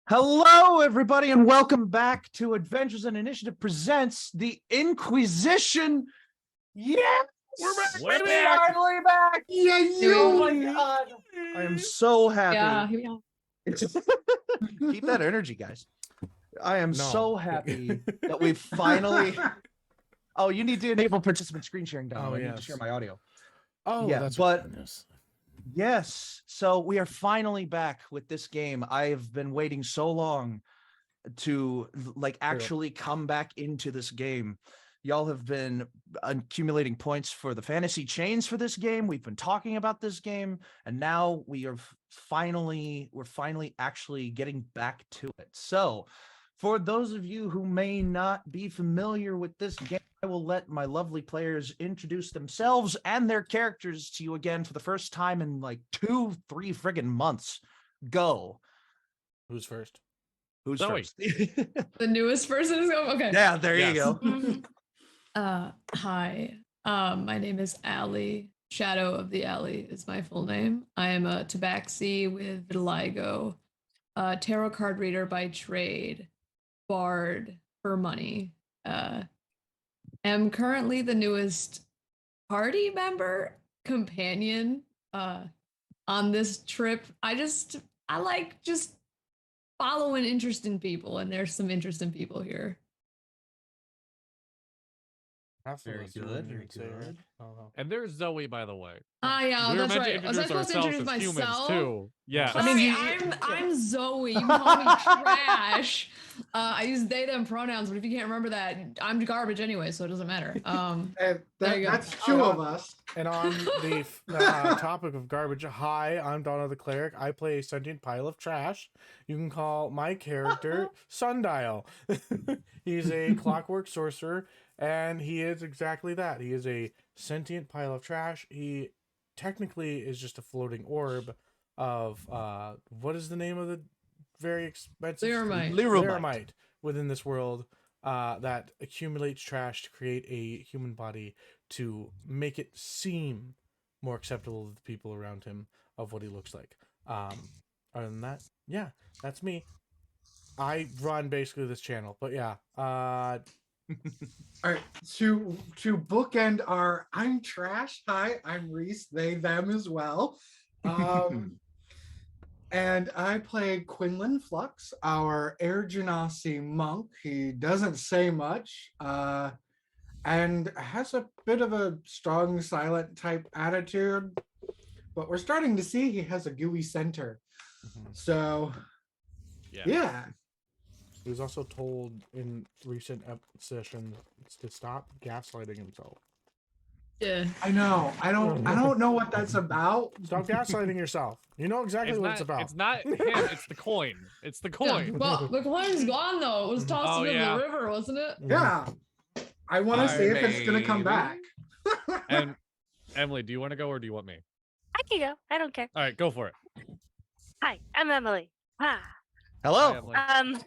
Hello, everybody, and welcome back to Adventures in Initiative presents the In-Quy'zz-ition. Yes, We're back. Finally back. Yeah, Oh my God. I am so happy. Yeah, here we are. Keep that energy, guys. I am so happy that we finally. Oh, you need to enable participant screen sharing down. I need to share my audio. Oh, yeah, that's but what that is. yes. So we are finally back with this game. I have been waiting so long to actually come back into this game. Y'all have been accumulating points for the fantasy chains for this game. We've been talking about this game, and now we're finally actually getting back to it. So for those of you who may not be familiar with this game, I will let my lovely players introduce themselves and their characters to you again for the first time in like 2-3 friggin' months. Go. Who's first? Who's Zoe. first? The newest person is going. Okay. Yeah, there you go. Hi. My name is Allie. Shadow of the Alley is my full name. I am a tabaxi with vitiligo, tarot card reader by trade, bard for money. Am currently the newest party member, companion on this trip. I like just following interesting people, and there's some interesting people here. Very good. Very good. And there's Zoe, by the way. Yeah, We were that's meant to right. Was I introduce supposed to ourselves introduce as humans myself? too. Yeah. I mean, Sorry, I'm Zoe. You can call me trash. I use they them pronouns, but if you can't remember that, I'm garbage anyway, so it doesn't matter. There you go. That's two of us. And on the topic of garbage, hi, I'm DonoTheCleric. I play a sentient pile of trash. You can call my character Sundial. He's a clockwork sorcerer, and he is exactly that. He is a sentient pile of trash. He technically is just a floating orb of what is the name of the very expensive Lyramite within this world that accumulates trash to create a human body to make it seem more acceptable to the people around him of what he looks like. Other than that, yeah, that's me. I run basically this channel, but yeah. All right, to bookend our I'm trash. Hi, I'm Rhys, they, them as well. And I play Quinlan Flux, our Air Genasi monk. He doesn't say much, and has a bit of a strong silent type attitude, but we're starting to see he has a gooey center. So yeah. He was also told in recent sessions to stop gaslighting himself. Yeah. I know. I don't know what that's about. Stop gaslighting yourself. You know exactly what it's about. It's not him, it's the coin. It's the coin. Yeah. Well, the coin's gone though. It was tossed into yeah. the river, wasn't it? Yeah. I want to see if it's going to come back. And Emily, do you want to go or do you want me? I can go. I don't care. All right, go for it. Hi, I'm Emily. Hello. Hi, Emily.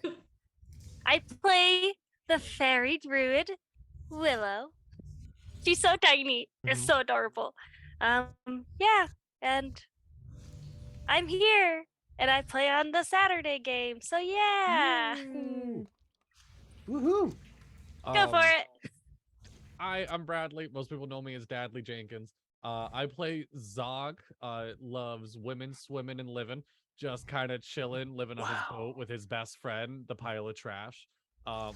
I play the fairy druid, Willow. She's so tiny. It's so adorable. Yeah, and I'm here, and I play on the Saturday game. So yeah, Woohoo. go for it. I'm Bradley. Most people know me as DadleyJenkins. I play Zog. Loves women, swimming, and living. Just kind of chilling, living on his boat with his best friend, the pile of trash.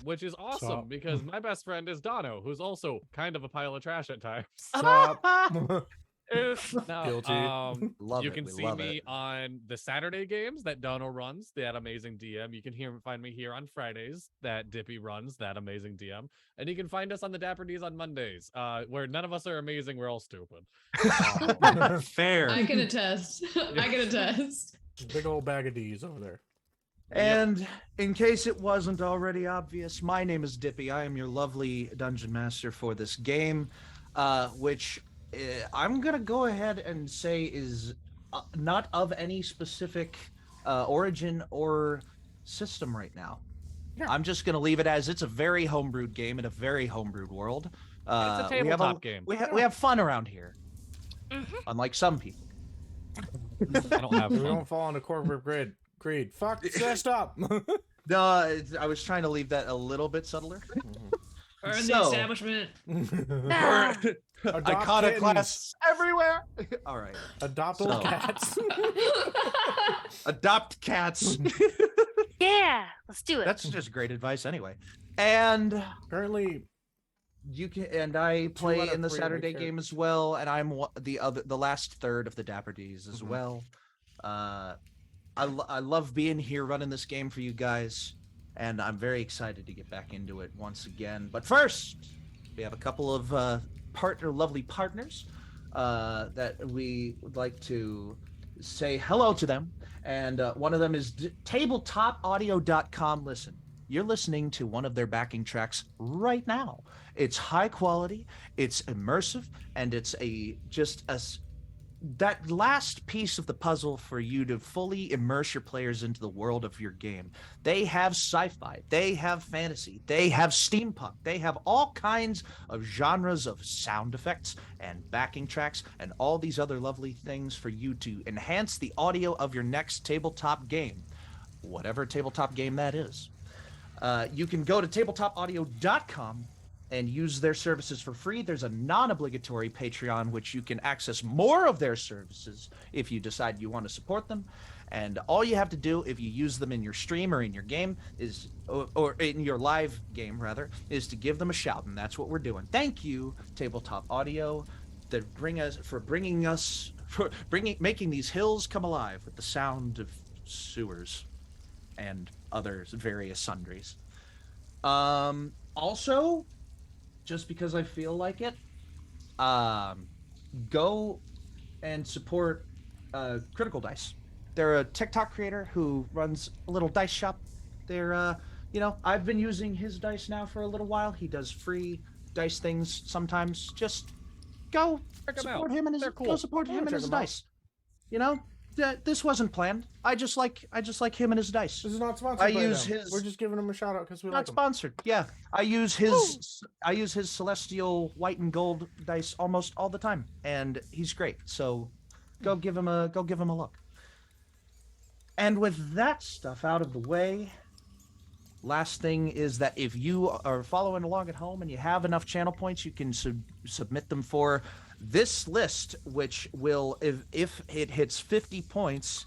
Which is awesome because my best friend is Dono, who's also kind of a pile of trash at times. Now, Guilty. you can see me on the Saturday games that Dono runs, that amazing DM. You can find me here on Fridays that Dippy runs, that amazing DM. And you can find us on the Dapper D's on Mondays, where none of us are amazing, we're all stupid. Fair. I can attest. I can attest. Big old bag of D's over there. And in case it wasn't already obvious, my name is Dippy. I am your lovely dungeon master for this game, which I'm going to go ahead and say is not of any specific origin or system right now. Yeah. I'm just going to leave it as it's a very homebrewed game in a very homebrewed world. It's a tabletop game. We have fun around here, unlike some people. I don't have We don't fall on the corporate grid. Creed. Fuck, stop. No, I was trying to leave that a little bit subtler. Burn the So- establishment. Ah, Adopt Iconoclasts everywhere. All right. Adopt So- old cats. Adopt cats. yeah, let's do it. That's just great advice anyway. And Apparently, you can, and I play out of in the 3 of my Saturday game as well, and I'm the last third of the Dapper D's as Mhm. well. I love being here running this game for you guys, and I'm very excited to get back into it once again. But first, we have a couple of lovely partners that we would like to say hello to them, and one of them is tabletopaudio.com. Listen, you're listening to one of their backing tracks right now. It's high quality, it's immersive, and it's that last piece of the puzzle for you to fully immerse your players into the world of your game. They have sci-fi, they have fantasy, they have steampunk, they have all kinds of genres of sound effects and backing tracks and all these other lovely things for you to enhance the audio of your next tabletop game, whatever tabletop game that is. You can go to tabletopaudio.com and use their services for free. There's a non-obligatory Patreon, which you can access more of their services if you decide you want to support them. And all you have to do if you use them in your stream or in your game is, or in your live game rather, is to give them a shout, and that's what we're doing. Thank you, Tabletop Audio, making these hills come alive with the sound of sewers and other various sundries. Also, just because I feel like it, go and support Critical Dice. They're a TikTok creator who runs a little dice shop. They're, I've been using his dice now for a little while. He does free dice things sometimes. Just go support him and his, They're cool. go support him and check his them out. dice. This wasn't planned. I just like him and his dice. this is not sponsored I by use them. his- We're just giving them a shout out because we Not like them. sponsored. Yeah, I use his celestial white and gold dice almost all the time, and he's great. So go give him a look. And with that stuff out of the way, last thing is that if you are following along at home and you have enough channel points, you can submit them for this list, which will, if it hits 50 points,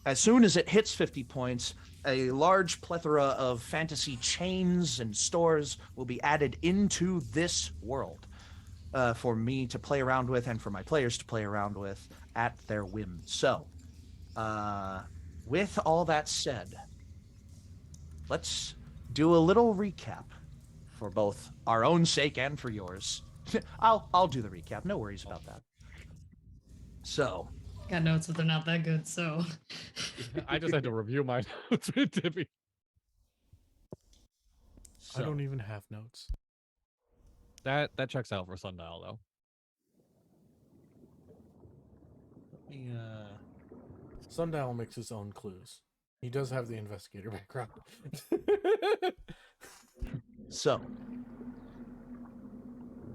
as soon as it hits 50 points, a large plethora of fantasy chains and stores will be added into this world for me to play around with and for my players to play around with at their whim. So, with all that said, let's do a little recap for both our own sake and for yours. I'll do the recap. No worries about that. So, Got notes, but they're not that good, so. I just had to review my notes with Dippy. I don't even have notes. That checks out for Sundial though. Sundial makes his own clues. He does have the investigator background. So,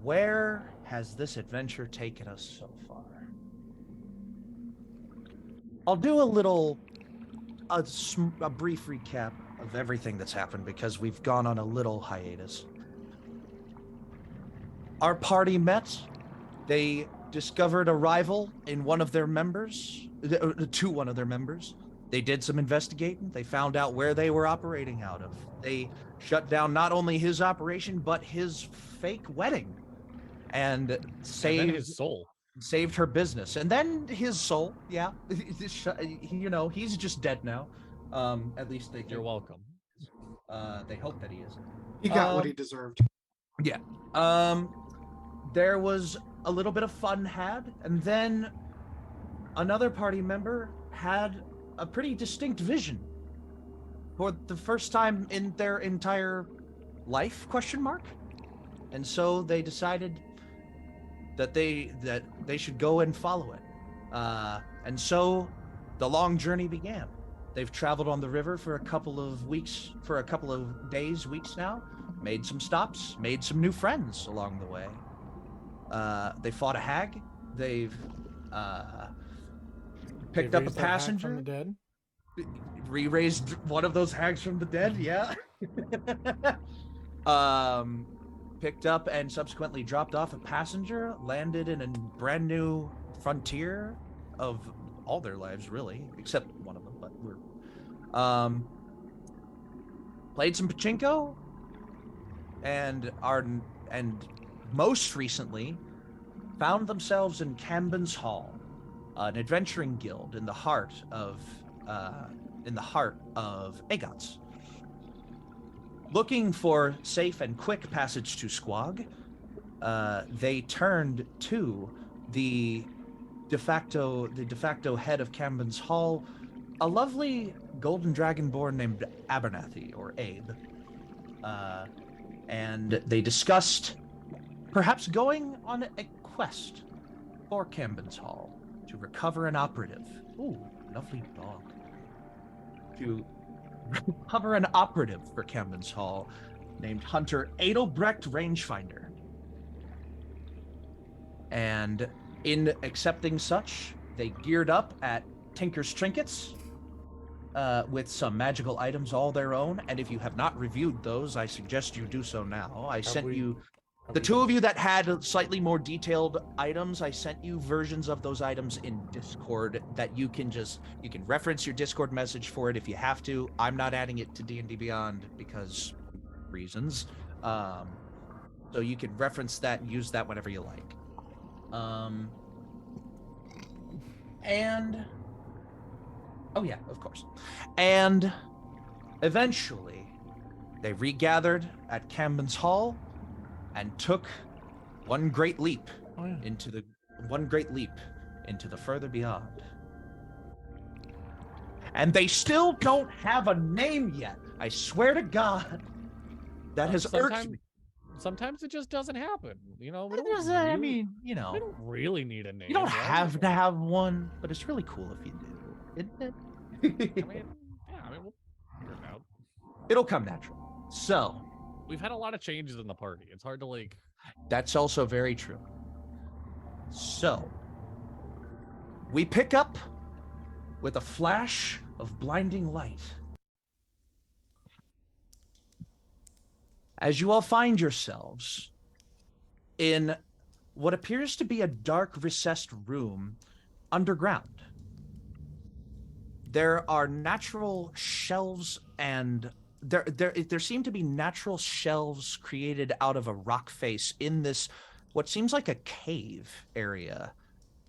where has this adventure taken us so far? I'll do a brief recap of everything that's happened because we've gone on a little hiatus. Our party met. They discovered a rival in one of their members, to one of their members. They did some investigating. They found out where they were operating out of. They shut down not only his operation, but his fake wedding. And And saved then his soul. saved her business. And then his soul, yeah. He's just dead now. At least they You're welcome. they hope that he is. He got what Um, he deserved. Yeah. There was a little bit of fun had, and then another party member had a pretty distinct vision for the first time in their entire life, ? And so they decided that they should go and follow it. And so the long journey began. They've traveled on the river for a couple of weeks, for a couple of days, weeks now, made some stops, made some new friends along the way. They fought a hag. They've picked They up a raised that hack passenger. from the dead. Re-raised one of those hags from the dead, yeah. Picked up and subsequently dropped off a passenger, landed in a brand new frontier of all their lives, really, except one of them, but we're played some pachinko, and most recently found themselves in Cambon's Hall, an adventuring guild in the heart of Agots. Looking for safe and quick passage to Squog, they turned to the de facto head of Cambon's Hall, a lovely golden dragonborn named Abernathy, or Abe. And they discussed perhaps going on a quest for Cambon's Hall to recover an operative. Ooh, lovely dog. To recover an operative for Cambon's Hall named Hunter Adelbrecht Rangefinder. And in accepting such, they geared up at Tinker's Trinkets with some magical items all their own. And if you have not reviewed those, I suggest you do so now. The two of you that had slightly more detailed items, I sent you versions of those items in Discord that you can reference your Discord message for it if you have to. I'm not adding it to D&D Beyond because reasons. So you can reference that and use that whenever you like. Oh yeah, of course. And eventually they regathered at Cambon's Hall and took one great leap into the further beyond. And they still don't have a name yet. I swear to God. That has irked me. Sometimes it just doesn't happen. You know, we don't we don't really need a name. you don't right? have to have one, but it's really cool if you do, isn't it? I mean, we'll figure it out. It'll come natural. So, We've had a lot of changes in the party. It's hard to like. that's also very true. So, we pick up with a flash of blinding light. As you all find yourselves in what appears to be a dark, recessed room underground. There are natural shelves and there seem to be natural shelves created out of a rock face in this, what seems like a cave area.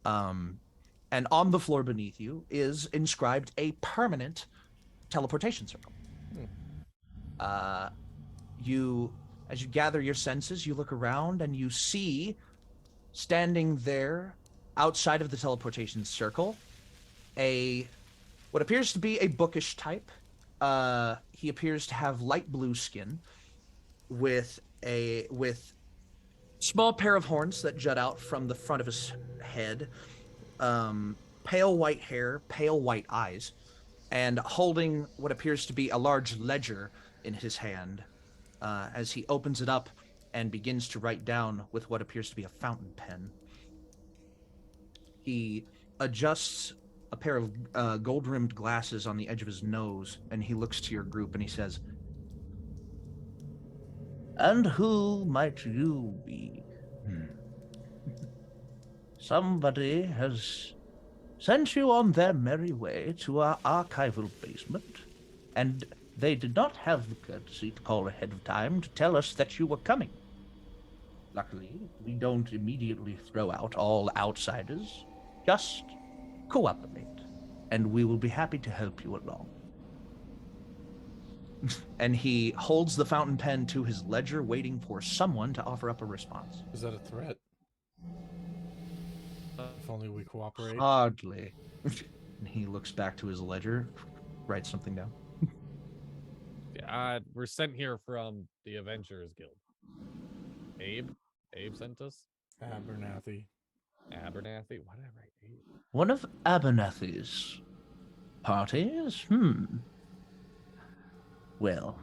And on the floor beneath you is inscribed a permanent teleportation circle. As you gather your senses, you look around and you see, standing there outside of the teleportation circle, what appears to be a bookish type. He appears to have light blue skin with small pair of horns that jut out from the front of his head, pale white hair, pale white eyes, and holding what appears to be a large ledger in his hand, as he opens it up and begins to write down with what appears to be a fountain pen. He adjusts a pair of gold-rimmed glasses on the edge of his nose, and he looks to your group and he says, "And who might you be? Somebody has sent you on their merry way to our archival basement, and they did not have the courtesy to call ahead of time to tell us that you were coming. Luckily, we don't immediately throw out all outsiders. Just cooperate, and we will be happy to help you along." And he holds the fountain pen to his ledger, waiting for someone to offer up a response. Is that a threat? If only we cooperate. Hardly. And he looks back to his ledger, writes something down. We're sent here from the Adventurers Guild. Abe sent us. Abernathy. Why did I write Abe? One of Abernathy's parties? Well,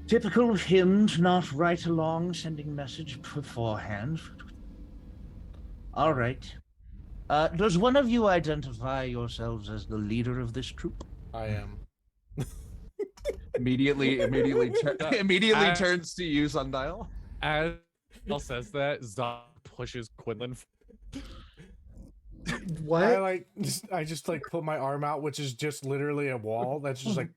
typical of him to not write along, sending message beforehand. All right. Does one of you identify yourselves as the leader of this troop? I am. Immediately I- turns to you, Sundial. As Bill says that, Zog pushes Quinlan. What? I just like put my arm out, which is just literally a wall. That's just like.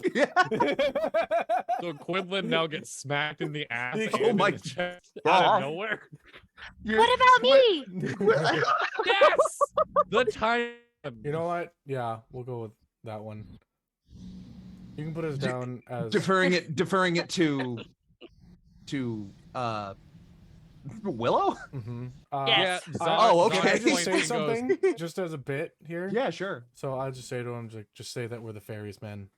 So Quinlan now gets smacked in the ass Oh and in my the chest out of nowhere. What about me? Yes! The time. You know what? Yeah, we'll go with that one. You can put us down as deferring it to Willow? Mm-hmm. Yes. Yeah, Oh, Zog okay. Can I just points say and goes, something just as a bit here? Yeah, sure. So I'll just say to him, just say that we're the fairies men.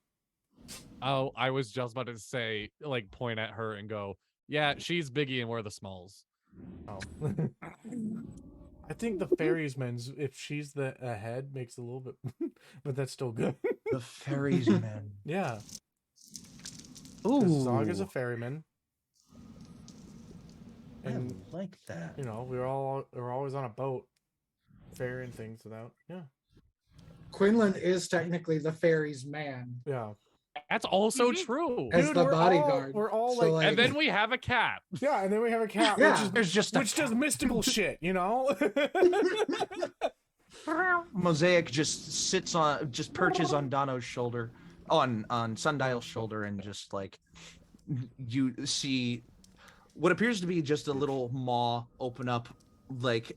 Oh, I was just about to say, like, point at her and go, yeah, she's Biggie and we're the Smalls. Oh. I think the fairies men's, if she's the head, makes a little bit, but that's still good. The fairies man. Yeah. 'Cause Ooh, Zog is a ferryman. I And like that. you know, we're always on a boat, ferrying things without. Yeah. Quinlan is technically the fairies man Yeah. That's also Mhm. true. as Dude, the we're bodyguard. we're all So, like- And then we have a cat. Yeah, and then we have a cat, Yeah. There's just a which does mystical shit, you know? Mosaic just perches on Dono's shoulder, on Sundial's shoulder, and just like you see what appears to be just a little maw open up, like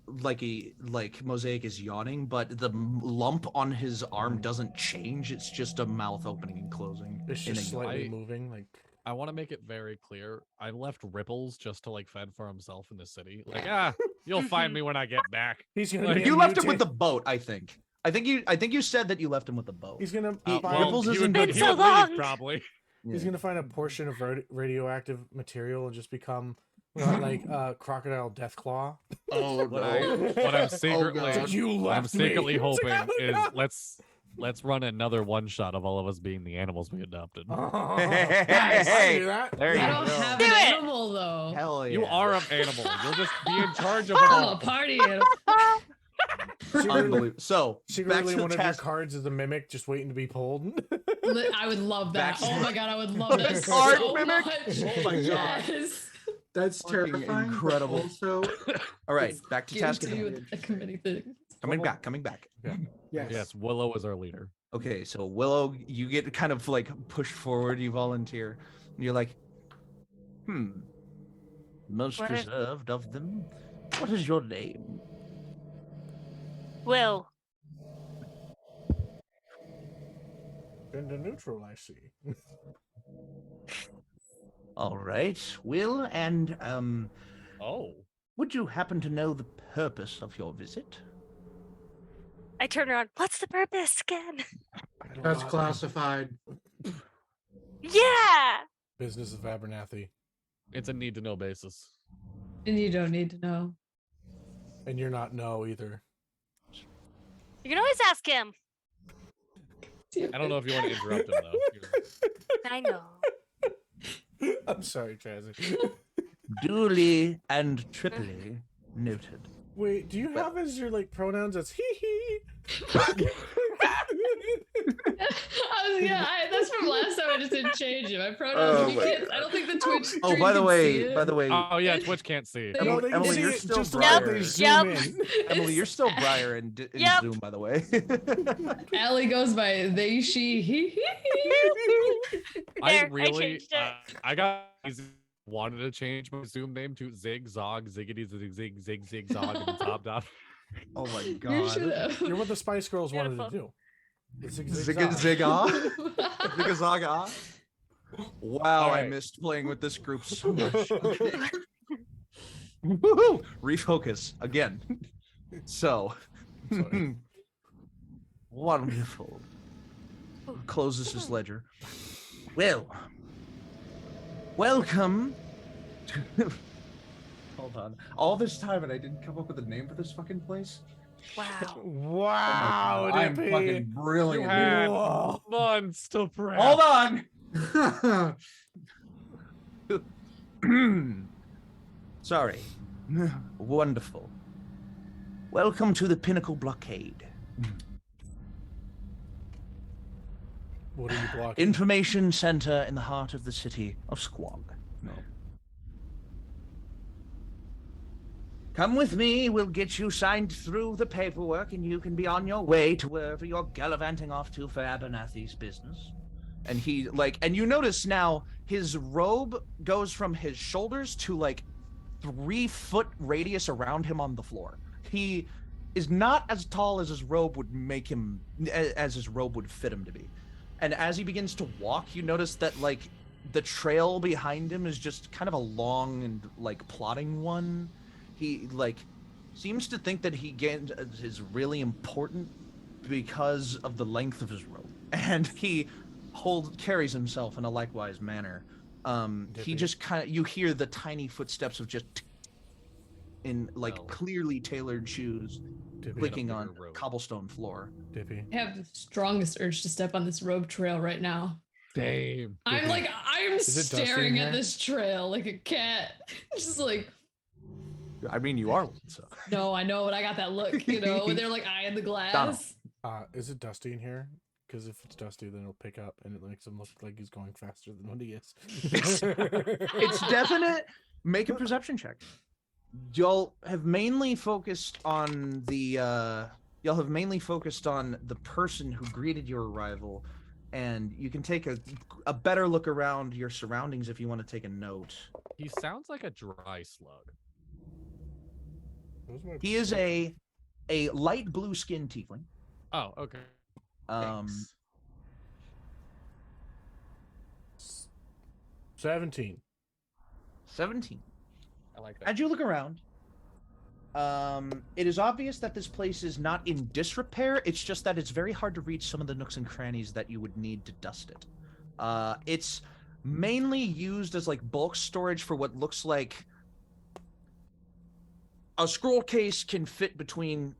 Mosaic is yawning, but the lump on his arm doesn't change. It's just a mouth opening and closing. It's in just a slightly I- moving, like. I want to make it very clear. I left Ripples just to like fend for himself in the city. Like, you'll find me when I get back. He's gonna. Like, be a You left him with mutant. the boat, I think. I think you said that you left him with the boat. He's gonna. He- find, Ripples he is would, in Been good he so would long. leave, probably. He's gonna find a portion of radioactive material and just become like crocodile deathclaw. Oh What I'm secretly, God. You I'm left secretly me. hoping It's like, is oh, let's run another one shot of all of us being the animals we adopted. no. Hey, Nice, I can do that. there you I go. don't have Do an it. animal though. Hell yeah. You are an animal. You'll just be in charge of it I'm a all. party animal. Secretly, Unbelievable. So back secretly to one the of your task. cards is a mimic just waiting to be pulled. I would love that. Back to- Oh my god, I would love that Card so mimic? much. Oh my God. Yes. That's Fucking terrifying. but incredible. Also, All right, back to Give task to at you hand. with the committee thing. Coming back. yes. Yes, Willow is our leader. Okay, so Willow, you get kind of like pushed forward. You volunteer. And you're like, most What is- reserved of them. What is your name? Will. Gender neutral, I see. All right, Will, and Oh. would you happen to know the purpose of your visit? I turn around. What's the purpose again? That's classified. Yeah. Business of Abernathy, It's a need to know basis. And you don't need to know. and you're not no either. You can always ask him. I don't know if you want to interrupt him though. I know. I'm sorry, Trazhie. Duly and triply noted. Wait, do you have as your like pronouns as hee hee? That's from last time. I just didn't change it. My pronouns. Oh you my can't, I don't think the Twitch. Oh, stream by the can see it. way, Oh yeah, Twitch can't see. They- Emily, No, they can Emily, see you're it still just the Briar. way they Yep. zoom Yep. in. Emily, you're still Briar in Yep. Zoom, by the way. Allie goes by they, she, he. I There, I really, changed it. I got wanted to change my Zoom name to Zig Zog Ziggity Zig Zig Zig Zig Zog and top down. Oh my You god. should have. You're what the Spice Girls wanted to Beautiful. do. The zig, zig, Zigga zag. zigga. Zigga zaga. Wow, I Alright. missed playing with this group so much. Okay. Woohoo! Refocus again. So Sorry. wonderful. Closes his ledger. Well, welcome to hold on. All this time and I didn't come up with a name for this fucking place. Wow. Wow, I'm Dippy. fucking You brilliant. had Whoa. months to prep. Hold on. Sorry. Wonderful. Welcome to the Pinnacle Blockade. What are you blocking? Information center in the heart of the city of Squog. No. Come with me, we'll get you signed through the paperwork, and you can be on your way to wherever you're gallivanting off to for Abernathy's business. And he, and you notice now, his robe goes from his shoulders to, 3-foot radius around him on the floor. He is not as tall as his robe would make him, as his robe would fit him to be. And as he begins to walk, you notice that, the trail behind him is just kind of a long and, plodding one. He, seems to think that he is really important because of the length of his robe. And he carries himself in a likewise manner. He just you hear the tiny footsteps of just in, clearly tailored shoes clicking on cobblestone floor. Dippy. I have the strongest urge to step on this rope trail right now. Same. I'm staring at this trail like a cat. Just I mean, you are, so. No, I know, but I got that look, when they're eye in the glass. Is it dusty in here? Because if it's dusty, then it'll pick up and it makes him look like he's going faster than what he is. It's definite. Make a perception check. Y'all have mainly focused on the person who greeted your arrival, and you can take a better look around your surroundings if you want to take a note. He sounds like a dry slug. He is a light blue skin tiefling. Oh, okay. 17. I like that. As you look around, it is obvious that this place is not in disrepair. It's just that it's very hard to reach some of the nooks and crannies that you would need to dust it. It's mainly used as bulk storage for what looks like a scroll case can fit between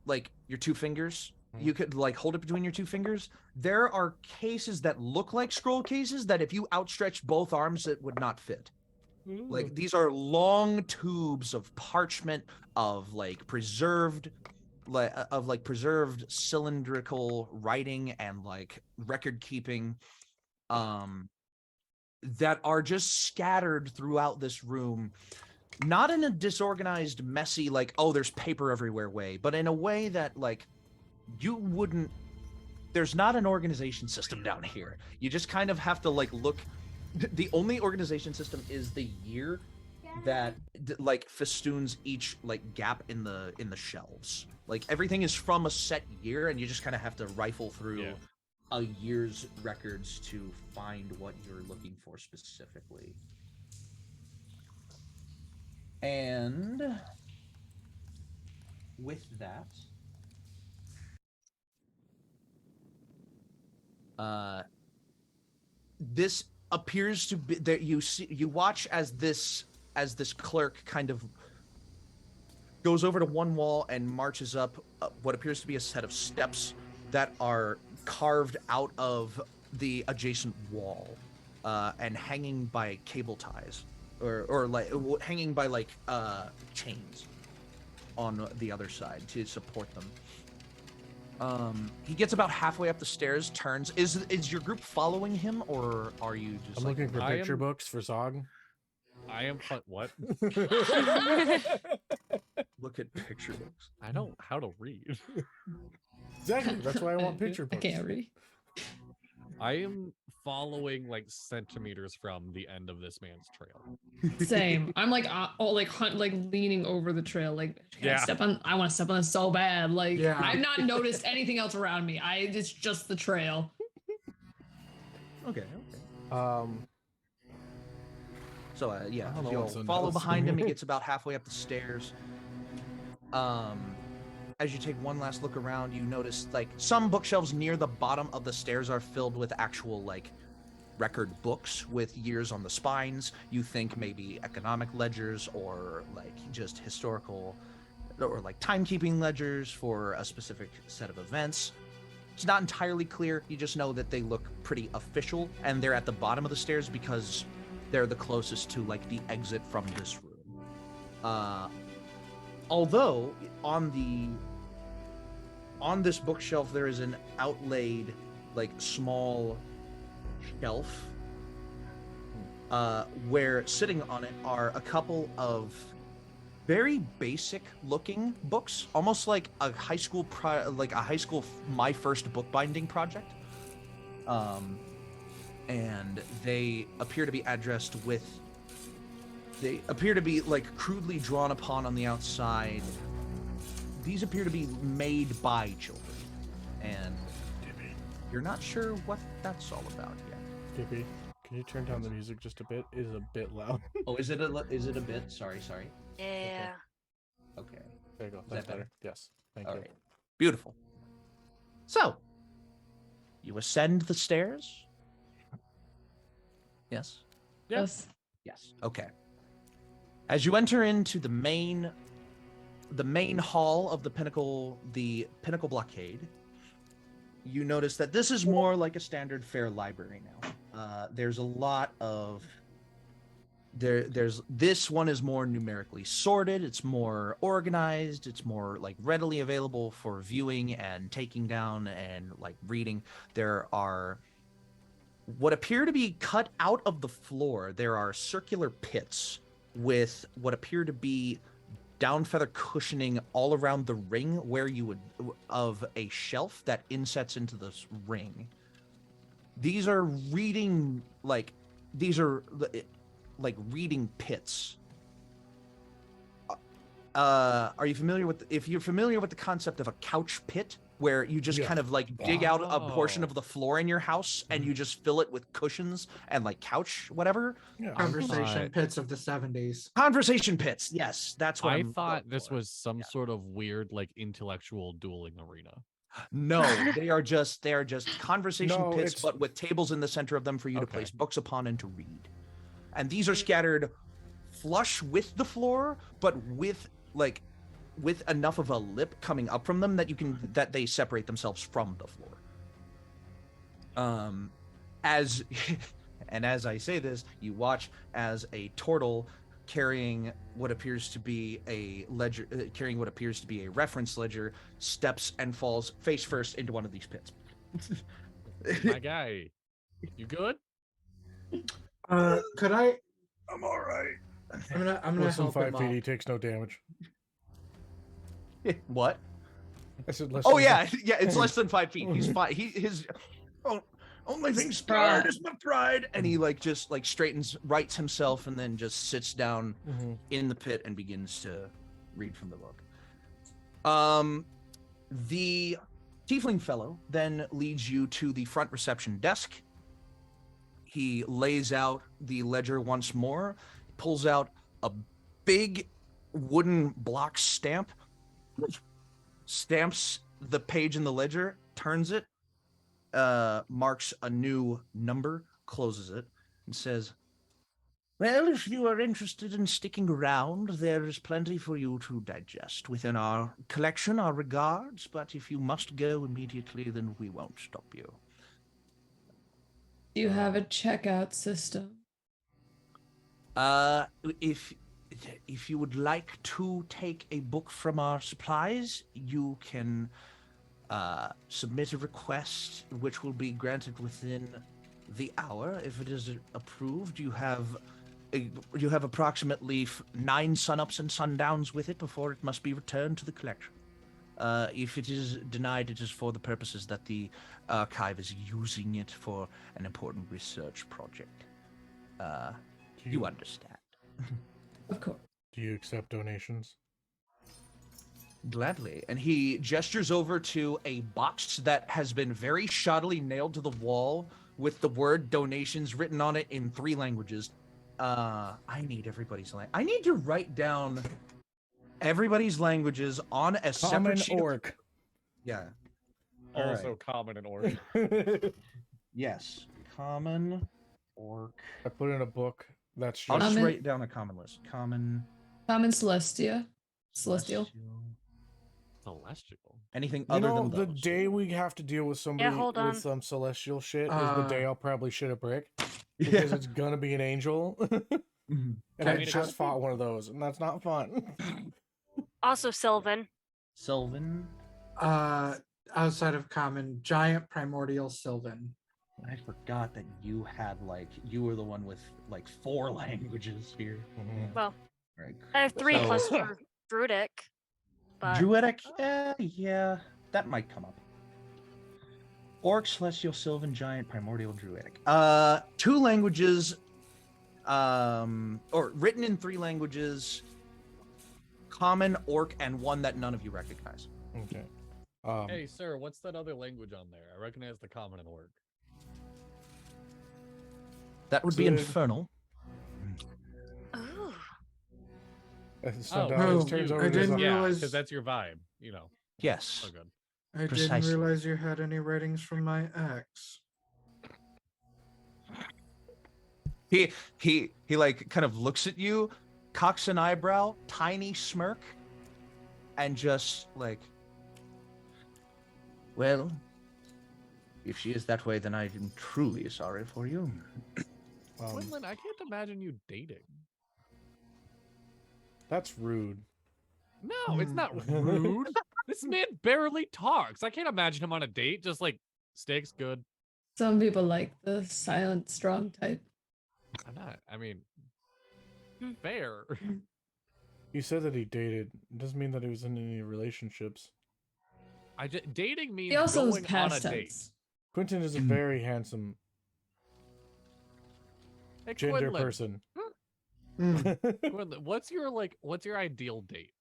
your two fingers. You could hold it between your two fingers. There are cases that look like scroll cases that if you outstretch both arms, it would not fit. These are long tubes of parchment, of preserved cylindrical writing and record keeping, that are just scattered throughout this room. Not in a disorganized, messy, there's paper everywhere way, but in a way that, you wouldn't... There's not an organization system down here. You just kind of have to, look... The only organization system is the year that, festoons each, gap in the shelves. Everything is from a set year, and you just kind of have to rifle through a year's records to find what you're looking for specifically. And with that, this appears to be that you watch as this clerk kind of goes over to one wall and marches up what appears to be a set of steps that are carved out of the adjacent wall and hanging by cable ties. Or hanging by chains on the other side to support them. He gets about halfway up the stairs, turns. Is your group following him, or are you just? I'm looking for picture books for Zog. I am what? Look at picture books. I don't how to read. Exactly. That's why I want picture books. I can't read. I am following centimeters from the end of this man's trail. Same. I'm leaning over the trail. I want to step on this so bad. I've not noticed anything else around me. It's just the trail. Okay. So I don't if know you'll what's follow else. behind him, he gets about halfway up the stairs. As you take one last look around, you notice some bookshelves near the bottom of the stairs are filled with actual record books with years on the spines. You think maybe economic ledgers or just historical or timekeeping ledgers for a specific set of events. It's not entirely clear. You just know that they look pretty official, and they're at the bottom of the stairs because they're the closest to the exit from this room. Although on on this bookshelf there is an outlaid, like, small shelf, where sitting on it are a couple of very basic looking books, almost like a high school my first bookbinding project. And they appear to be addressed with, they appear to be like crudely drawn upon on the outside. These appear to be made by children, and you're not sure what that's all about yet. Dippy, can you turn down the music just a bit? It is a bit loud. Oh, is it a bit? Sorry. Yeah. Okay. There you go. Is That's that better? better. Yes. Thank All you. right. Beautiful. So, you ascend the stairs? Yes? Yeah. Yes. Yes. Okay. As you enter into the main hall of the Pinnacle Blockade, you notice that this is more like a standard fair library now. There's a lot of this one is more numerically sorted, it's more organized, it's more like readily available for viewing and taking down and like reading. There are what appear to be cut out of the floor. There are circular pits with what appear to be down feather cushioning all around the ring where you would of a shelf that insets into this ring. These are reading reading pits. Are you familiar with if you're familiar with the concept of a couch pit, where you just kind of like dig out a portion of the floor in your house and you just fill it with cushions and like couch whatever? Yeah. Conversation pits of the 70s. Conversation pits. Yes, that's what I I'm thought going this for. was some sort of weird, like, intellectual dueling arena. No, they are just conversation No, pits, it's- but with tables in the center of them for you to Okay. place books upon and to read. And these are scattered flush with the floor, but with enough of a lip coming up from them that they separate themselves from the floor. As I say this, you watch as a turtle carrying what appears to be a reference ledger steps and falls face first into one of these pits. My guy, you good? Could I? I'm all right. I'm gonna Less than help 5 him feet, up. he takes no damage. What? I said less. Oh than yeah, it's less than 5 feet. He's fine. His only thing scarred is my pride, and he just rights himself, and then just sits down in the pit and begins to read from the book. The tiefling fellow then leads you to the front reception desk. He lays out the ledger once more, pulls out a big wooden block stamp, stamps the page in the ledger, turns it, marks a new number, closes it, and says, "Well, if you are interested in sticking around, there is plenty for you to digest within our collection, our regards, but if you must go immediately, then we won't stop you." Do you have a checkout system? If you would like to take a book from our supplies, you can submit a request, which will be granted within the hour. If it is approved, you have approximately 9 sunups and sundowns with it before it must be returned to the collection. If it is denied, it is for the purposes that the archive is using it for an important research project. You understand. Of course. Do you accept donations? Gladly. And he gestures over to a box that has been very shoddily nailed to the wall with the word donations written on it in 3 languages. I need everybody's language. I need to write down everybody's languages on a separate Common sheet. orc. Yeah. All Also right. common and orc. Yes. Common orc. I put in a book that's I'll just just Common- write down a common list. Common. Celestial. Celestial. Celestial. Anything You other know, than the those. day we have to deal with somebody hold on. with some celestial shit is the day I'll probably shit a brick Yeah. because it's gonna be an angel. Mhm. And I mean, just fought one of those, and that's not fun. Also, Sylvan. Sylvan. outside of common, giant primordial sylvan. I forgot that you were the one with like 4 languages here. Well, Right. I have 3 So- plus Druidic. But Druidic? Yeah, that might come up. Orc, Celestial, Sylvan, Giant, Primordial, Druidic. 2 languages, or written in 3 languages, Common, Orc, and 1 that none of you recognize. Okay. Hey, sir, what's that other language on there? I recognize the common and orc. That would be Good. Infernal. ooh, Sundial just turns you- over I to his didn't Yeah, realize- because that's your vibe, you know. Yes. So good. I didn't Precisely. realize you had any ratings from my ex. He like kind of looks at you, cocks an eyebrow, tiny smirk, and just like, well, if she is that way, then I am truly sorry for you. Quinlan, I can't imagine you dating. That's rude. No, it's not rude. This man barely talks. I can't imagine him on a date. Just like, steak's good. Some people like the silent, strong type. I'm not. I mean, fair. He said that he dated. It doesn't mean that he was in any relationships. Dating means He also was going on a past date. tense. Quentin is a very handsome Hey, gender Quinlan, person. Quinlan, what's your ideal date?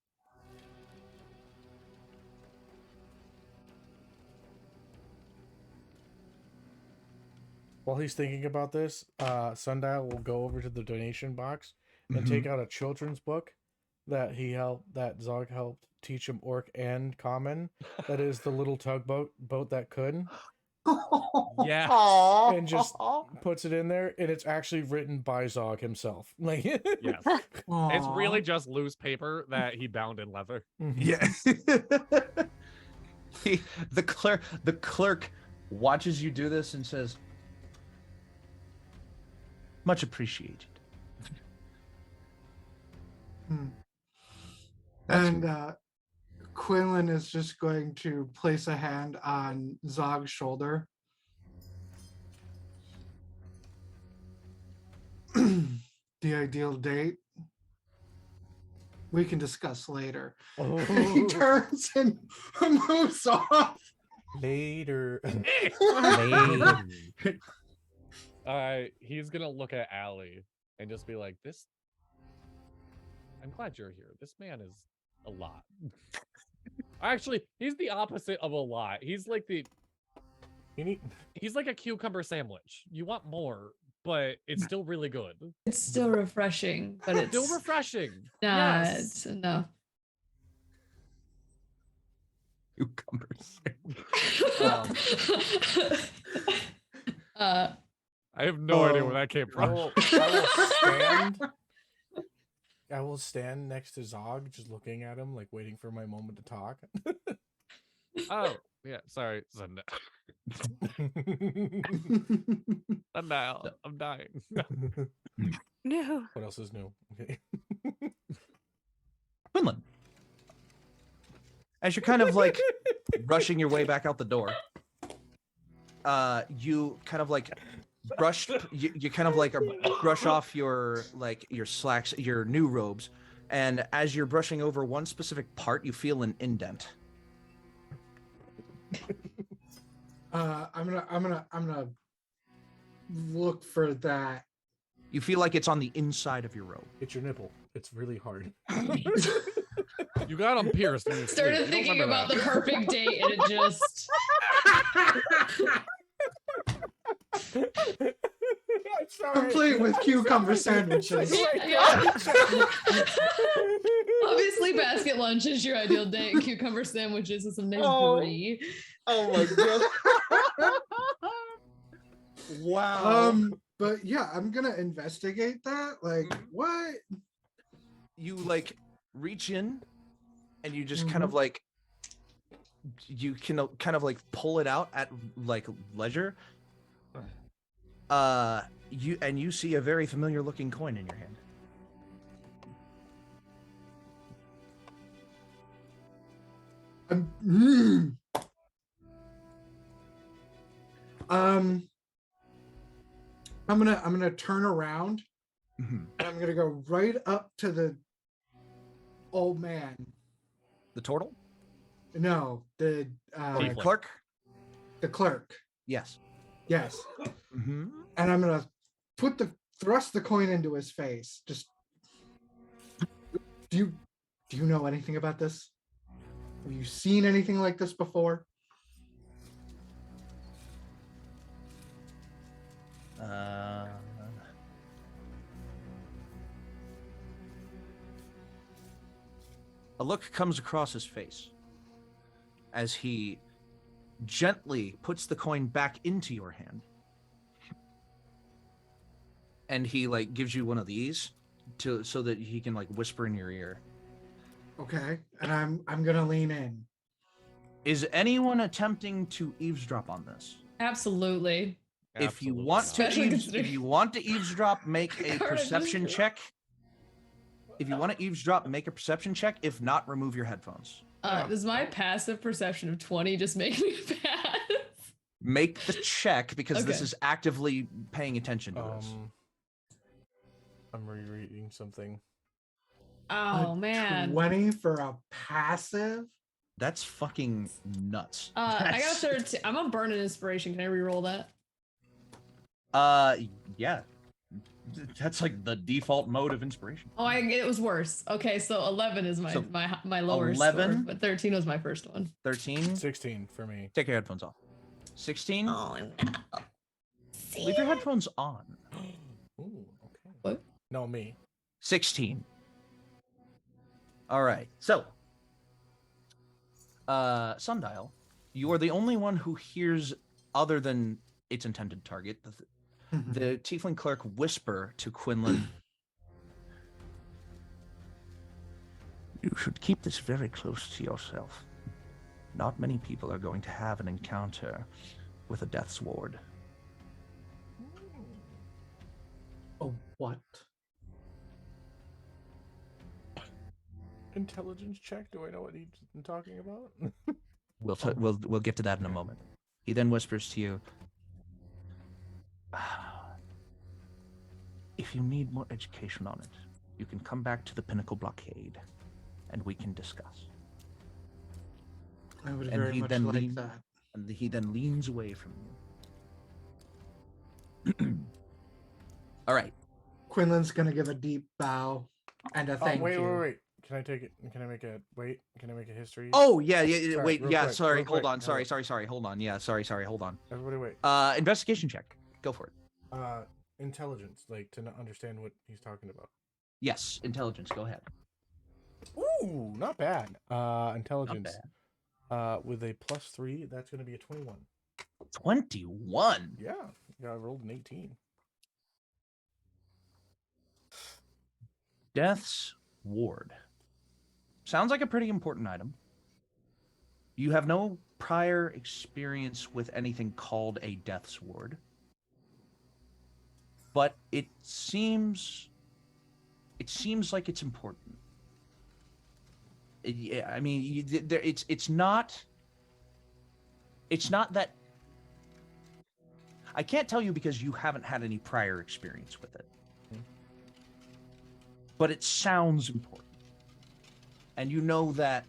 While he's thinking about this, Sundial will go over to the donation box and take out a children's book that Zog helped teach him Orc and Common. That is the little tugboat that could, Yeah. and just puts it in there, and it's actually written by Zog himself. Like, Yes. It's really just loose paper that he bound in leather. Yeah. The clerk watches you do this and says, "Much appreciated." And Quinlan is just going to place a hand on Zog's shoulder. The ideal date we can discuss later. He turns and moves off. Later. He's gonna look at Allie and just be like, "This. I'm glad you're here. This man is a lot." Actually, he's the opposite of a lot. He's like he's like a cucumber sandwich. You want more, but it's still really good. It's still refreshing, but it's Still refreshing. not Yes. enough. Cucumbers. uh, I have no idea where that came from. I will stand next to Zog, just looking at him, like waiting for my moment to talk. Oh, yeah. Sorry, Sundial. Sundial, I'm dying. no. What else is new? Okay. Quinlan, as you're kind of like rushing your way back out the door, you kind of like you kind of like brush off your slacks, your new robes, and as you're brushing over one specific part, you feel an indent. I'm gonna look for that. You feel like it's on the inside of your robe. It's your nipple. It's really hard. You got him pierced. in your sleep. You started don't thinking remember about that. the perfect date, and it just I'm sorry. Complete with cucumber sandwiches. obviously basket lunch is your ideal date. And cucumber sandwiches is some nice brie. Oh my god! Wow. But yeah, I'm gonna investigate that. Like, what? You like reach in, and you just kind of like you can kind of like pull it out at like leisure. You see a very familiar looking coin in your hand. I'm gonna turn around Mhm. and I'm gonna go right up to the old man. The turtle? No, the Tiefling. Clerk? the clerk. Yes. Yes. Mm-hmm. And I'm gonna thrust the coin into his face. Just do you know anything about this? Have you seen anything like this before? A look comes across his face as he gently puts the coin back into your hand. And he like gives you one of these so that he can like whisper in your ear. Okay. And I'm gonna lean in. Is anyone attempting to eavesdrop on this? Absolutely. If you Absolutely want not. to Especially considering- if you want to eavesdrop, make a Carnage is perception good. check. If you want to eavesdrop, make a perception check. If not, remove your headphones. Does my passive perception of 20 just make me bad? Make the check because this Okay. is actively paying attention to this. I'm rereading something. Oh A man. 20 for a passive? That's fucking nuts. I got a That's- 13. I'm on burn and inspiration. Can I reroll that? Yeah. That's like the default mode of inspiration. Oh, it was worse. Okay, so 11 is my So, my lower 11? score, but 13 was my first one. 13. 16 for me. Take your headphones off. 16. Oh, Leave your headphones on. Ooh, okay. What? No, me. 16. All right. So, Sundial, you are the only one who hears, other than its intended target, the tiefling clerk whisper to Quinlan. You should keep this very close to yourself. Not many people are going to have an encounter with a death's ward. Oh, what? Intelligence check? Do I know what he's talking about? We'll get to that in a moment. He then whispers to you, if you need more education on it, you can come back to the Pinnacle Blockade, and we can discuss. I would And very he much then like lean- that. And he then leans away from you. All right. Quinlan's gonna give a deep bow and a thank wait, you. wait. Can I take it? Can I make a wait? Can I make a history? Oh yeah. Sorry, Wait. real Yeah. quick, Sorry. real Hold quick. on. Sorry. Hold on. Yeah. Sorry. Hold on. Everybody, wait. Investigation check. Go for it. Intelligence, like to not understand what he's talking about. Yes. Intelligence. Go ahead. Ooh, not bad. Not Intelligence. bad. With a +3, that's going to be a 21. 21. Yeah, I rolled an 18. Death's Ward. Sounds like a pretty important item. You have no prior experience with anything called a Death's Ward. But it seems like it's important. Yeah, I mean, it's not that I can't tell you because you haven't had any prior experience with it. But it sounds important. And you know that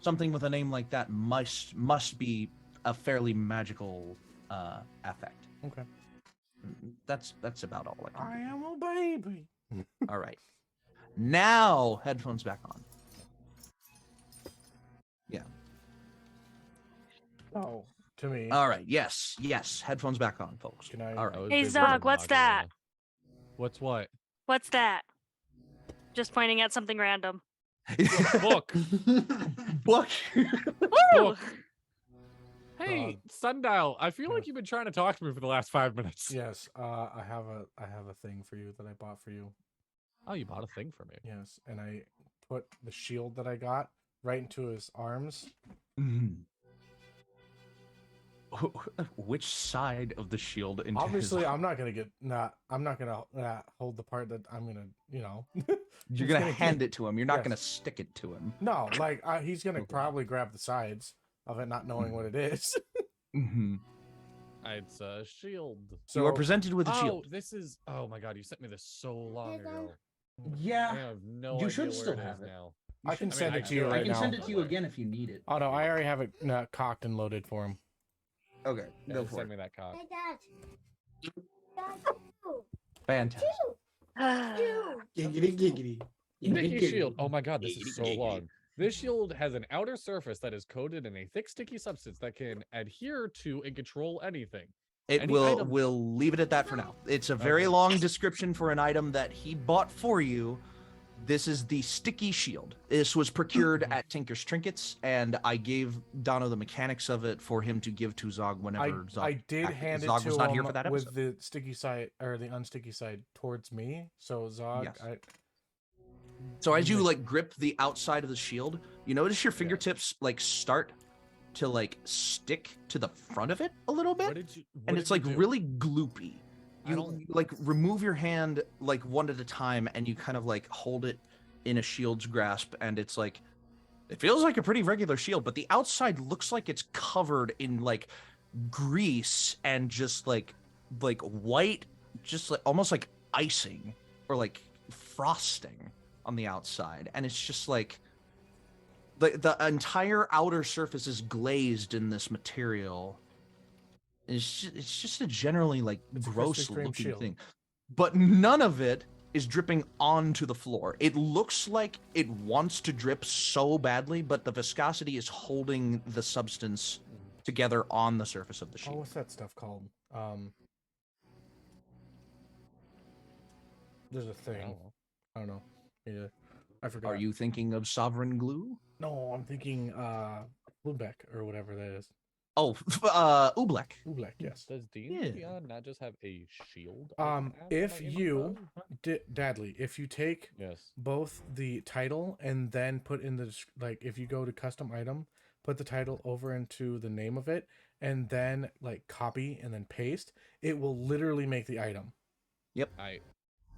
something with a name like that must be a fairly magical affect. Okay. That's about all I I can am a baby. do. All right. Now headphones back on. Yeah. Oh, to me. All right. Yes. Headphones back on, folks. Can I? All That right. was Hey, big Zog, word what's module. that? What's what? What's that? Just pointing at something random. Book. Book. Woo! Book. Hey, Sundial. I feel yeah. like you've been trying to talk to me for the last 5 minutes. Yes. I have a thing for you that I bought for you. Oh, you bought a thing for me. Yes, and I put the shield that I got right into his arms. Mhm. Which side of the shield? Into Obviously, his... I'm not gonna hold the part that I'm gonna, You're he's gonna gonna hand keep- it to him. You're not Yes. gonna stick it to him. No, like he's gonna Okay. probably grab the sides of it, not knowing what it is. Mm-hmm. It's a shield. So You are presented with a Oh, shield. this is. Oh my god, you sent me this so long ago. Yeah, I have no you idea should where still it have is it. now. I can I mean, send I it to you could. right I can now. send it to you again if you need it. Oh no, I already have it cocked and loaded for him. Okay, Yeah, go just for send it. me that cock. Fantastic. Giggity, giggity. Sticky Giggity, shield. giggity. Oh my god, this is so long. This shield has an outer surface that is coated in a thick, sticky substance that can adhere to and control anything. It Any will item- will leave it at that for now. It's a very Okay. long description for an item that he bought for you. This is the sticky shield. This was procured at Tinker's Trinkets, and I gave Dono the mechanics of it for him to give to Zog whenever Zog. I did hand it Zog to was not here him for that with episode. the sticky side or the unsticky side towards me. So Zog, Yes. So as you like grip the outside of the shield, you notice your fingertips like start to like stick to the front of it a little bit, What did you? What and did it's you like do? really gloopy. I You don't- like remove your hand like one at a time, and you kind of like hold it in a shield's grasp, and it's like it feels like a pretty regular shield, but the outside looks like it's covered in like grease and just like white, just like almost like icing or like frosting on the outside, and it's just like the entire outer surface is glazed in this material. It's just a generally like It's a Krispy gross Kreme looking shield. thing, but none of it is dripping onto the floor. It looks like it wants to drip so badly, but the viscosity is holding the substance together on the surface of the Oh, shield. what's that stuff called? There's a I thing. don't know. I don't know. Yeah, I forgot. Are you thinking of sovereign glue? No, I'm thinking Lubeck or whatever that is. Oh, Oobleck. Lubeck, yes. Does Dean Yeah. Beyond not just have a shield? I can add to If my you inventory? Dadley, if you take Yes. both the title and then put in the like, if you go to custom item, put the title over into the name of it, and then like copy and then paste, it will literally make the item. I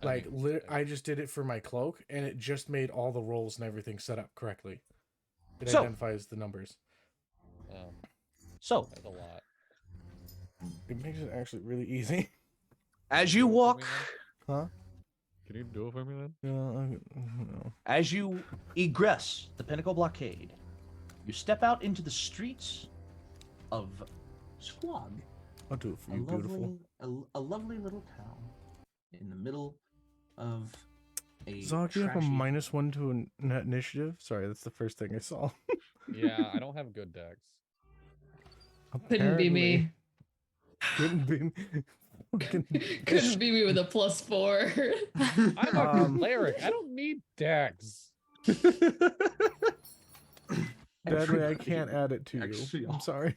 Like, mean, I just did it for my cloak, and it just made all the rolls and everything set up correctly. It So- identifies the numbers. So, that's a lot. It makes it actually really easy. as you walk, Huh? Can you do it for me then? No. as you egress the Pinnacle Blockade, you step out into the streets of Squog, I'll do it for you, beautiful. a lovely little town in the middle of a Zog, you have a trashy- -1 to an initiative? Sorry, that's the first thing I saw. Yeah, I don't have good decks. Couldn't be me. Couldn't be. Couldn't be me with a +4. I'm a Um, cleric. I don't need decks. Dadley, I can't add it to Actually, you. I'm sorry.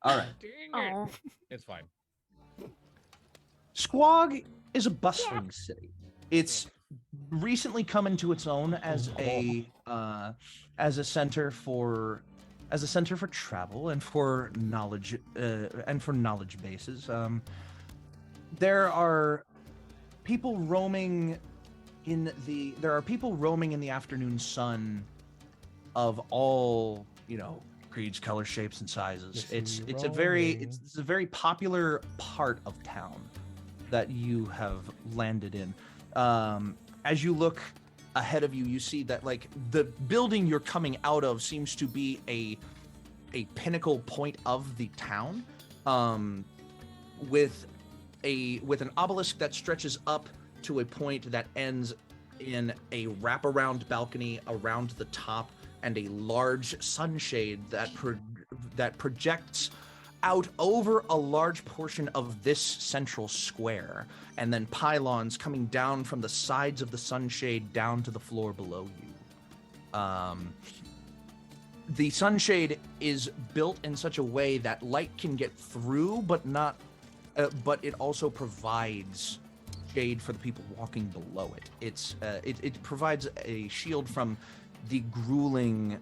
All right. Dang it. It's fine. Squog is a bustling city. It's recently come into its own as a center for travel and for knowledge bases. There are people roaming in the afternoon sun of all, creeds, colors, shapes, and sizes. Yes, It's roaming. a very popular part of town that you have landed in. As you look ahead of you, you see that like the building you're coming out of seems to be a pinnacle point of the town, with an obelisk that stretches up to a point that ends in a wraparound balcony around the top, and a large sunshade that projects out over a large portion of this central square, and then pylons coming down from the sides of the sunshade down to the floor below you. The sunshade is built in such a way that light can get through, but but it also provides shade for the people walking below it. It provides a shield from the grueling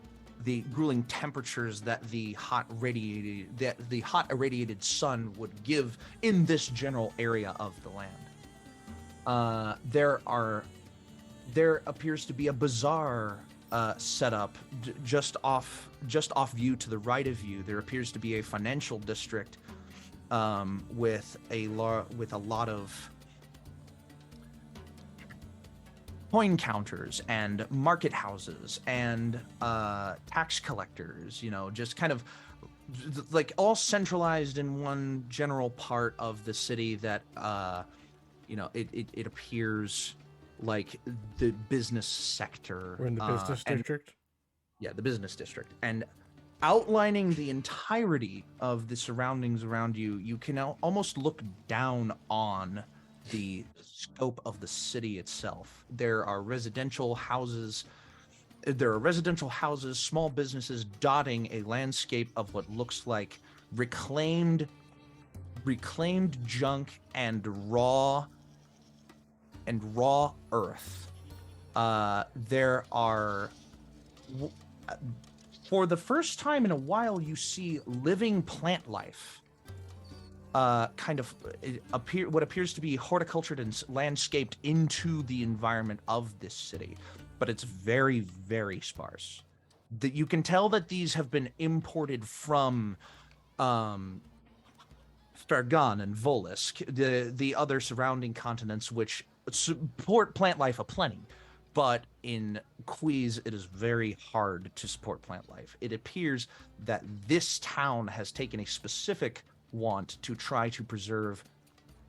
temperatures that the hot irradiated sun would give in this general area of the land. There appears to be a bazaar set up just off view to the right of you. There appears to be a financial district with a lot of coin counters and market houses and tax collectors, just kind of like all centralized in one general part of the city that it appears like the business sector. We're in the business district. Yeah, the business district. And outlining the entirety of the surroundings around you, you can almost look down on the scope of the city itself. There are residential houses, small businesses dotting a landscape of what looks like reclaimed junk and raw earth. There are, for the first time in a while, you see living plant life. What appears to be horticultured and landscaped into the environment of this city, but it's very, very sparse. That you can tell that these have been imported from Fergan and Volisk, the other surrounding continents, which support plant life aplenty. But in In-Quy'zz, it is very hard to support plant life. It appears that this town has taken a specific want to try to preserve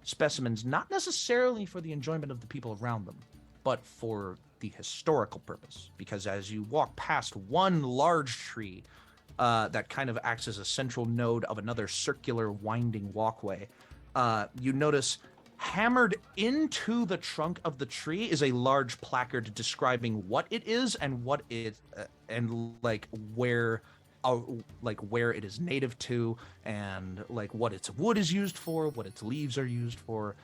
specimens, not necessarily for the enjoyment of the people around them, but for the historical purpose. Because as you walk past one large tree that kind of acts as a central node of another circular winding walkway, you notice hammered into the trunk of the tree is a large placard describing what it is and what it and where it is native to, and like what its wood is used for, what its leaves are used for.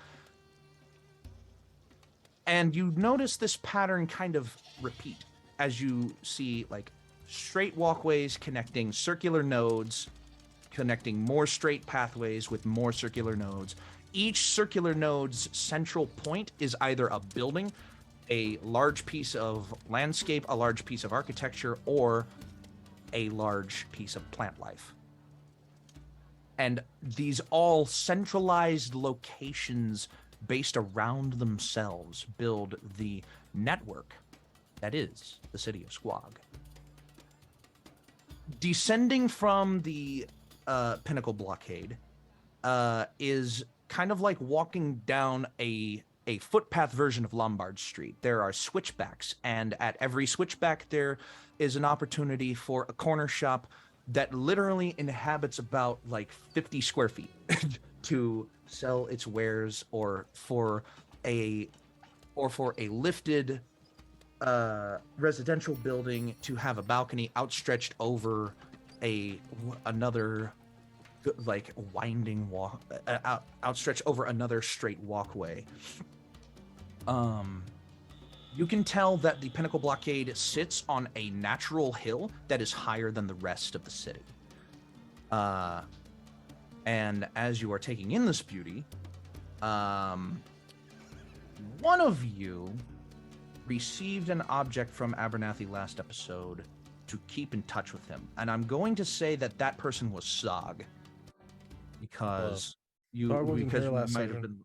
And you notice this pattern kind of repeat as you see like straight walkways connecting circular nodes, connecting more straight pathways with more circular nodes. Each circular node's central point is either a building, a large piece of landscape, a large piece of architecture, or a large piece of plant life. And these all centralized locations based around themselves build the network that is the city of Squog. Descending from the Pinnacle Blockade is kind of like walking down a footpath version of Lombard Street. There are switchbacks, and at every switchback there is an opportunity for a corner shop that literally inhabits about like 50 square feet to sell its wares, or for a lifted residential building to have a balcony outstretched over another like winding walk, outstretched over another straight walkway. You can tell that the Pinnacle Blockade sits on a natural hill that is higher than the rest of the city. And as you are taking in this beauty, one of you received an object from Abernathy last episode to keep in touch with him. And I'm going to say that that person was Zog. Because you might have been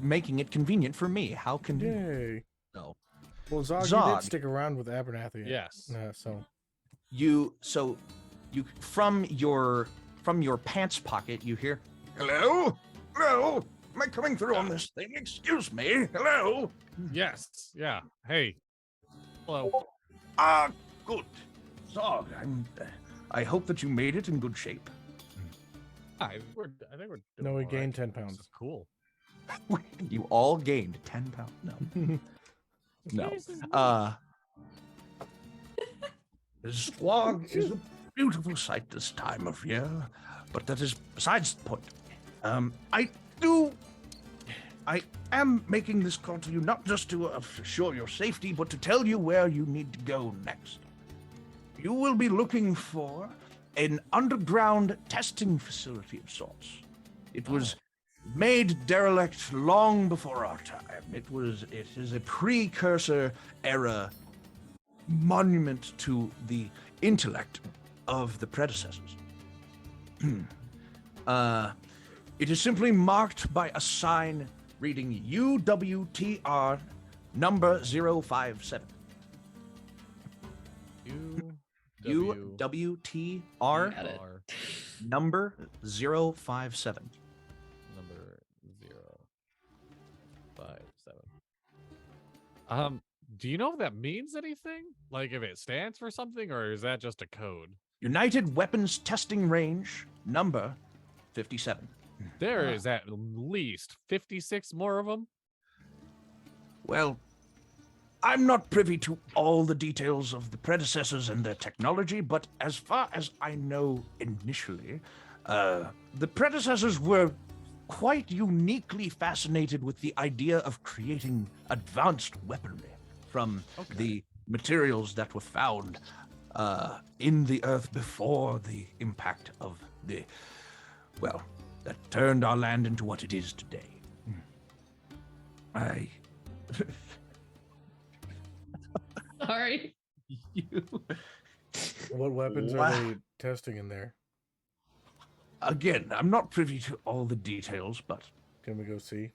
making it convenient for me. How convenient. Yay. No. Well, Zog, you did stick around with Abernathy. Yes. So you from your pants pocket you hear, "Hello? Hello? Am I coming through on this thing? Excuse me. Hello?" Yes. Yeah. Hey. Hello. Good. Zog, I hope that you made it in good shape. I think we're doing no, we all gained right. 10 pounds. This is cool. You all gained 10 pounds. No. No. Squog is a beautiful sight this time of year, but that is besides the point. I am making this call to you not just to assure your safety, but to tell you where you need to go next. You will be looking for an underground testing facility of sorts. It was made derelict long before our time. It is a precursor era monument to the intellect of the predecessors. It is simply marked by a sign reading UWTR number 057. UWTR Got it. number 057. Number 057. Do you know if that means anything? Like if it stands for something, or is that just a code? United Weapons Testing Range number 57. There is at least 56 more of them. Well, I'm not privy to all the details of the predecessors and their technology, but as far as I know initially, the predecessors were quite uniquely fascinated with the idea of creating advanced weaponry from the materials that were found in the earth before the impact of the, well, that turned our land into what it is today. Sorry. What weapons are they testing in there? Again, I'm not privy to all the details, but Can we go see?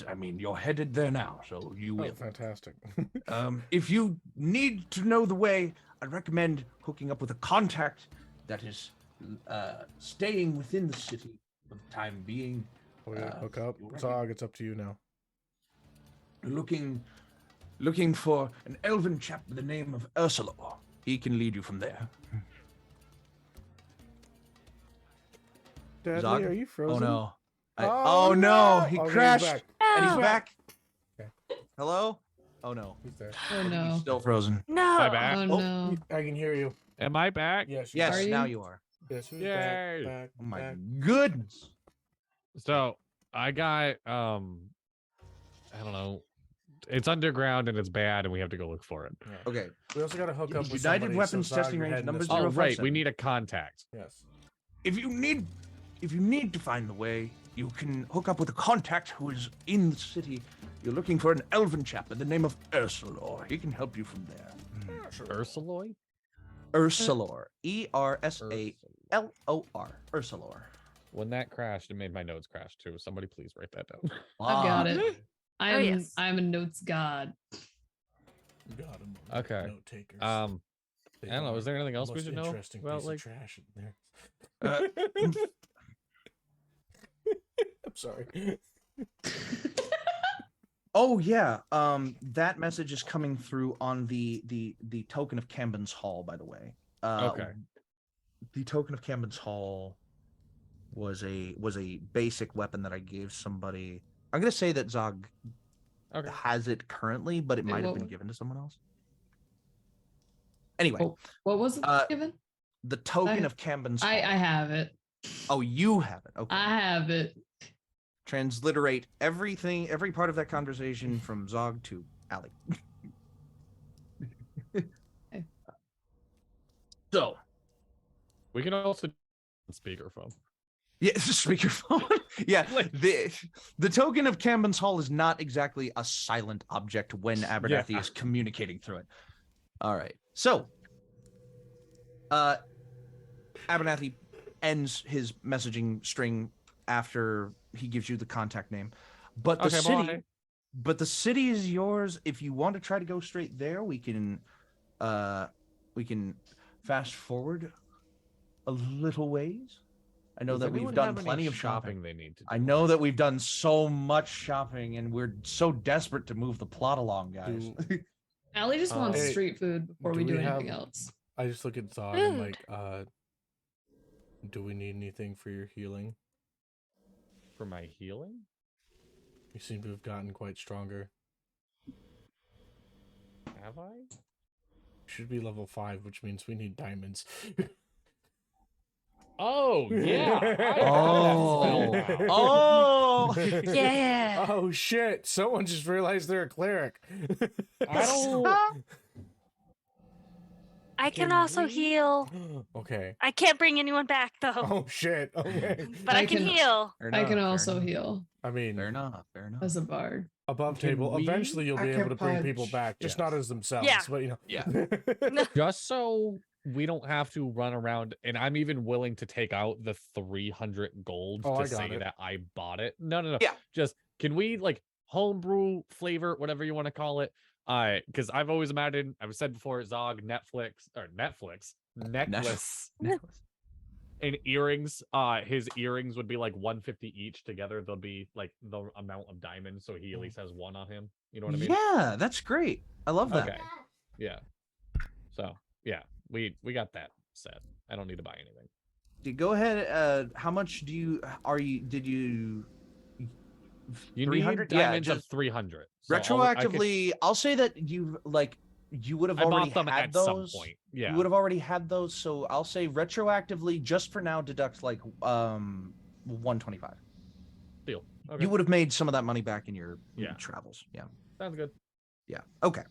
I mean, you're headed there now, so you Oh, will. fantastic. If you need to know the way, I recommend hooking up with a contact that is staying within the city for the time being. We hook up. Zog, it's up to you now. Looking for an elven chap by the name of Ursula. He can lead you from there. Dadley, Zog? are you frozen? Oh no. Oh, no, no! he Okay, he's crashed. back. And he's No. back. Okay. Hello? Oh no. He's there. Oh He's no. still frozen. No. My bad. Oh no. I can hear you. Am I back? Yes. Yes, Are now you? you are. Yes. You're Yay. Back, Oh my back. goodness. So I got I don't know. It's underground and it's bad, and we have to go look for it. Yeah. Okay. We also got to hook up with United somebody, Weapons so Zog, Testing you're Range heading number this zero way. Oh, right. 057. We need a contact. Yes. If you need to find the way, you can hook up with a contact who is in the city. You're looking for an elven chap by the name of Ursulor. He can help you from there. Ursuloy? Ursulor. Ursalor. Ursulor. When that crashed, it made my notes crash too. Somebody please write that down. I've got it. I'm yes. I'm a notes god. Got him. Okay. Note takers. I don't know. Is there anything else we Most should know interesting about piece like? of trash in there. Uh, I'm sorry. Oh yeah. That message is coming through on the token of Cambon's Hall, by the way. Okay. The token of Cambon's Hall was a basic weapon that I gave somebody. I'm gonna say that Zog Okay. has it currently, but it Wait, might have what been was- given to someone else. Anyway, Oh, what was it Uh, given? the token I- of Cambon's I Hall. have it. Oh, you have it. Okay. I have it. Transliterate everything, every part of that conversation from Zog to Ali. So, We can also speakerphone. yeah, it's a speakerphone. Yeah, the token of Cambon's Hall is not exactly a silent object when Abernathy is communicating through it. All right, so Abernathy ends his messaging string after he gives you the contact name, but the Okay, city, bye. but the city is yours. If you want to try to go straight there, we can fast forward a little ways. I know Does that we've anyone done have any plenty of shopping shopping. they need to do. I know that we've done so much shopping, and we're so desperate to move the plot along, guys. Allie just wants Hey, street food before do we do we anything have- else. I just look at Zog and like, do we need anything for your healing? For my healing? You seem to have gotten quite stronger. Have I? You should be level 5, which means we need diamonds. Oh yeah. Oh. Yeah. Oh shit! Someone just realized they're a cleric. I don't. I can also we- heal. Okay. I can't bring anyone back though, Oh shit. Okay. but I can heal. Fair I can enough, fair also enough. heal I mean, Fair enough. Fair enough. as a bard. above Can table. we Eventually, you'll be able to bring people Acapulch? back, just not as themselves. Yeah. But you know. Yeah. Just so we don't have to run around, and I'm even willing to take out the 300 gold Oh, I to got say it. that I bought it. No. Yeah. Just can we like homebrew flavor, whatever you want to call it? Because I've always imagined, I've said before, Zog, necklace, Necklace. and earrings. His earrings would be like 150 each together. They'll be like the amount of diamonds, so he at least has one on him. You know what I mean? Yeah, that's great. I love that. Okay. Yeah. So yeah, we got that set. I don't need to buy anything. Go ahead. How much did you? You 300? need Yeah, diamonds of just 300. So I could- retroactively. I'll say that you would have I already bought them had at those. some point. Yeah. You would have already had those, so I'll say retroactively, just for now, deduct like 125. Deal. Okay. You would have made some of that money back in your Yeah. travels. Yeah. Sounds good. Yeah. Okay.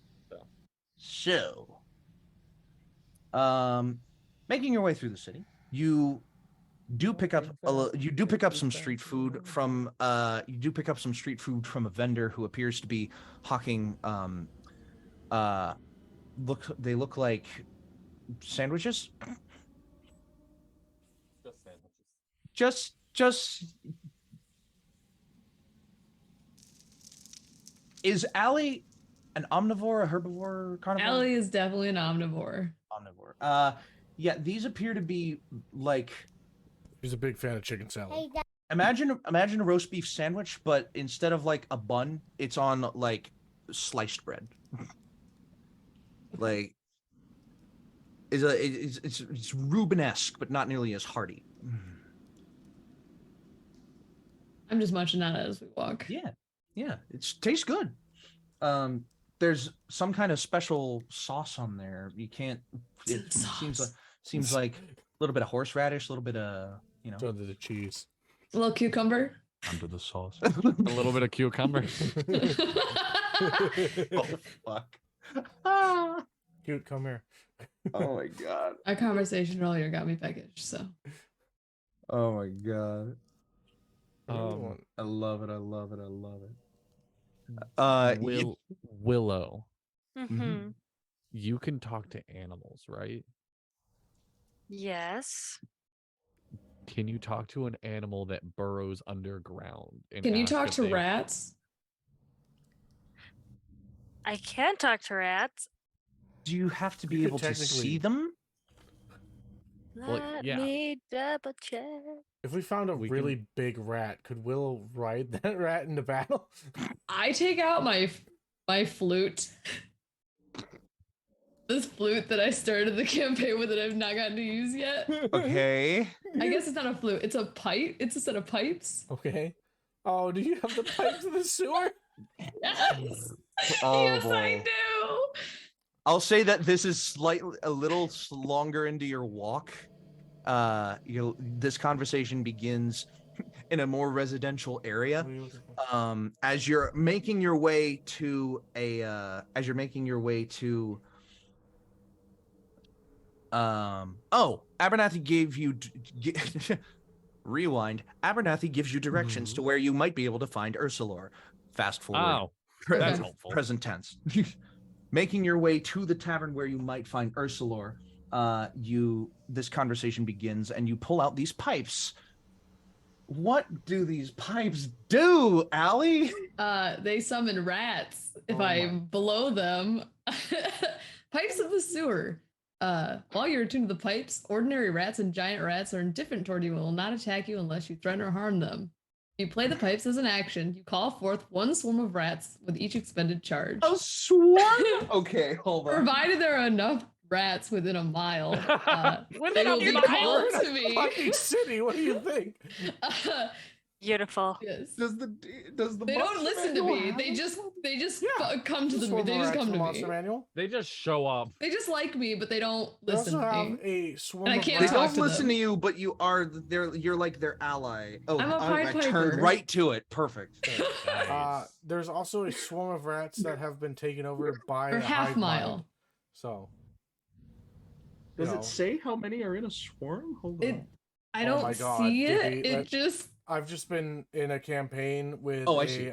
So. Making your way through the city, you do pick up some street food from a vendor who appears to be hawking they look like sandwiches. Just is Allie an omnivore, a herbivore, carnivore? Allie is definitely an omnivore. Omnivore. Yeah, these appear to be like, He's a big fan of chicken salad. imagine a roast beef sandwich, but instead of like a bun, it's on like sliced bread. Like, it's Reuben-esque, but not nearly as hearty. I'm just munching on it as we walk. Yeah, it tastes good. There's some kind of special sauce on there. You can't. It seems like a little bit of horseradish, a little bit of Under the cheese. A little cucumber. under the sauce. A little bit of cucumber. Oh fuck. Cute, come here. Oh my god. Our conversation earlier got me peckish, so. Oh my god. Everyone. I love it. I love it. I love it. Willow, Mm-hmm. you can talk to animals, right? Yes. Can you talk to an animal that burrows underground? And Can you ask talk if to they- rats? I can talk to rats. Do you have to be You could able to see technically- them? Well, Let yeah. me double check. If we found a We really big rat, could Willow ride that rat into battle? I take out my flute. This flute that I started the campaign with that I've not gotten to use yet. Okay. I guess it's not a flute. It's a pipe. It's a set of pipes. Okay. Oh, do you have the pipes of the sewer? Yes. Oh, Yes, I boy. do. I'll say that this is a little longer into your walk. This conversation begins in a more residential area. As you're making your way to Abernathy gave you rewind. Abernathy gives you directions to where you might be able to find Ursulor. Fast forward. Oh, Okay. that's helpful. Present tense. Making your way to the tavern where you might find Ursulor, this conversation begins, and you pull out these pipes. What do these pipes do, Allie? They summon rats if Oh I my- blow them. Pipes of the sewer. While you're attuned to the pipes, ordinary rats and giant rats are indifferent toward you and will not attack you unless you threaten or harm them. You play the pipes as an action. You call forth one swarm of rats with each expended charge. A swarm? Okay, hold on. Provided there are enough rats within a mile, Within they a will be mile? called to me. Fucking city, what do you think? Beautiful. Yes. Does the They don't listen to me. They just come to Just me. one They more just X come to Monster me. Manual. They just show up. They just like me, but they don't They listen also to have me. a swarm And I of can't They rats. talk don't to listen them. to you, but you're like their ally. Oh, I'm a I Pied turned Piper. right to it. Perfect. There's also a swarm of rats that have been taken over by Or a half hive mile. mind. So Does know. it say how many are in a swarm? Hold It. on. I Oh don't my God, see it. Dippy, It that- just. I've just been in a campaign with Oh, I see.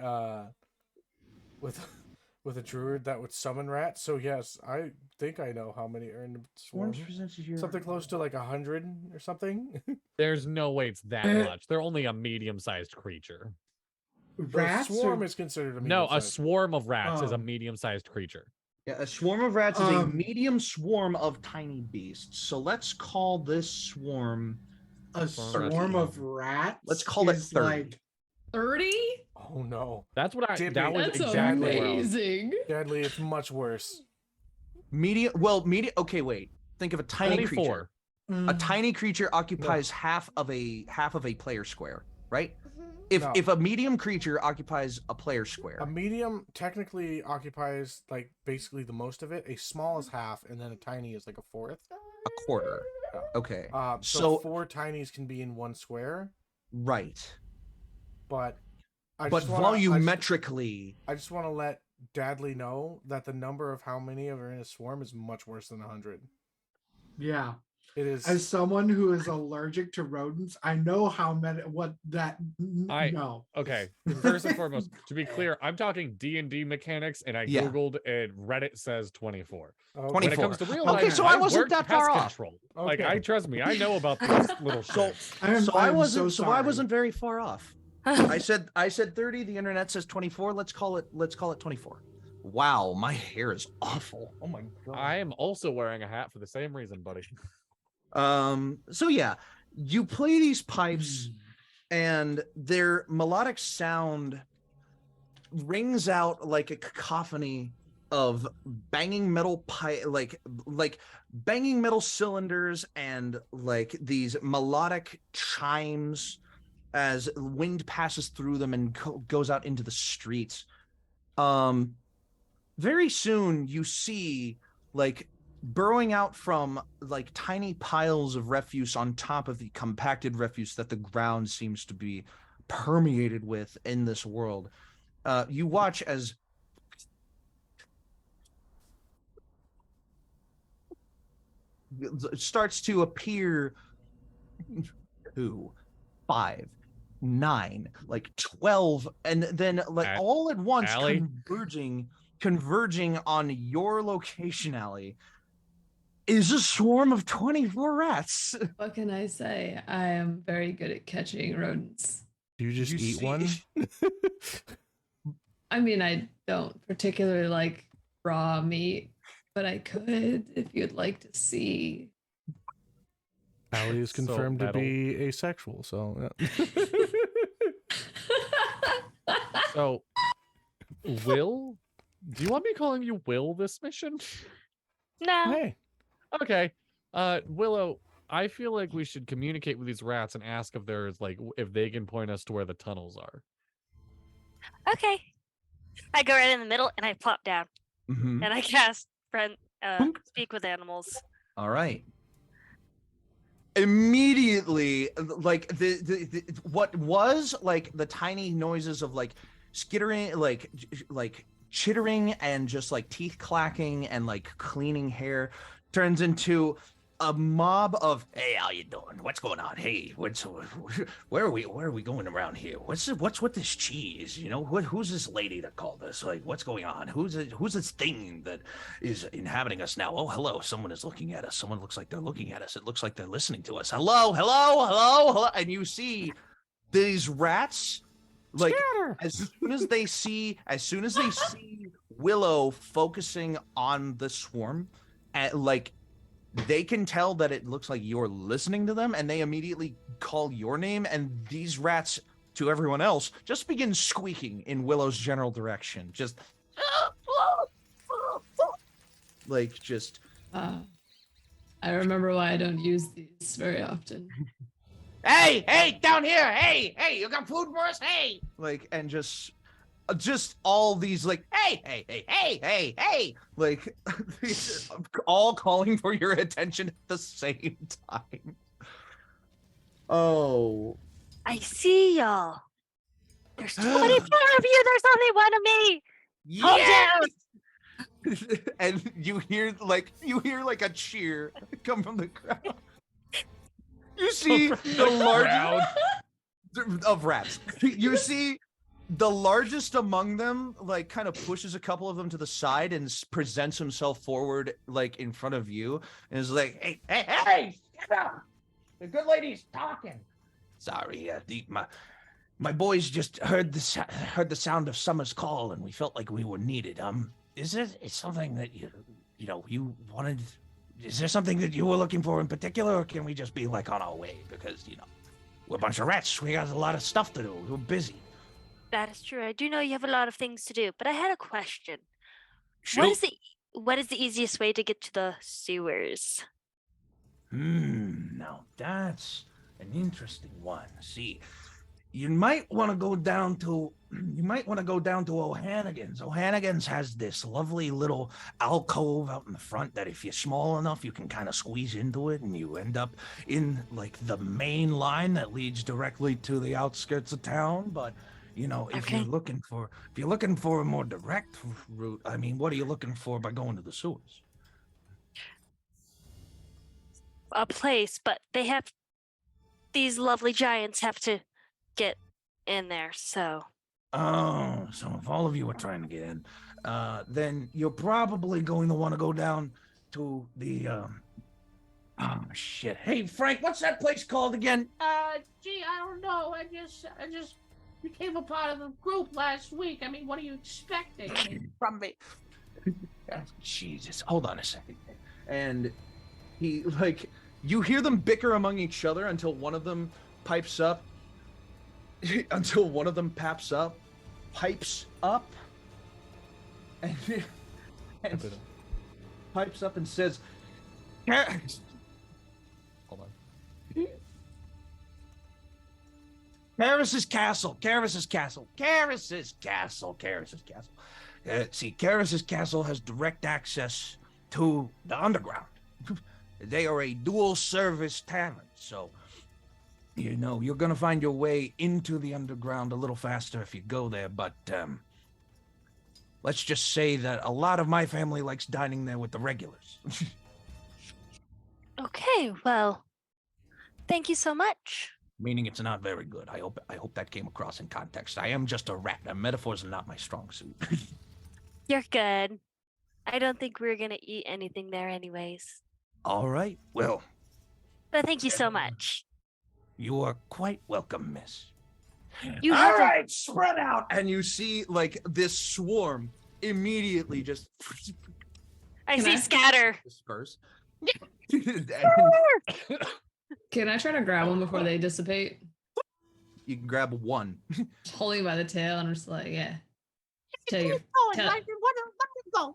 with a druid that would summon rats. So yes, I think I know how many are in the swarm. Swarms presented here. Something close to like 100 or something. There's no way it's that much. They're only a medium-sized creature. The Rats swarm or- is considered a No, a medium-sized. swarm of rats is a Oh. medium-sized creature. Yeah, a swarm of rats is a Um, medium swarm of tiny beasts. So let's call this swarm. A swarm of rats. Let's call it is 30. like 30? Oh no, That's what I. Dippy. That was That's exactly where I was. amazing. Deadly! It's much worse. Medium. Well, medium. Okay, wait. Think of a tiny creature. 24. A tiny creature occupies half of a player square, right? If No. if a medium creature occupies a player square, A medium technically occupies like basically the most of it. A small is half, and then a tiny is like a fourth. a quarter. Yeah. Okay. So So- 4 tinies can be in one square, Right. but I But just wanna, volumetrically, I just want to let Dadley know that the number of how many are in a swarm is much worse than 100. yeah. It is. As someone who is allergic to rodents, I know how many. What that? I- No. Okay, first and foremost, to be clear, I'm talking D&D mechanics, and I Yeah. googled, and Reddit says 24. Okay. 20. When it 24. comes to real Okay, life, so I I've wasn't worked that far pest off. control. Like, Okay. I trust me, I know about this little So- shit. I'm wasn't. so So I sorry. wasn't very far off. I said 30. The internet says 24. Let's call it 24. Wow, my hair is awful. Oh my god. I am also wearing a hat for the same reason, buddy. So yeah, you play these pipes and their melodic sound rings out like a cacophony of banging metal pipe, like banging metal cylinders and like these melodic chimes as wind passes through them and goes out into the streets. Very soon you see like burrowing out from like tiny piles of refuse on top of the compacted refuse that the ground seems to be permeated with in this world. You watch as it starts to appear 2, 5, 9, like 12, and then like all at once Allie? converging on your location, Allie, is a swarm of 24 rats. What can I say? I am very good at catching rodents. Do you just eat one? I mean, I don't particularly like raw meat, but I could if you'd like to see. Allie is So confirmed to metal. be asexual, so yeah. So, Will, do you want me calling you Will this mission? No. Hey, Okay. Willow, I feel like we should communicate with these rats and ask if there's like if they can point us to where the tunnels are. Okay. I go right in the middle and I plop down Mhm. and I cast Boop. speak with animals. All right. Immediately, like the what was like the tiny noises of like skittering, like chittering and just like teeth clacking and like cleaning hair turns into a mob of, hey, how you doing? What's going on? Hey, where are we going around here? What's with this cheese? You know, who's this lady that called us? Like, what's going on? Who's this thing that is inhabiting us now? Oh, hello, someone is looking at us. Someone looks like they're looking at us. It looks like they're listening to us. Hello, and you see these rats, like as soon as they see Willow focusing on the swarm, like they can tell that it looks like you're listening to them, and they immediately call your name, and these rats, to everyone else, just begin squeaking in Willow's general direction. Just like just I remember why I don't use these very often. hey, down here, hey, you got food for us? Hey, like, and just all these like, hey, like all calling for your attention at the same time. Oh, I see y'all. There's 24 of you. There's only one of me. Hold yes! down. and you hear like a cheer come from the crowd. You see the largest of rats. You see the largest among them, like, kind of pushes a couple of them to the side and presents himself forward, like, in front of you, and is like, "Hey, shut up! The good lady's talking." Sorry, my boys just heard the sound of summer's call, and we felt like we were needed. Is it something that you wanted? Is there something that you were looking for in particular, or can we just be like on our way? Because we're a bunch of rats. We got a lot of stuff to do. We're busy. That is true. I do know you have a lot of things to do, but I had a question. Shoot. What is the easiest way to get to the sewers? Now that's an interesting one. See, you might want to go down to O'Hannigan's. O'Hannigan's has this lovely little alcove out in the front that if you're small enough, you can kind of squeeze into it, and you end up in like the main line that leads directly to the outskirts of town. But if you're looking for a more direct route, I mean, what are you looking for by going to the sewers? A place, but these lovely giants have to get in there, so. Oh, so if all of you are trying to get in, then you're probably going to want to go down to the, oh shit. Hey, Frank, what's that place called again? Gee, I don't know. I just became a part of the group last week. I mean, what are you expecting from me? Jesus, hold on a second. And he, you hear them bicker among each other until one of them pipes up, and pipes up and says, hold on. Karis's castle. See, Karis's castle has direct access to the underground. They are a dual-service tavern, so you're gonna find your way into the underground a little faster if you go there. But let's just say that a lot of my family likes dining there with the regulars. Okay, well, thank you so much. Meaning it's not very good. I hope that came across in context. I am just a rat, and metaphors are not my strong suit. You're good. I don't think we're gonna eat anything there anyways. All right, well. But thank you so much. You are quite welcome, miss. You All have right, spread out. And you see, this swarm immediately just... I see scatter. disperse. Can I try to grab them before they dissipate? You can grab one. Just holding by the tail, and I'm just like, yeah. Tell your Let me go. I'm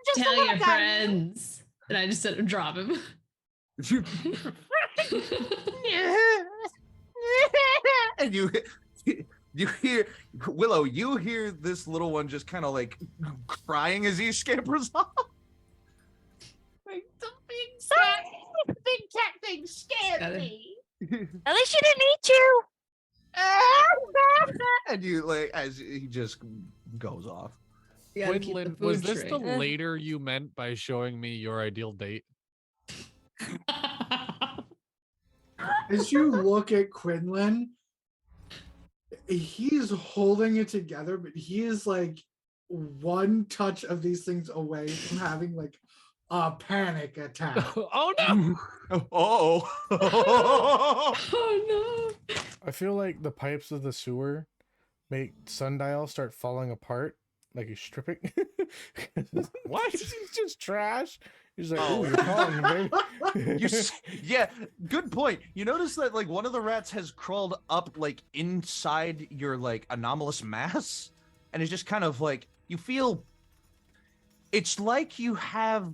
just tell a little your guy. friends. And I just drop him. And you hear, Willow, you hear this little one just kind of crying as he scampers off. Like, the big cat thing scared me. At least she didn't eat you. And you as he just goes off. You gotta keep the Quinlan, food was this tray. the later you meant by showing me your ideal date? As you look at Quinlan, he's holding it together, but he is one touch of these things away from having a panic attack. Oh no! Oh. Oh no. I feel like the pipes of the sewer make Sundial start falling apart, like he's stripping. What? He's just trash. He's like, Oh. "Oh, you're calling me, baby." Yeah, good point. You notice that one of the rats has crawled up inside your anomalous mass, and it's just kind of you feel it's like you have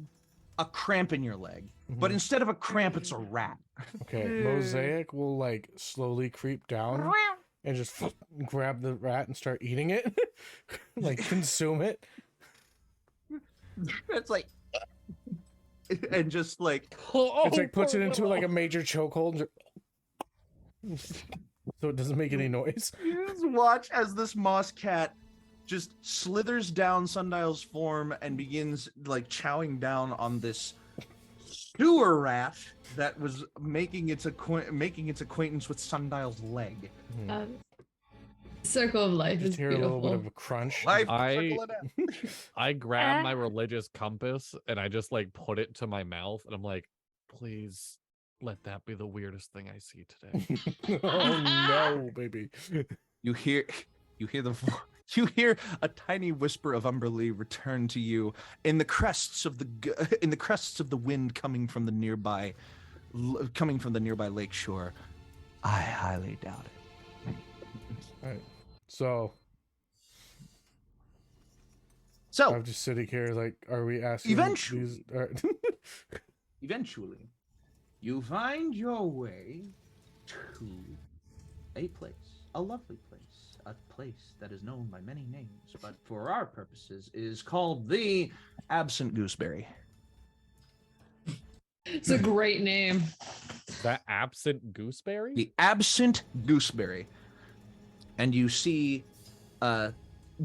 a cramp in your leg, but Mhm. instead of a cramp, it's a rat. Okay, Mosaic will slowly creep down and just grab the rat and start eating it, consume it. It's and just It's puts it into a major chokehold, so it doesn't make any noise. you just watch as this moss cat just slithers down Sundial's form and begins like chowing down on this sewer rat that was making its acquaintance with Sundial's leg. Circle of life Just is hear beautiful. a little bit of a crunch. Life, I- circle it out. I grab my religious compass and I just like put it to my mouth and I'm like, please let that be the weirdest thing I see today. Oh no, baby. You hear you hear a tiny whisper of Umberlee return to you in the crests of the wind coming from the nearby lake shore. I highly doubt it. All right. So So I'm just sitting here like, are we asking Eventually. these? eventually, you find your way to a place, a lovely place, a place that is known by many names, but for our purposes is called the Absent Gooseberry. It's a great name. That absent gooseberry? The Absent Gooseberry. And you see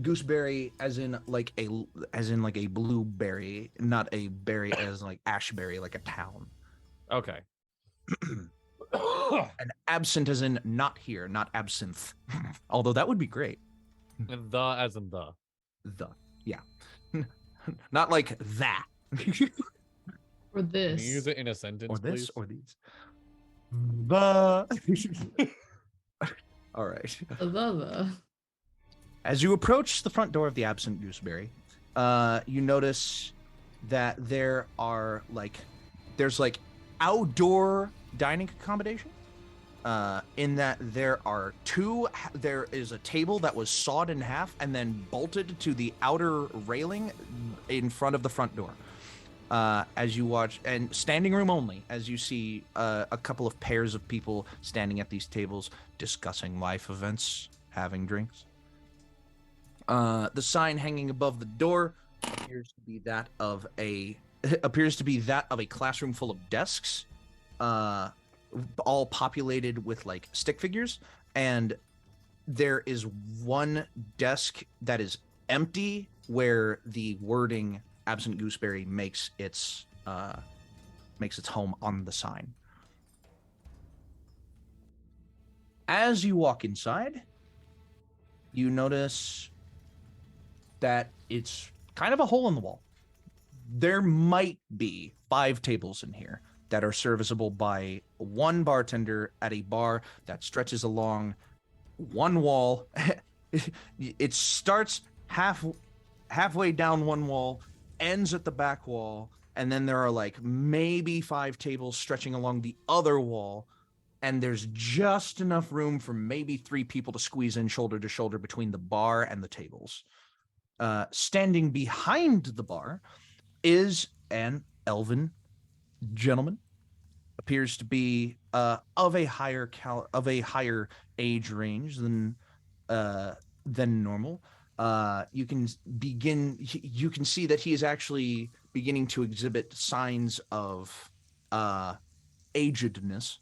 gooseberry as in like a blueberry, not a berry as like ashberry, like a town. Okay. And absent as in not here, not absinthe. Although that would be great. And the as in the. Yeah. Not like that. Or Can this. you use it in a sentence, Or this please? or these. The all right. As you approach the front door of the Absent Gooseberry, you notice that there's outdoor dining accommodation. In that there is a table that was sawed in half and then bolted to the outer railing in front of the front door. As you watch, and standing room only, as you see a couple of pairs of people standing at these tables discussing life events, having drinks. The sign hanging above the door appears to be that of a classroom full of desks, all populated with like stick figures, and there is one desk that is empty where the wording Absent Gooseberry makes its home on the sign. As you walk inside, you notice that it's kind of a hole in the wall. There might be 5 tables in here that are serviceable by one bartender at a bar that stretches along one wall. It starts halfway down one wall, ends at the back wall, and then there are like maybe 5 tables stretching along the other wall, and there's just enough room for maybe 3 people to squeeze in shoulder to shoulder between the bar and the tables. Standing behind the bar is an elven gentleman. Appears to be of a higher age range than normal. You can see that he is actually beginning to exhibit signs of agedness,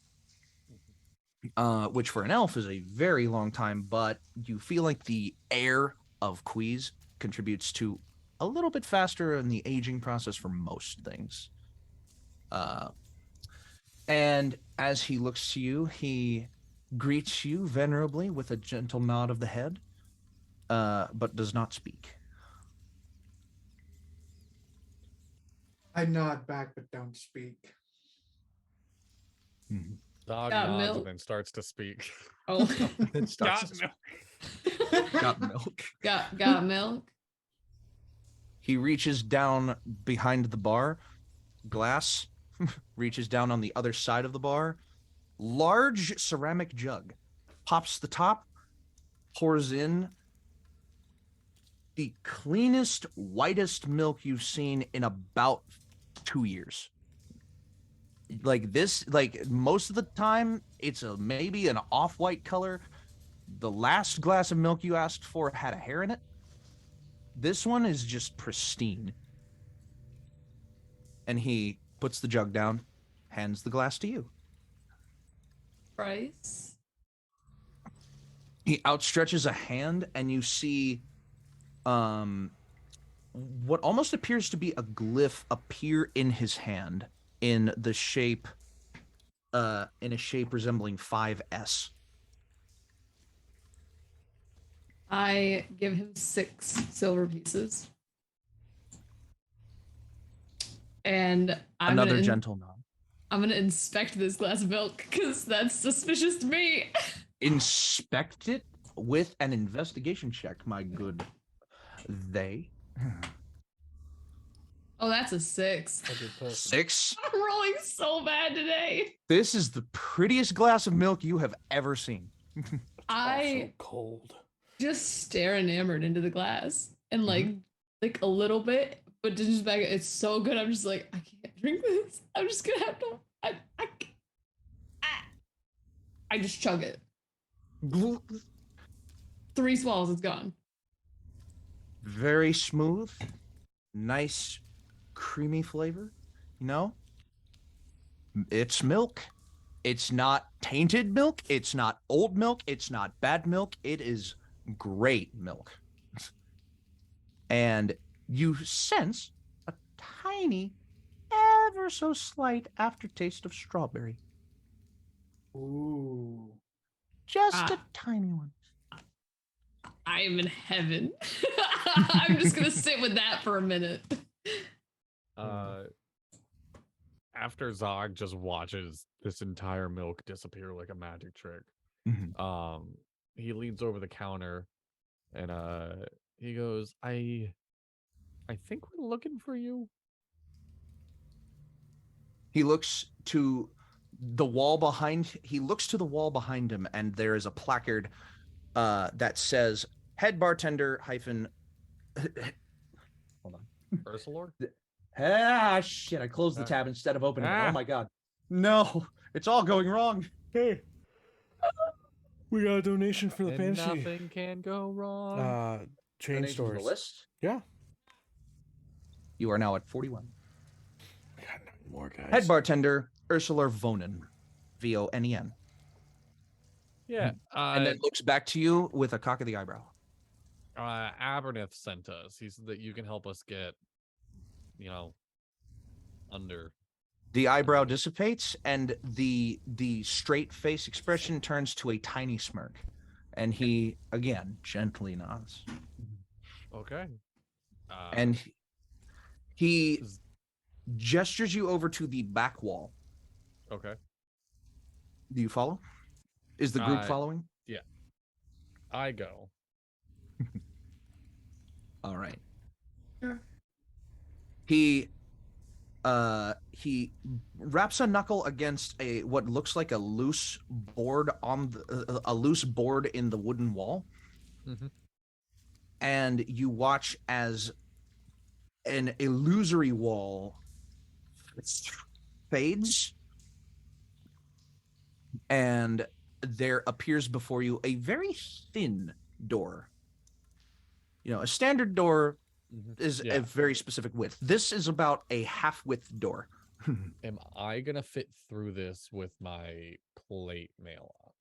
which for an elf is a very long time, but you feel like the air of Quy'zz contributes to a little bit faster in the aging process for most things. And as he looks to you, he greets you venerably with a gentle nod of the head, but does not speak. I nod back but don't speak. Dog Got nods milk. and then starts to speak. Oh, It starts Got to- Got milk. got milk. He reaches down behind the bar, glass, reaches down on the other side of the bar, large ceramic jug, pops the top, pours in the cleanest, whitest milk you've seen in about 2 years. Like this, like most of the time, it's maybe an off-white color. The last glass of milk you asked for had a hair in it. This one is just pristine. And he puts the jug down, hands the glass to you. Price. He outstretches a hand, and you see what almost appears to be a glyph appear in his hand in the shape in a shape resembling 5S. I give him 6 silver pieces. And Another gentle nod. I'm gonna inspect this glass of milk because that's suspicious to me. Inspect it with an investigation check, my good they. Oh, that's a 6. 6. I'm rolling so bad today. This is the prettiest glass of milk you have ever seen. Also cold. Just stare enamored into the glass and like a little bit, but just back. It's so good. I'm just like, I can't drink this. I'm just gonna have to. I just chug it. 3 swallows, it's gone. Very smooth, nice, creamy flavor. You know, it's milk. It's not tainted milk. It's not old milk. It's not bad milk. It is great milk. And you sense a tiny, ever so slight aftertaste of strawberry. Ooh. Just a tiny one. I am in heaven. I'm just gonna sit with that for a minute. After Zog just watches this entire milk disappear like a magic trick, he leans over the counter and he goes, I think we're looking for you. He looks to the wall behind him, and there is a placard that says head bartender hyphen hold on. Ursulor? Shit, I closed the tab instead of opening it. Oh my god. No, it's all going wrong. Hey. We got a donation for the And fantasy. nothing can go wrong. Chain Donations to stores. the list. Yeah. You are now at 41. We got 9 more guys. Head bartender Ursula Vonen, Vonen. Yeah. And then looks back to you with a cock of the eyebrow. Aberneth sent us. He said that you can help us get, under. The eyebrow dissipates, and the straight face expression turns to a tiny smirk, and he again gently nods. Okay. And he gestures you over to the back wall. Okay. Do you follow? Is the group following? Yeah. I go. All right. He wraps a knuckle against what looks like a loose board in the wooden wall, and you watch as an illusory wall fades, and there appears before you a very thin door. A standard door is a very specific width. This is about a half-width door. Am I gonna fit through this with my plate mail on?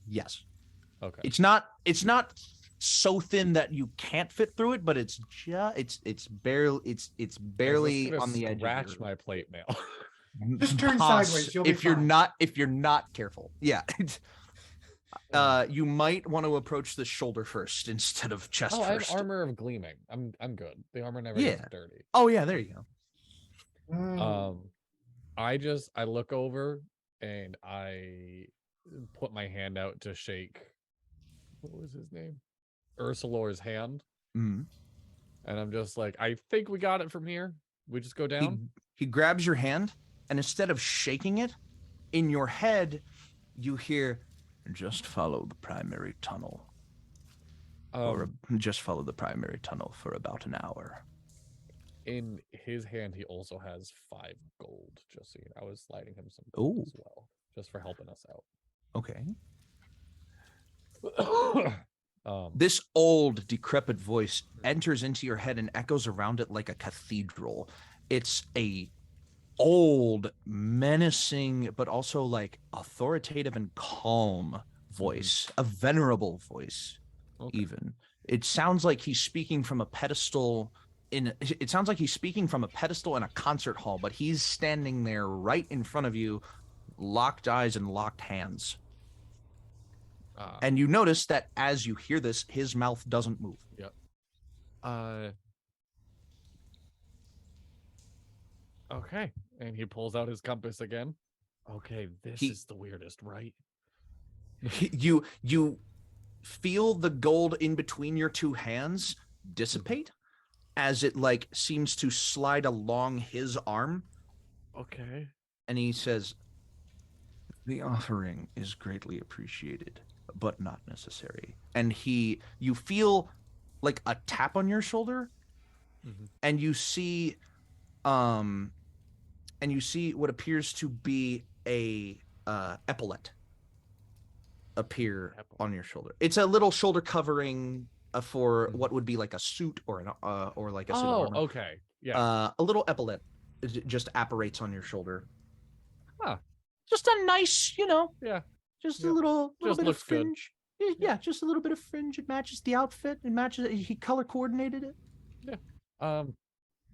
Yes. Okay. It's not so thin that you can't fit through it, but it's barely on the edge. Scratch my plate mail. Just turn sideways. You'll be if you're fine. not careful. Yeah. You might want to approach the shoulder first instead of chest first. I have armor of gleaming. I'm good. The armor never gets dirty. Oh yeah, there you Mm. I look over and I put my hand out to shake. What was his name? Ursulor's hand. Mm-hmm. And I'm just like, I think we got it from here. We just go down. He grabs your hand, and instead of shaking it, in your head, you hear, "Just follow the primary tunnel." Or just follow the primary tunnel for about an hour. In his hand, he also has 5 gold. Just so you know, I was sliding him some gold as well, just for helping us out. Okay. This old, decrepit voice enters into your head and echoes around it like a cathedral. It's a old, menacing, but also like authoritative and calm voice, a venerable voice, even. It sounds like he's speaking from a pedestal it sounds like he's speaking from a pedestal in a concert hall, but he's standing there right in front of you, locked eyes and locked hands. And you notice that as you hear this, his mouth doesn't move. Yep. Okay. And he pulls out his compass again. Okay, this is the weirdest, right? You feel the gold in between your two hands dissipate as it like seems to slide along his arm. Okay. And he says, "The offering is greatly appreciated, but not necessary." And you feel like a tap on your shoulder, and you see what appears to be a epaulette appear on your shoulder. It's a little shoulder covering for what would be like a suit or an or like a suit of armor. Okay. Yeah. A little epaulette just apparates on your shoulder. Huh. Just a nice, Yeah. just a little Just bit of looks good. fringe. Yeah, just a little bit of fringe. It matches the outfit. It matches. He color coordinated it. Yeah.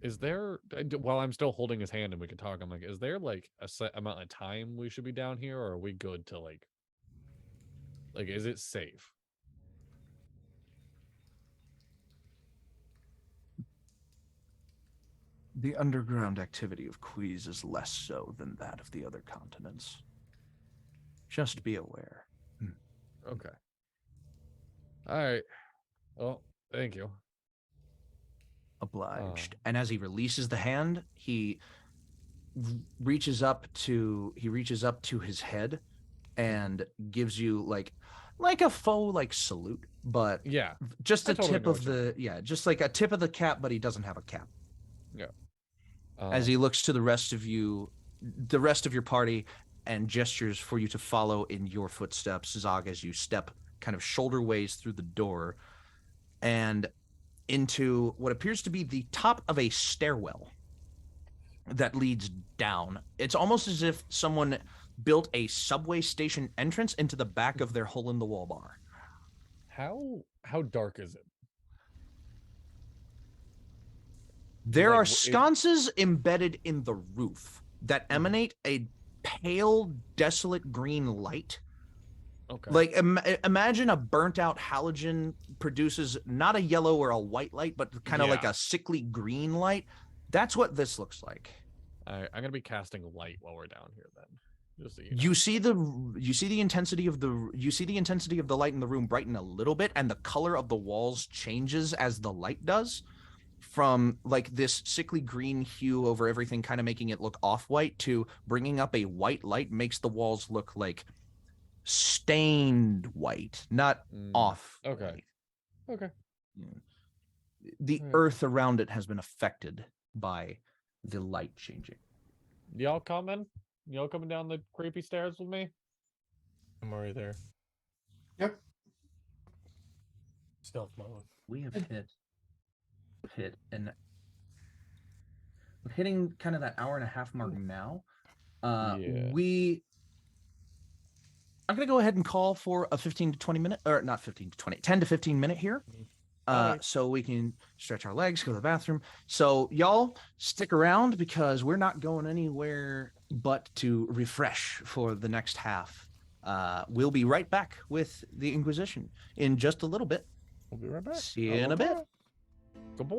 Is there, while I'm still holding his hand and we can talk, I'm like, is there like a set amount of time we should be down here, or are we good to like, is it safe? The underground activity of In-Quy'zz is less so than that of the other continents. Just be aware. Okay. All right. Well, thank you. Obliged. And as he releases the hand, he reaches up to his head and gives you like a faux like salute, but Yeah. just I a totally tip know of what you the just like a tip of the cap, but he doesn't have a cap. Yeah. As he looks to the rest of your party, and gestures for you to follow in your footsteps, Zog, as you step kind of shoulder ways through the door and into what appears to be the top of a stairwell that leads down. It's almost as if someone built a subway station entrance into the back of their hole-in-the-wall bar. How dark is it? There are sconces embedded in the roof that emanate a pale, desolate green light. Okay. Like imagine a burnt out halogen produces not a yellow or a white light, but kind of like a sickly green light. That's what this looks like. I'm gonna be casting light while we're down here then. Just so You see the intensity of the light in the room brighten a little bit, and the color of the walls changes as the light does, from like this sickly green hue over everything, kind of making it look off-white, to bringing up a white light makes the walls look like stained white, not off. Okay. Okay. The earth around it has been affected by the light changing. Y'all coming? Y'all coming down the creepy stairs with me? I'm already there. Yep. Stealth mode. We have hit and we're hitting kind of that hour and a half mark now. I'm going to go ahead and call for a 15 to 20 minute, or not 15 to 20, 10 to 15 minute here. So we can stretch our legs, go to the bathroom. So y'all stick around because we're not going anywhere but to refresh for the next half. We'll be right back with the In-Quy'zz-ition in just a little bit. We'll be right back. See you in a bit. Good boy.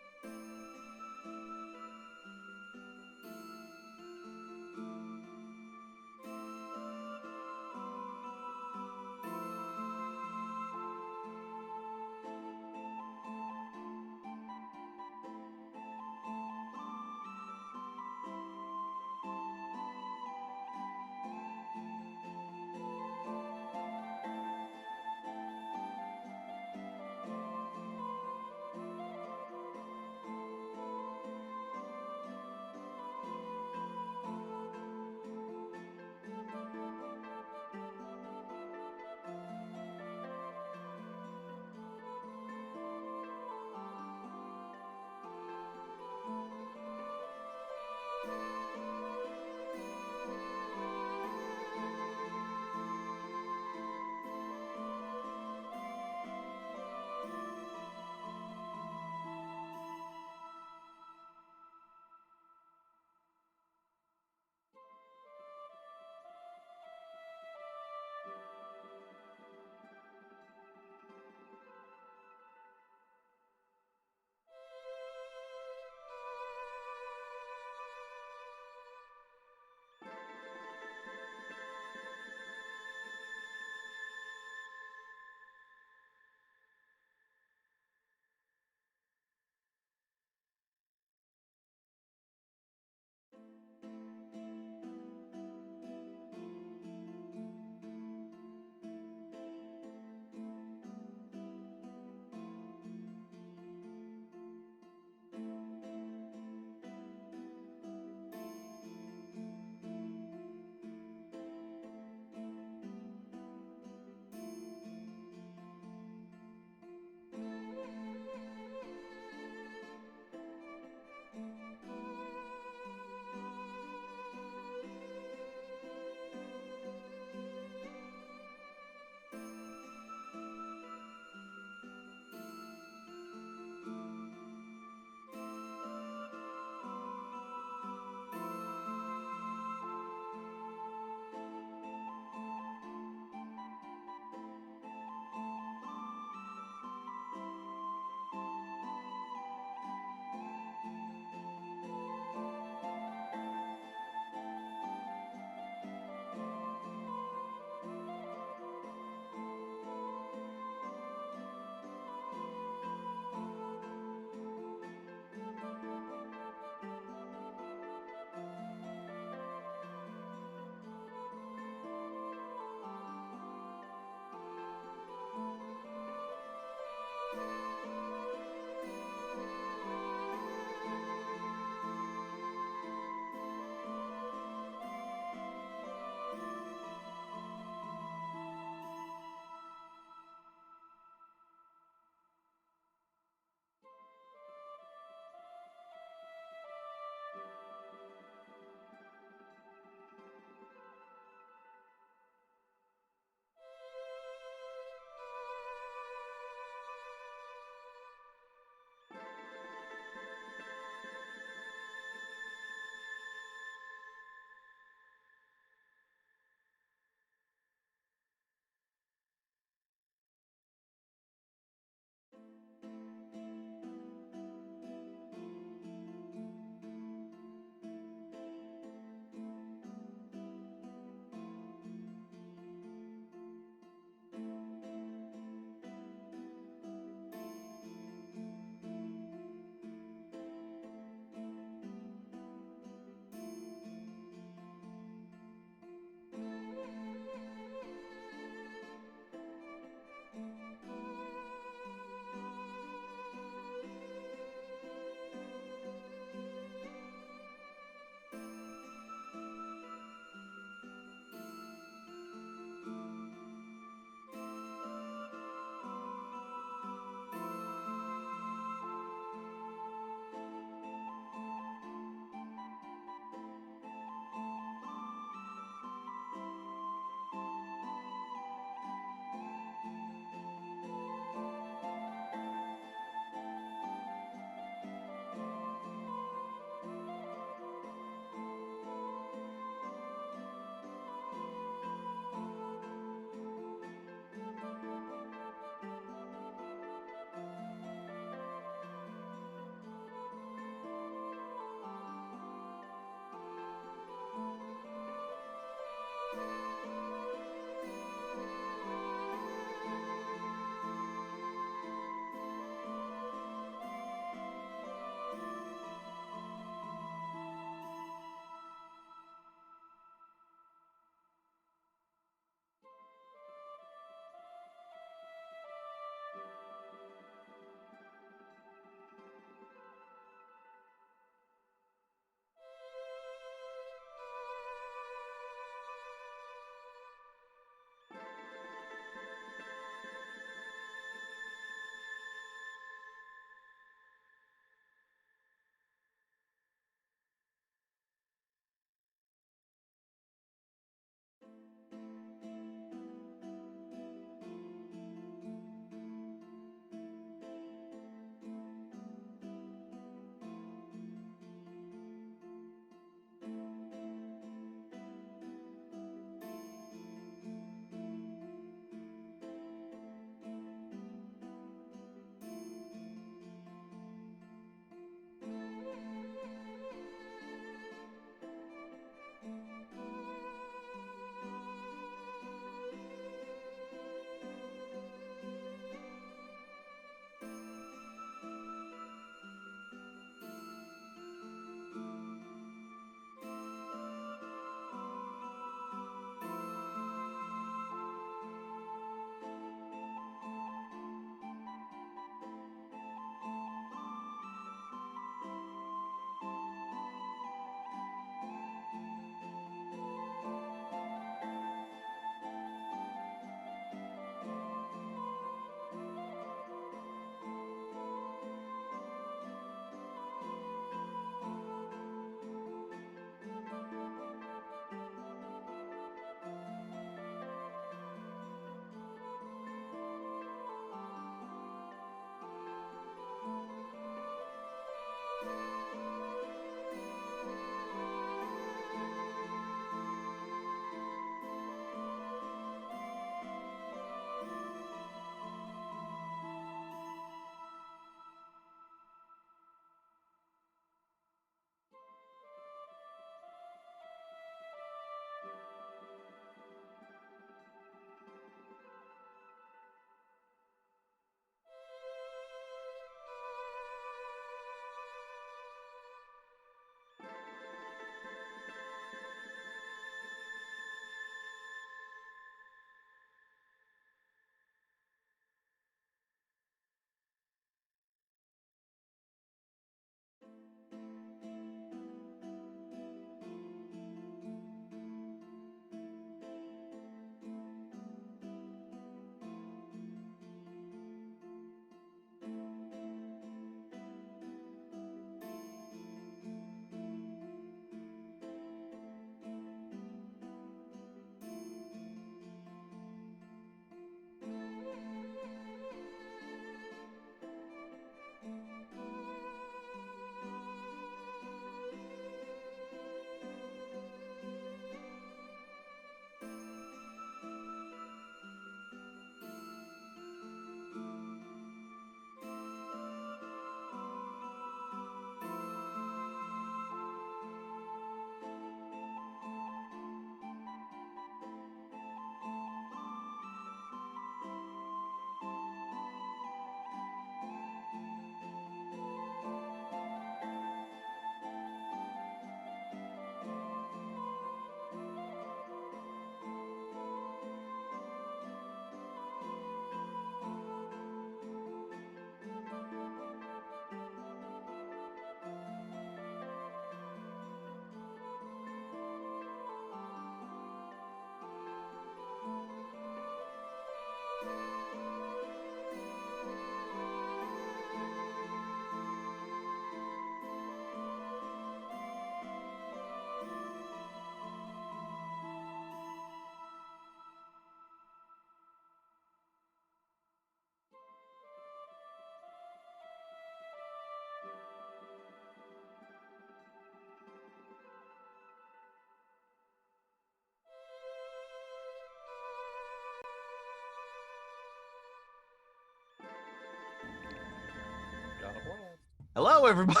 Got a blast. Hello, everybody.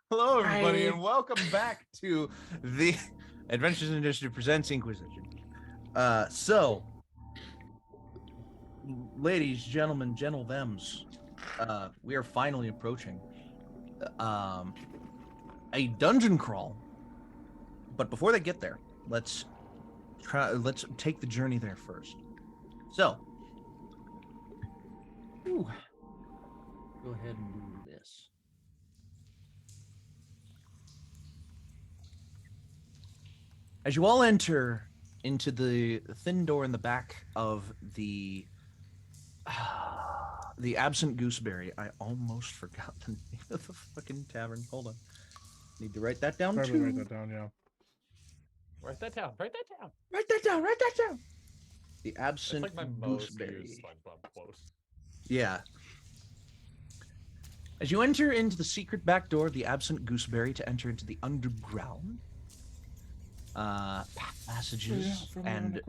Hello, everybody, Hi. and welcome back to the Adventures Initiative presents In-Quy'zz-ition. So, ladies, gentlemen, gentle thems, we are finally approaching a dungeon crawl. But before they get there, let's take the journey there first. So, ooh, go ahead and do this. As you all enter into the thin door in the back of the Absent Gooseberry, I almost forgot the name of the fucking tavern. Hold on, need to write that down Probably too. write that down, yeah. Write that down. Write that down. Write that down. Write that down. The It's Absent like my most Gooseberry. used SpongeBob quote. Yeah. As you enter into the secret back door of the Absent Gooseberry to enter into the underground passages and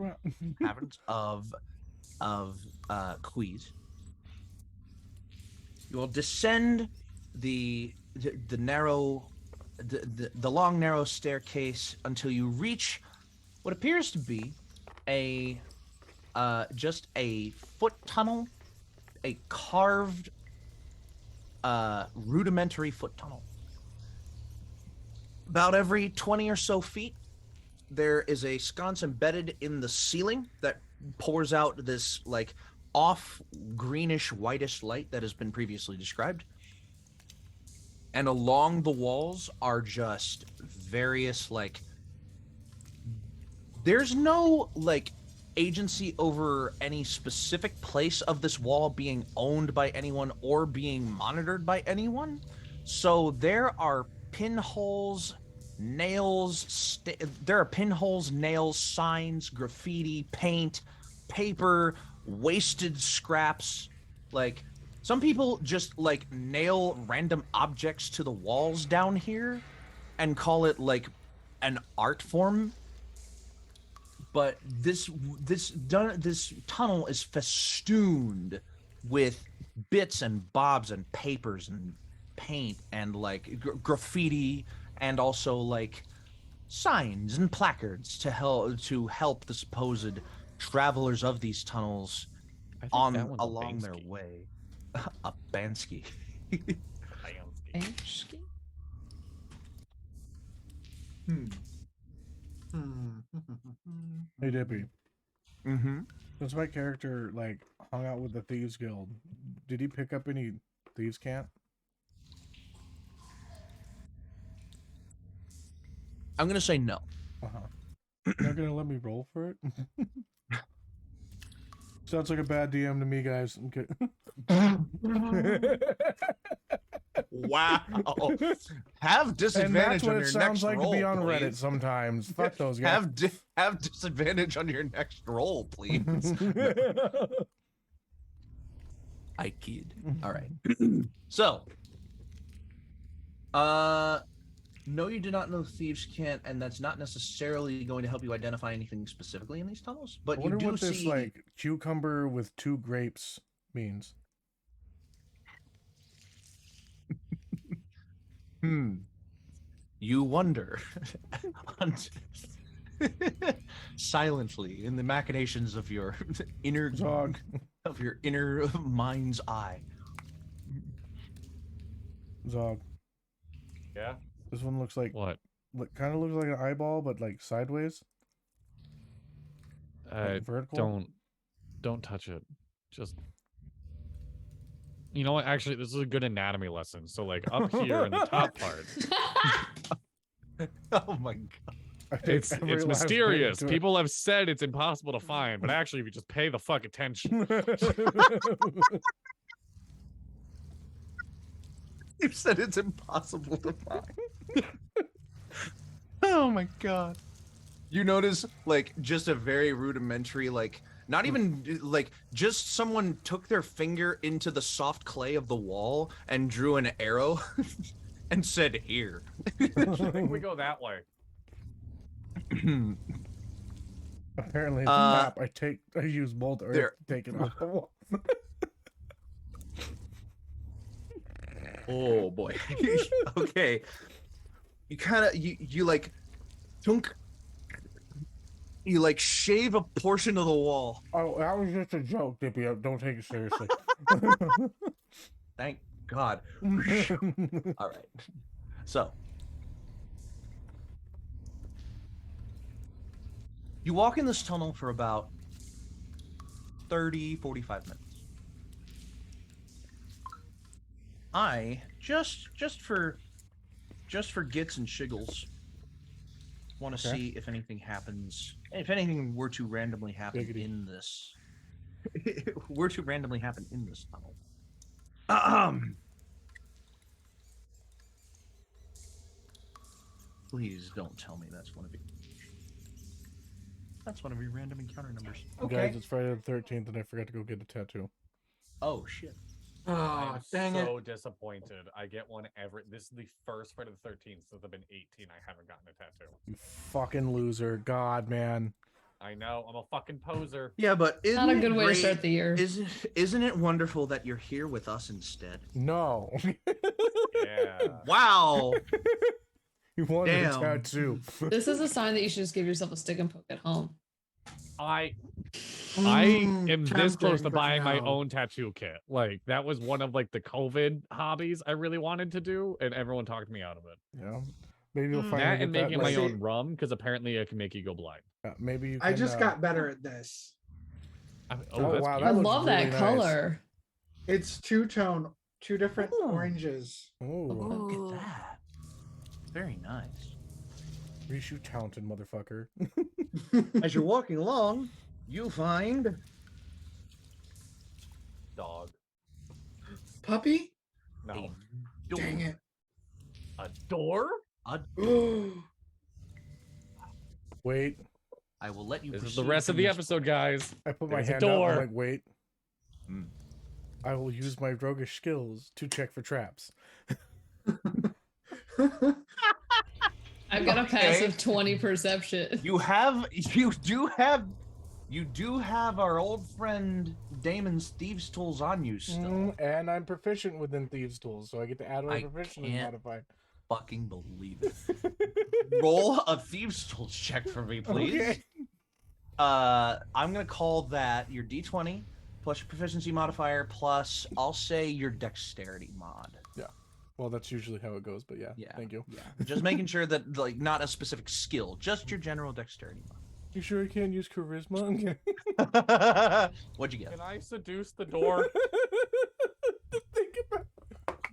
caverns of Quy'zz, you will descend the narrow, the long narrow staircase until you reach what appears to be a just a foot tunnel, a carved rudimentary foot tunnel. About every 20 or so feet, there is a sconce embedded in the ceiling that pours out this like off greenish whitish light that has been previously described. And along the walls are just various like, there's no like agency over any specific place of this wall being owned by anyone or being monitored by anyone. So there are pinholes, nails, there are pinholes, nails, signs, graffiti, paint, paper, wasted scraps. Like, some people just like nail random objects to the walls down here and call it like an art form. But this tunnel is festooned with bits and bobs and papers and paint and like graffiti and also like signs and placards to help the supposed travelers of these tunnels I think that one's a along their Banksy. way. A Bansky. Banksy. Hey, Dippy. Mm-hmm. Since my character like hung out with the Thieves Guild, did he pick up any thieves' cant? I'm gonna say no. You're not gonna let me roll for it? Sounds like a bad DM to me, guys. Okay. Wow. Have disadvantage And that's what on it your sounds next like roll, to be on please. Reddit sometimes. Fuck those guys. Have disadvantage on your next roll, please. I kid. All right. So, no, you do not know thieves can't, and that's not necessarily going to help you identify anything specifically in these tunnels. But I you wonder do what this see like cucumber with 2 grapes means. You wonder silently in the machinations of your inner Zog. of your inner mind's eye. Zog. Yeah. This one looks like What? kind of looks like an eyeball, but like sideways. Like vertical. Don't touch it. Just. You know what? Actually, this is a good anatomy lesson. So, like up here in the top part. Oh my god. It's every last mysterious. bit into it. People have said it's impossible to find, but actually, if you just pay the fuck attention, You said it's impossible to find. Oh my god. You notice, like, just a very rudimentary, like, not even, like, just someone took their finger into the soft clay of the wall and drew an arrow and said, here. I think we go that way. Apparently, it's a map. I use mold earth there. to take it off the wall. Oh boy. Okay. You kind of, you like, tunk. You like shave a portion of the wall. Oh, that was just a joke, Dippy. Don't take it seriously. Thank God. All right. So, you walk in this tunnel for about 30, 45 minutes. I just for gits and shiggles want to see if anything happens. If anything were to randomly happen in this, were to randomly happen in this tunnel. Please don't tell me that's one of you. That's one of your random encounter numbers. Okay. Guys, it's Friday the 13th, and I forgot to go get a tattoo. Oh shit. Oh, I'm dang it. so disappointed. I get one every. This is the first Friday the 13th since I've been 18. I haven't gotten a tattoo. You fucking loser. God, man. I know. I'm a fucking poser. Yeah, but isn't Not a it good way to great- start the year. Isn't it wonderful that you're here with us instead? No. Yeah. Wow. You wanted Damn. a tattoo. This is a sign that you should just give yourself a stick and poke at home. I am this close to tempting, but buying my no. own tattoo kit. Like that was one of like the COVID hobbies I really wanted to do, and everyone talked me out of it. Yeah. Maybe you'll finally That get and that making my See- own rum because apparently it can make you go blind. maybe you can, I just got better at this. Oh, that's wow, cute. I looks love really that nice. color. It's two-tone, two different Ooh. oranges. Oh, Look Ooh. at that. Very nice. reshoot talented motherfucker. As you're walking along, you find Dog. Puppy? No. a door. Dang it. A door? A Wait, I will let you. This is the proceed rest of from the this episode, guys. I put my There's a hand out. door. I'm like, wait. Hmm. I will use my roguish skills to check for traps. I've got a Okay. passive 20 perception. You do have our old friend Damon's thieves tools on you still. And I'm proficient within thieves tools, so I get to add my I proficiency can't- modifier. Fucking believe it. Roll a thieves tools check for me, please. Okay. I'm gonna call that your D20 plus your proficiency modifier plus I'll say your dexterity mod. Well, that's usually how it goes, but yeah. Yeah. Thank you. Yeah. Just making sure that like not a specific skill, just your general dexterity You sure you can't use charisma? mod. What'd you get? Can I seduce the door? Think about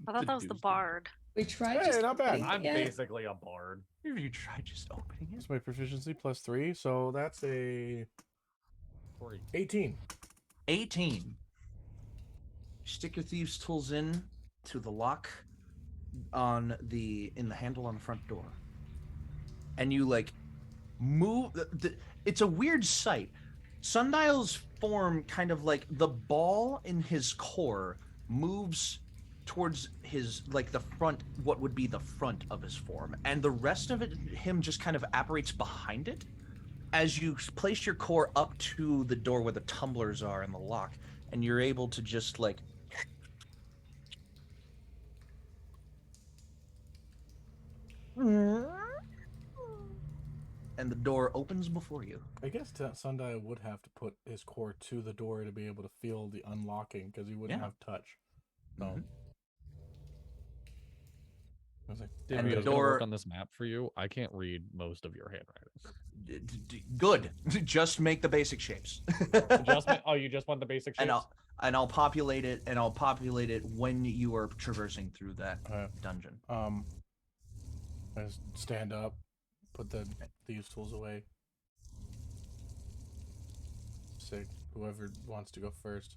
I thought that was the Seduce. bard. We tried Hey, just not bad. opening I'm it. basically a bard. Have you tried just opening it? It's my proficiency plus 3, so that's a 18. 18. Stick your thieves tools in to the lock in the handle on the front door, and you like move. It's a weird sight. Sundial's form, kind of like the ball in his core, moves towards his like the front, what would be the front of his form, and the rest of it, him just kind of apparates behind it. As you place your core up to the door where the tumblers are in the lock, and you're able to just like and the door opens before you. I guess Sundial would have to put his core to the door to be able to feel the unlocking, because he wouldn't Yeah. have touch. So. Mhm. I was like, Did And we the gonna work door- on this map for you? I can't read most of your handwriting. Good. Just make the basic shapes. Oh, you just want the basic shapes? and I'll populate it, and I'll populate it when you are traversing through that Uh, dungeon. I just stand up, put these tools away. Sick. Whoever wants to go first.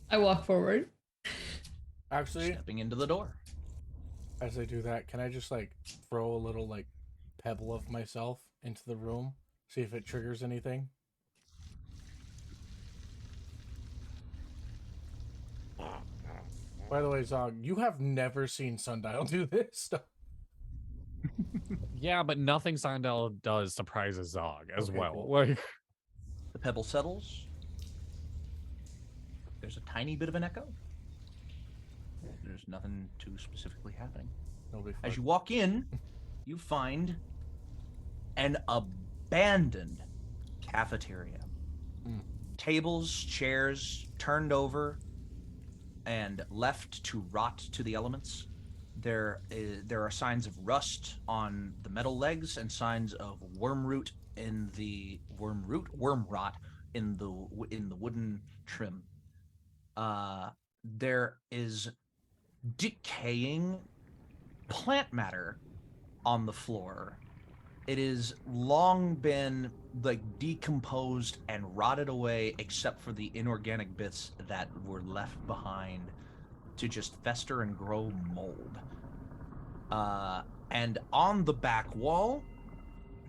I walk forward. Actually, Stepping into the door. as I do that, can I just like throw a little like pebble of myself into the room? See if it triggers anything? By the way, Zog, you have never seen Sundial do this stuff. Yeah, but nothing Sundial does surprises Zog as Okay, well. cool. Like, The pebble settles. There's a tiny bit of an echo. There's nothing too specifically happening. Nobody As fuck. you walk in, you find an abandoned cafeteria. Tables, chairs turned over and left to rot to the elements. There are signs of rust on the metal legs and signs of worm rot in the wooden trim. There is decaying plant matter on the floor. It has long been like decomposed and rotted away, except for the inorganic bits that were left behind to just fester and grow mold. And on the back wall,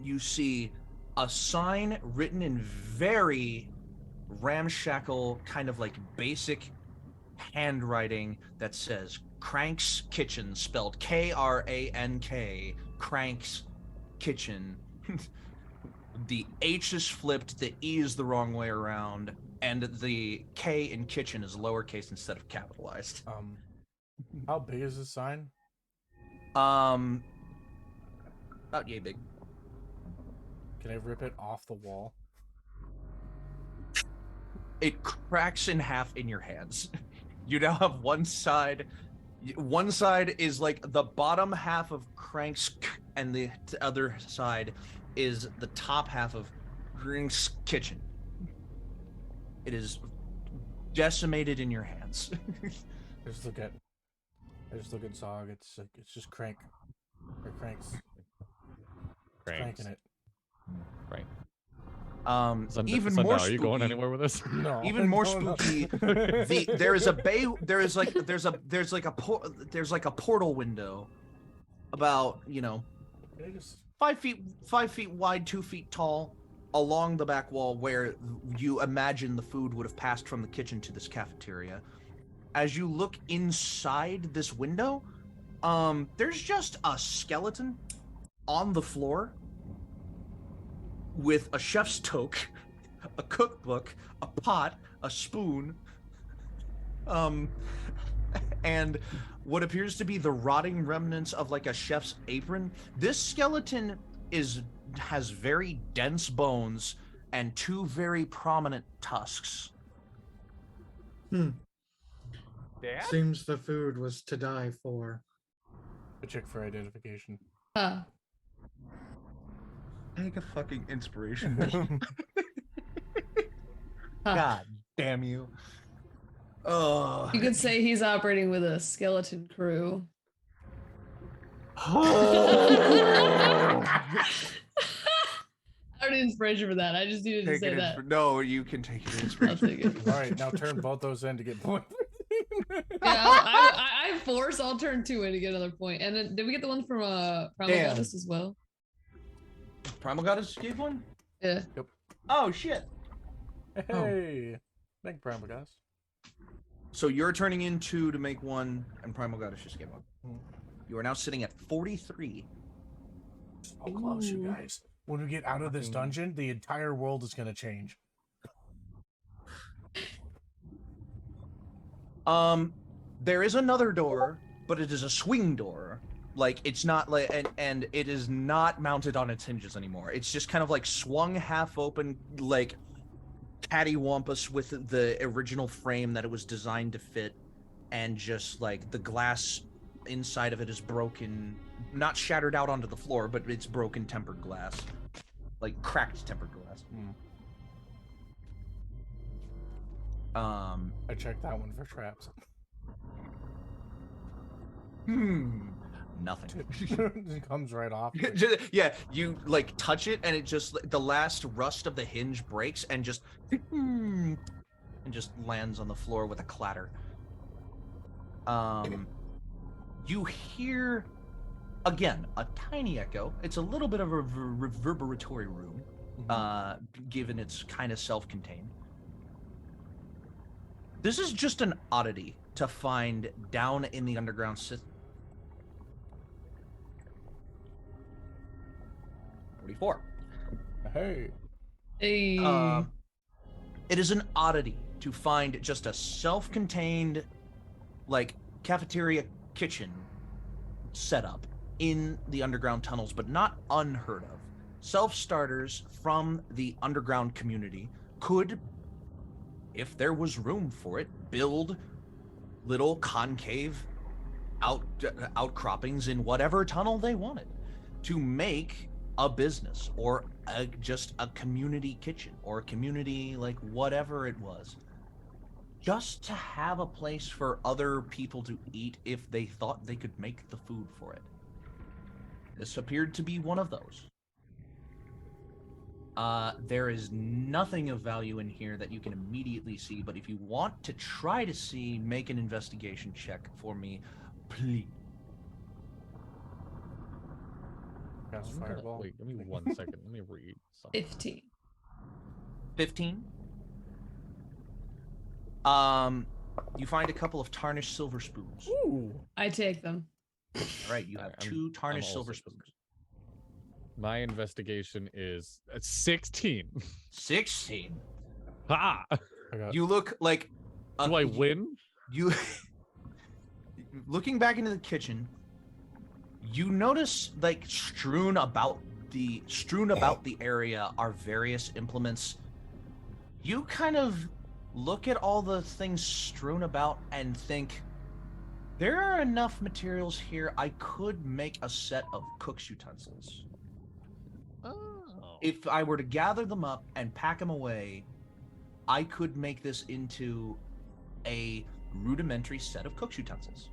you see a sign written in very ramshackle, kind of like basic handwriting that says Crank's Kitchen, spelled K-R-A-N-K, Crank's Kitchen. The H is flipped, the E is the wrong way around, and the K in kitchen is lowercase instead of capitalized. How big is this sign? About yay big. Can I rip it off the wall? It cracks in half in your hands. You now have one side is like the bottom half of Crank's and the other side is the top half of Crank's Kitchen. It is decimated in your hands. I just look at Zog. It's just Crank. Or Crank's cranking it. right. Even Sundial, more are you going spooky- anywhere with this? No. Even more no. spooky. There's like a portal window, about Can I just 5 feet wide, 2 feet tall, along the back wall where you imagine the food would have passed from the kitchen to this cafeteria. As you look inside this window, there's just a skeleton on the floor with a chef's toque, a cookbook, a pot, a spoon, and what appears to be the rotting remnants of like a chef's apron. This skeleton has very dense bones and 2 very prominent tusks. Dad? Seems the food was to die for. a check for identification? Take a fucking inspiration. God damn you. Oh. You could say he's operating with a skeleton crew. Oh. I don't need inspiration for that. I just needed to Take say an that. No, you can take your I'll inspiration. take it. All right, now turn both those in to get points. Yeah, I have 4, so I'll turn 2 in to get another point. And then did we get the one from Primal Damn. Goddess as well? Primal Goddess gave one? Yeah. Oh, shit. Hey, thank Primal Goddess. So you're turning in 2 to make 1, and Primal Goddess just gave 1. You are now sitting at 43. So close, you guys. When we get out of this dungeon, the entire world is going to change. There is another door, but it is a swing door. Like, it's not like, and it is not mounted on its hinges anymore. It's just kind of like swung half open, like cattywampus with the original frame that it was designed to fit, and just like the glass inside of it is broken, not shattered out onto the floor, but it's broken tempered glass, like cracked tempered glass. I checked that one for traps. Nothing. It comes right off. Yeah, you like touch it and it just the last rust of the hinge breaks and just lands on the floor with a clatter. You hear again a tiny echo. It's a little bit of a reverberatory room, given it's kind of self-contained. This is just an oddity to find down in the underground system. 44. Hey. Hey. It is an oddity to find just a self-contained, like, cafeteria kitchen setup in the underground tunnels, but not unheard of. Self-starters from the underground community could, if there was room for it, build little concave outcroppings in whatever tunnel they wanted to make a business or just a community kitchen or a community, like, whatever it was, just to have a place for other people to eat if they thought they could make the food for it. This appeared to be one of those. There is nothing of value in here that you can immediately see, but if you want to try to see, make an investigation check for me, please. Cast I'm gonna- fireball. Wait, give me 1 second. Let me read something. 15. 15. You find a couple of tarnished silver spoons. Ooh. I take them. All right, you have Alright, I'm- 2 tarnished I'm silver also- spoons. My investigation is 16. 16. Ha! I got You look like Do I win? You looking back into the kitchen, you notice like strewn about the area are various implements. You kind of look at all the things strewn about and think, there are enough materials here, I could make a set of cook's utensils. Oh. If I were to gather them up and pack them away, I could make this into a rudimentary set of cook's utensils.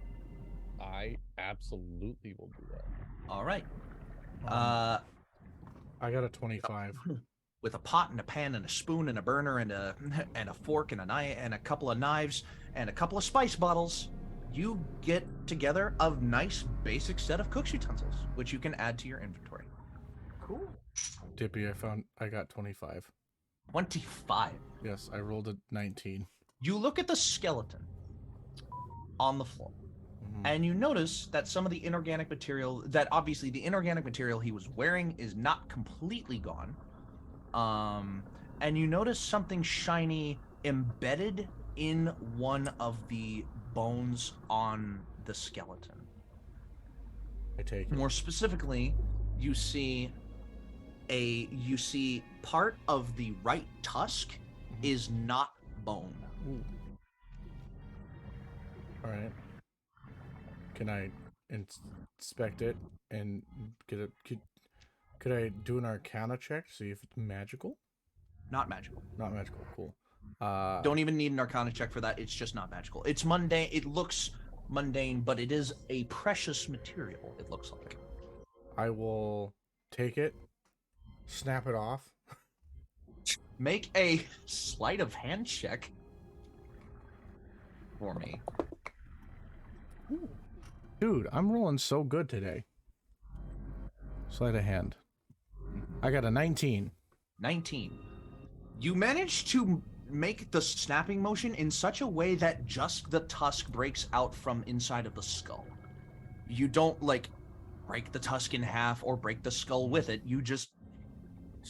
I absolutely will do that. All right. I got a 25. With a pot and a pan and a spoon and a burner and a fork and a knife and a couple of knives and a couple of spice bottles, you get together a nice basic set of cook's utensils, which you can add to your inventory. Cool. Dippy, I got 25. 25. Yes, I rolled a 19. You look at the skeleton on the floor, and you notice that some of the inorganic material, that obviously the inorganic material he was wearing is not completely gone. And you notice something shiny embedded in one of the bones on the skeleton. I take it. More specifically, you see part of the right tusk is not bone. Ooh. All right. Can I inspect it and get a? Could I do an Arcana check to see if it's magical? Not magical. Not magical. Cool. Don't even need an Arcana check for that. It's just not magical. It's mundane. It looks mundane, but it is a precious material, it looks like. I will take it, snap it off. Make a sleight of hand check for me. Dude, I'm rolling so good today. Sleight of hand. I got a 19. 19. You managed to make the snapping motion in such a way that just the tusk breaks out from inside of the skull. You don't, like, break the tusk in half or break the skull with it. You just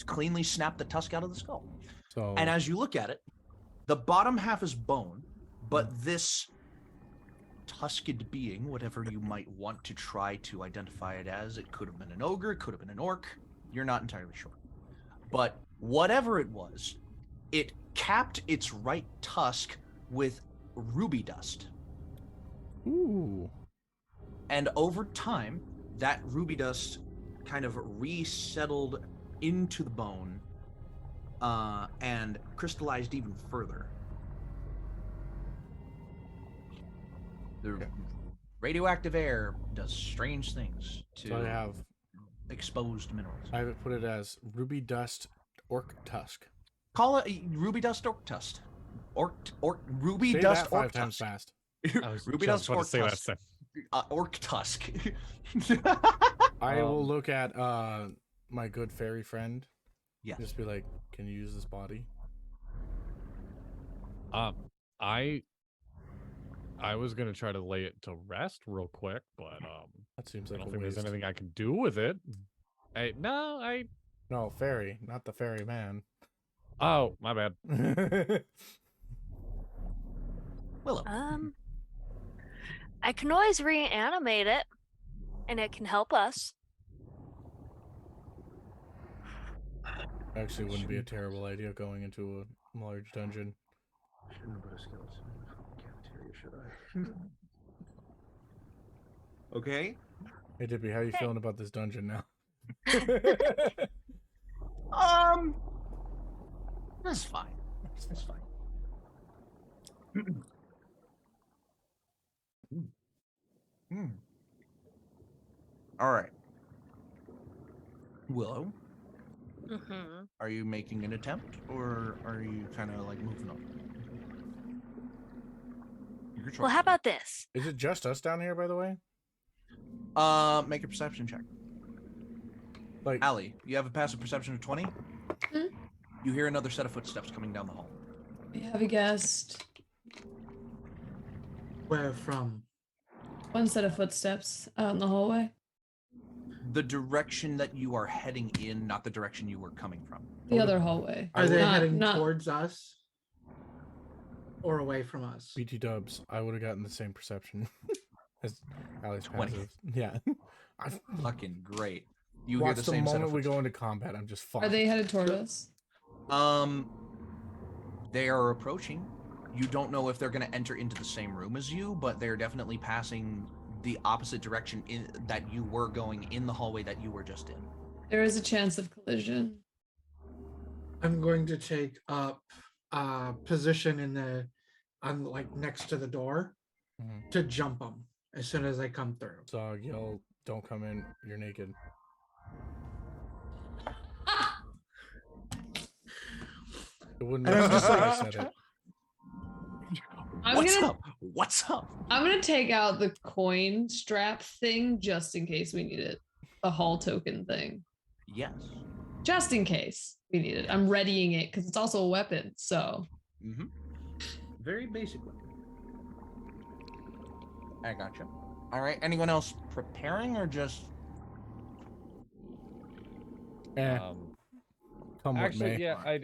cleanly snap the tusk out of the skull. So, And as you look at it, the bottom half is bone, but this tusked being, whatever you might want to try to identify it as, it could have been an ogre, it could have been an orc, you're not entirely sure. But whatever it was, it capped its right tusk with ruby dust. ooh. And over time, that ruby dust kind of resettled into the bone and crystallized even further. Radioactive air does strange things So I to have exposed minerals. I have it put it as ruby dust orc tusk. Call it ruby dust orc tusk. Ruby Say dust that 5 orc times tusk. fast. I was Ruby just dust about to orc say that. tusk. Same. Orc tusk. I will look at my good fairy friend. Yes. Just be like, can you use this body? I was gonna try to lay it to rest real quick, but That seems I like don't a think waste. there's anything I can do with it. No, fairy, not the fairy man. Oh, my bad. Willow. I can always reanimate it, and it can help us. Actually, wouldn't be a terrible idea going into a large dungeon. Shouldn't put a skeleton in the cafeteria, should I? Okay. Hey Dippy, how you feeling about this dungeon now? That's fine. That's fine. All right. Willow, Mm-hmm. are you making an attempt, or are you kind of like moving on? Your choice. Well, how about this? Is it just us down here, by the way? Make a perception check. Like, Allie, you have a passive perception of 20. Hmm? You hear another set of footsteps coming down the hall. Have you guessed? Where from? One set of footsteps out in the hallway. The direction that you are heading in, not the direction you were coming from. The other hallway. Are they Not- heading not- towards us? Or away from us? BT dubs, I would have gotten the same perception as Ali's 20. passive. Yeah. Fucking great. You Watch hear the same set moment of we footsteps. go into combat, I'm just fucked. Are they headed toward us? They are approaching. You don't know if they're going to enter into the same room as you, but they're definitely passing the opposite direction in that you were going in the hallway that you were just in. There is a chance of collision. I'm going to take up position in the, on like next to the door to jump them as soon as they come through. Zog, yell, don't come in, you're naked. It wouldn't And I'm make just sense if like- I said it. What's up? What's up? I'm gonna take out the coin strap thing just in case we need it. The hall token thing. Yes. Just in case we need it. I'm readying it because it's also a weapon. So Mm-hmm. Very basic weapon. I gotcha. All right. Anyone else preparing or just? Come what Actually, may. yeah.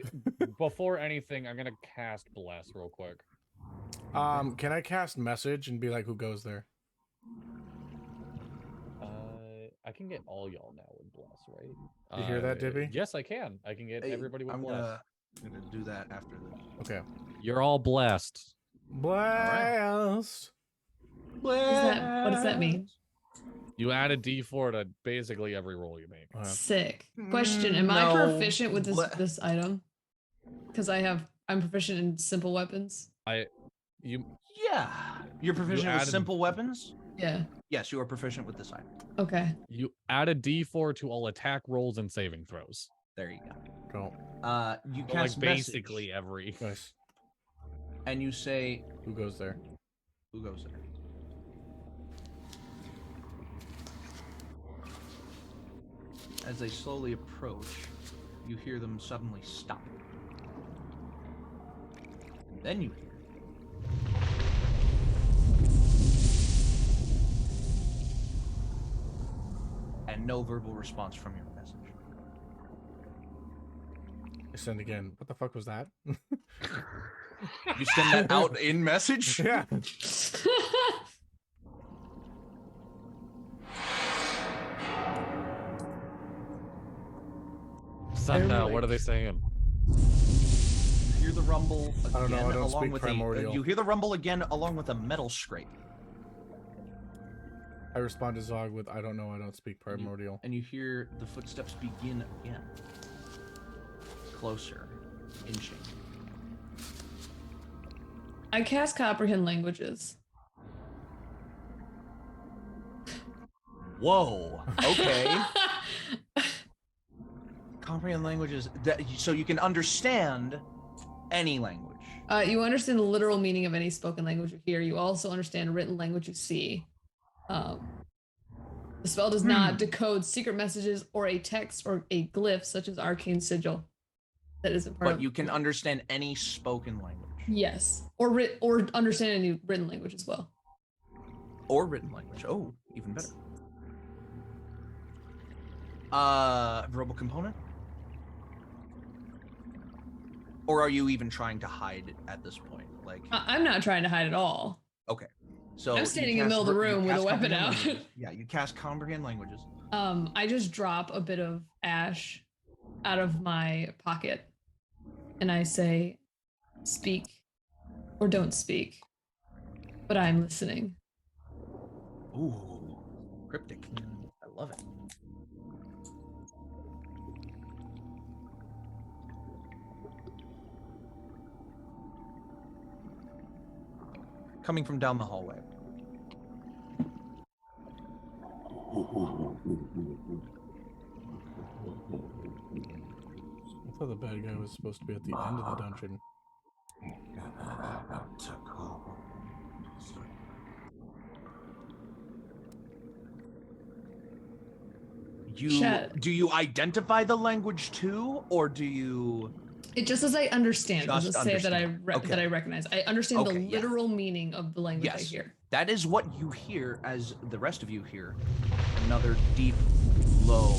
Before anything, I'm gonna cast Bless real quick. Can I cast message and be like, who goes there? I can get all y'all now with Bless, right? You hear that, Dippy? Yes, I can. I can get Hey, everybody with I'm Bless. gonna do that after this. Okay. You're all blessed. Blast. what does that mean? You add a D4 to basically every roll you make. Sick. Question: Am I No. proficient with Ble- this item? Because I'm proficient in simple weapons. Yeah. You're proficient with added- simple weapons? Yeah. Yes, you are proficient with this item. Okay. You add a D4 to all attack rolls and saving throws. There you go. Don't. You So, cast like basically every. Nice. and you say, Who goes there? "Who goes there?" As they slowly approach, you hear them suddenly stop. And then you hear. And no verbal response from your message. I send again. What the fuck was that? You send that out in message? Yeah. Sundown, what are they saying? You hear the rumble again I don't know, I don't along speak with primordial. you hear the rumble again along with a metal scrape. I respond to Zog with, I don't know, I don't speak primordial. And you hear the footsteps begin again. Closer, inching. I cast comprehend languages. Whoa. Okay. Comprehend languages so you can understand any language. You understand the literal meaning of any spoken language you hear. You also understand written language you see. The spell does not decode secret messages or a text or a glyph such as arcane sigil. That isn't part of. But you can understand any spoken language. Yes, or understand any written language as well. Or written language. Oh, even better. Verbal component? Or are you even trying to hide at this point? Like, I'm not trying to hide at all. Okay. So I'm standing in the middle of the room with a weapon out. Yeah, you cast comprehend languages. I just drop a bit of ash out of my pocket and I say, speak or don't speak, but I'm listening. Ooh, cryptic. I love it. Coming from down the hallway. I thought the bad guy was supposed to be at the end of the dungeon. Do you identify the language too, or do you? It just says I understand. Does it say that I that I recognize? I understand the literal meaning of the language I hear. That is what you hear, as the rest of you hear. Another deep, low,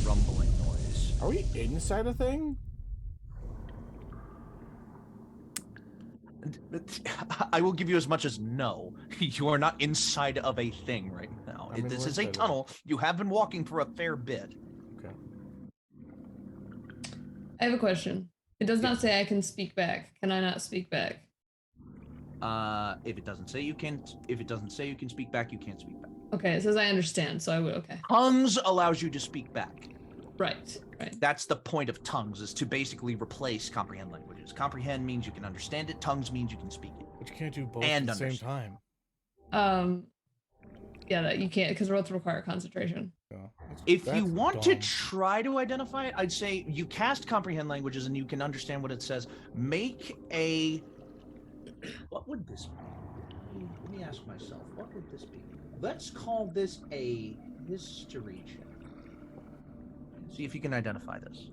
rumbling noise. Are we inside a thing? I will give you as much as no. You are not inside of a thing right now. This is a tunnel. You have been walking for a fair bit. Okay. I have a question. It does not say I can speak back. Can I not speak back? If it doesn't say you can speak back, you can't speak back. Okay, it says I understand, so I would. Okay. Tongues allows you to speak back. Right. That's the point of tongues, is to basically replace comprehend languages. Comprehend means you can understand it. Tongues means you can speak it. But you can't do both at the same time. Yeah, that you can't, because both require concentration. If you want to try to identify it, I'd say you cast comprehend languages and you can understand what it says. Make a... What would this be? Let me ask myself, what would this be? Let's call this a history check. See if you can identify this.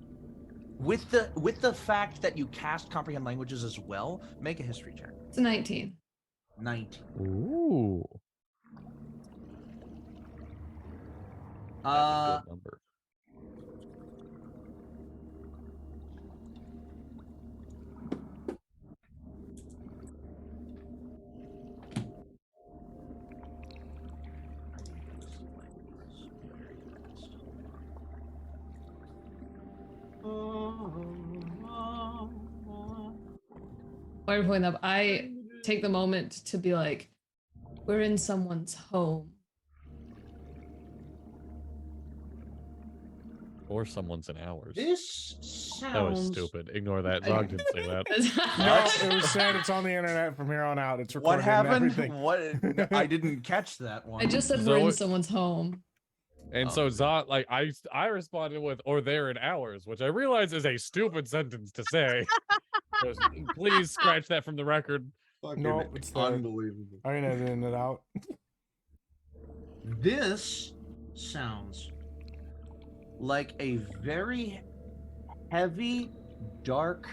With the fact that you cast comprehend languages as well, make a history check. It's a 19. 19. Ooh. That's a good number. While you're pulling up, I take the moment to be like, we're in someone's home. Or someone's in ours. This sounds... That was stupid. Ignore that. Zog didn't say that. No, it was said it's on the internet from here on out. It's recorded. What happened? Everything. What? I didn't catch that one. I just said we're in someone's home. And so Zog, like I responded with, or they're in ours, which I realize is a stupid sentence to say. So please scratch that from the record. No, it's unbelievable. I ain't editing it out. This sounds like a very heavy, dark,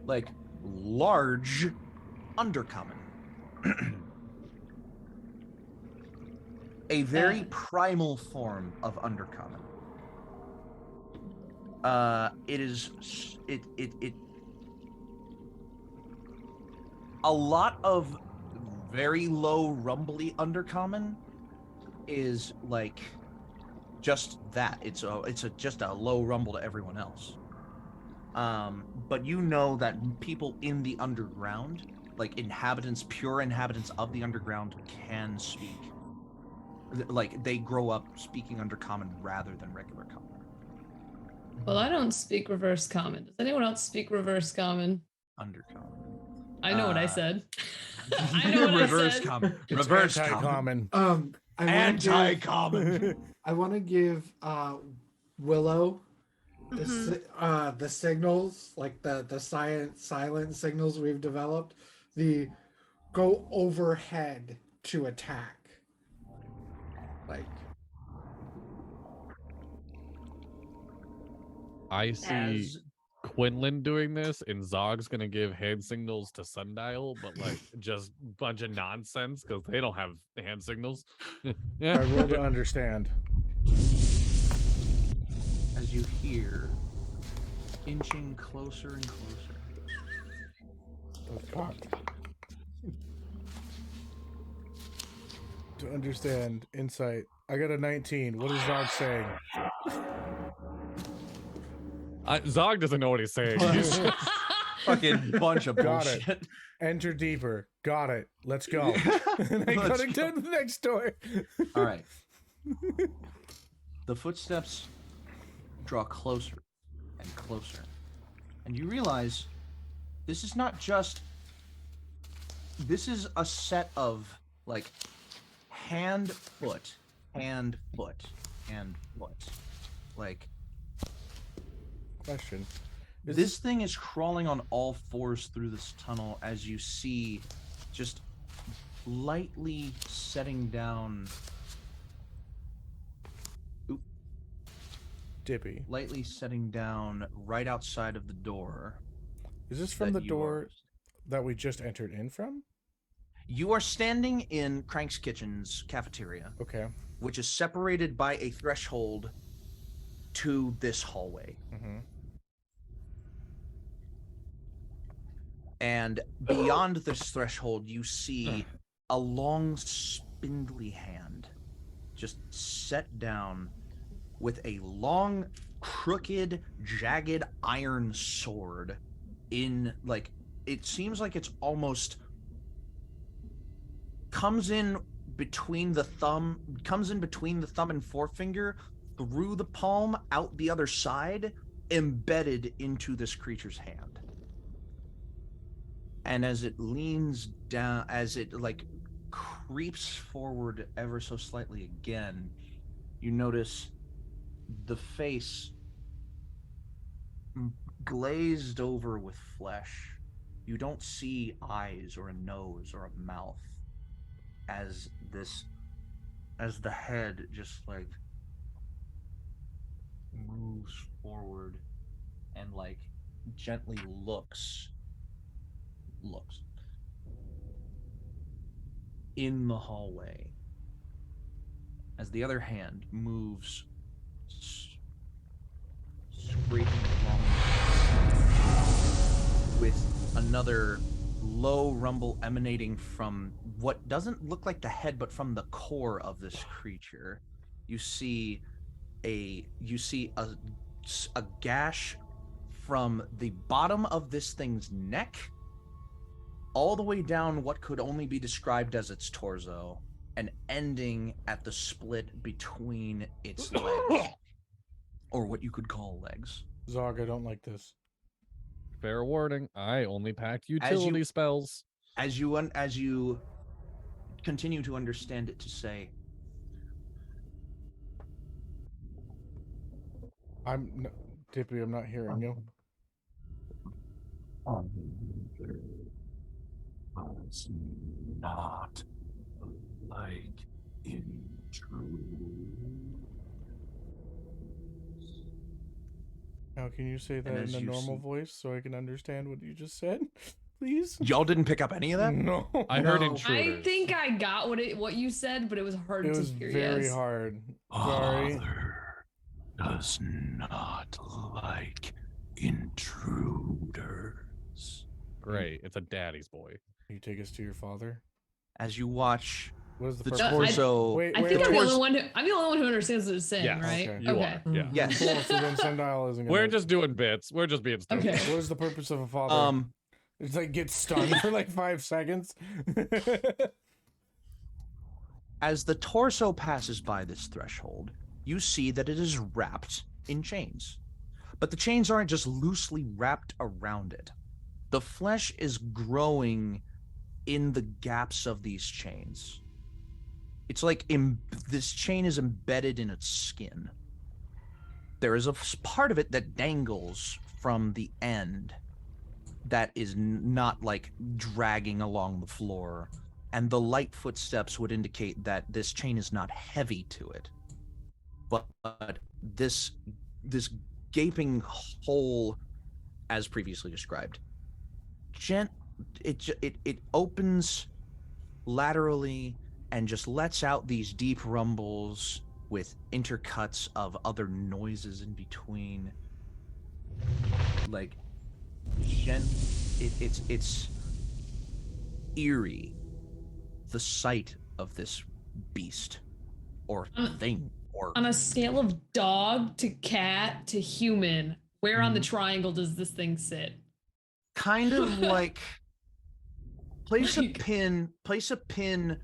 like large undercommon. A very primal form of undercommon. It a lot of very low rumbly undercommon is like just that. It's just a low rumble to everyone else. But you know that people in the underground, like inhabitants, pure inhabitants of the underground, can speak. Like they grow up speaking undercommon rather than regular common. Well, I don't speak reverse common. Does anyone else speak reverse common? Undercommon. I know what I said. I know what reverse I said. common. It's Reverse anti-common. common. Anti-common. I want to give Willow the signals, like the silent signals we've developed. The go overhead to attack. Like I see Quinlan doing this, and Zog's gonna give hand signals to Sundial, but like just bunch of nonsense because they don't have hand signals. I roll to understand. As you hear, inching closer and closer. Oh, God. To understand, insight. I got a 19. What is Zog saying? Zog doesn't know what he's saying. Fucking bunch of Got bullshit. it. Enter deeper. Got it. Let's go. And I Let's gotta go to the next door. All right. The footsteps draw closer and closer. And you realize this is not just... This is a set of, like, hand, foot, hand, foot, hand, foot. Like... Question. This thing is crawling on all fours through this tunnel as you see just lightly setting down... Dippy. Lightly setting down right outside of the door. Is this from the that you door are- that we just entered in from? You are standing in Crank's Kitchen's cafeteria, Okay. which is separated by a threshold to this hallway. Mm-hmm. And beyond this threshold, you see a long, spindly hand just set down with a long, crooked, jagged iron sword in, like, it seems like it's almost comes in between the thumb and forefinger, through the palm, out the other side, embedded into this creature's hand. And as it leans down, as it like creeps forward ever so slightly again, you notice the face glazed over with flesh. You don't see eyes or a nose or a mouth as the head just like moves forward and like gently looks in the hallway as the other hand moves scraping along with another low rumble emanating from what doesn't look like the head but from the core of this creature. You see a gash from the bottom of this thing's neck all the way down what could only be described as its torso and ending at the split between its legs, or what you could call legs. Zog, I don't like this. Fair warning, I only packed utility spells. As you continue to understand it to say, Dippy, I'm not hearing you. Was not like intrude. Now, can you say that as in a you normal see- voice so I can understand what you just said, please? y'all didn't pick up any of that? No. I heard No. intruders. I think I got what you said, but it was hard It to was hear. very Yes. hard. Sorry. Father does not like intruders. Great, it's a daddy's boy. Can you take us to your father? As you watch What is the the purpose? torso, Wait, I wait, think wait. I'm the only one who understands what it's saying, Yes, right? okay. You are. Yeah. yes. Cool, so then Sundial isn't gonna... We're just doing bits. We're just being stupid. Okay. What is the purpose of a father? It's like get stunned for like 5 seconds. As the torso passes by this threshold, you see that it is wrapped in chains. But the chains aren't just loosely wrapped around it. The flesh is growing in the gaps of these chains. it's like this chain is embedded in its skin. There is a part of it that dangles from the end that is not like dragging along the floor, and the light footsteps would indicate that this chain is not heavy to it, but this gaping hole, as previously described, it opens laterally and just lets out these deep rumbles with intercuts of other noises in between. Like, it's eerie, the sight of this beast or thing. Or on a scale of dog to cat to human, where on the triangle does this thing sit? Kind of like place a pin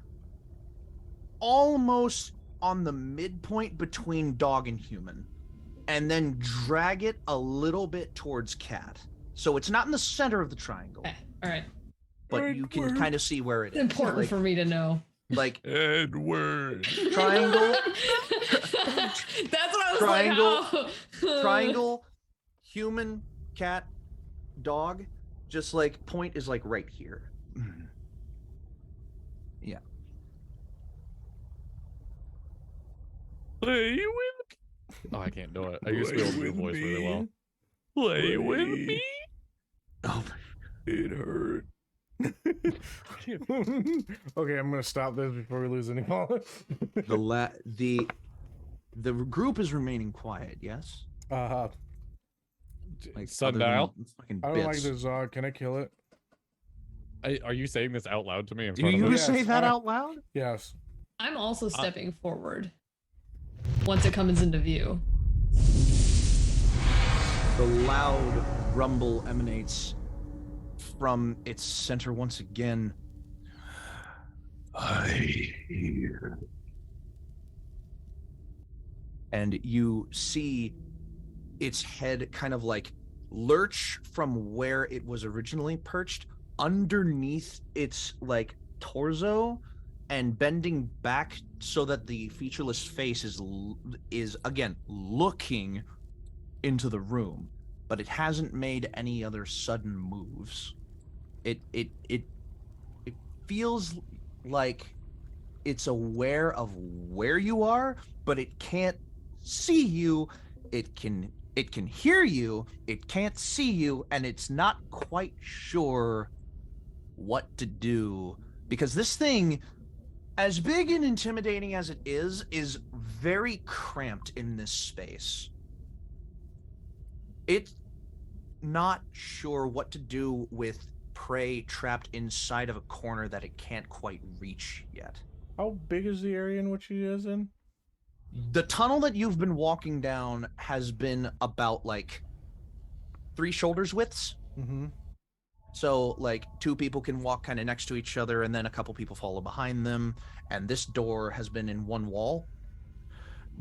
almost on the midpoint between dog and human, and then drag it a little bit towards cat. So it's not in the center of the triangle. Okay. All right. But you can kind of see where it is. It's important for me to know. Like Edward. Triangle. That's what I was Triangle. like. Oh. Triangle, human, cat, dog. Just like point is like right here. Yeah. Play with. Oh, I can't do it. I used to be able to do voice really well. Play with me. Oh, it hurt. Okay, I'm gonna stop this before we lose any followers. The group is remaining quiet. Yes. Like Sundial. Fucking I don't like bits. this Zog. Can I kill it? Are you saying this out loud to me in Do front of you us? Yes, say that out loud? Yes. I'm also stepping forward once it comes into view. The loud rumble emanates from its center once again. I hear. And you see its head kind of like lurch from where it was originally perched underneath its like torso and bending back so that the featureless face is again looking into the room, but it hasn't made any other sudden moves. It feels like it's aware of where you are, but it can't see you. It can hear you, it can't see you, and it's not quite sure what to do, because this thing, as big and intimidating as it is very cramped in this space. It's not sure what to do with prey trapped inside of a corner that it can't quite reach yet. How big is the area in which he is in? The tunnel that you've been walking down has been about like 3 shoulders widths. Mm-hmm. So like 2 people can walk kind of next to each other, and then a couple people follow behind them. And this door has been in one wall,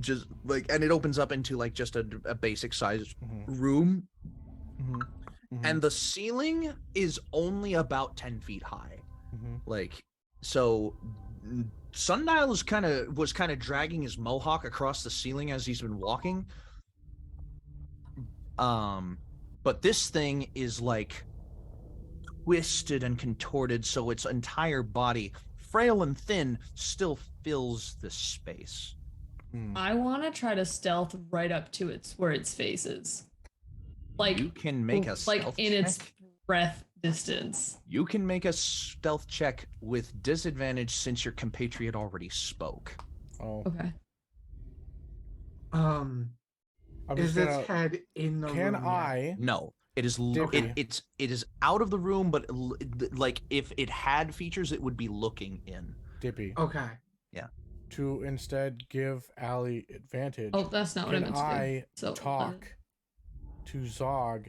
just like, and it opens up into like just a basic size room. Mm-hmm. Mm-hmm. And the ceiling is only about 10 feet high. Like, so Sundial was kind of dragging his mohawk across the ceiling as he's been walking. But this thing is like twisted and contorted, so its entire body, frail and thin, still fills this space. I want to try to stealth right up to where its face is. Like, you can make a like stealth in check. its breath distance. You can make a stealth check with disadvantage since your compatriot already spoke. Oh. Okay. Is its head in the room? Can yet? I? No, it is. Dippy. It is out of the room, but like if it had features, it would be looking in. Dippy. Okay. Yeah. To instead give Allie advantage. Oh, that's not what I Can meant to do. I So, talk to Zog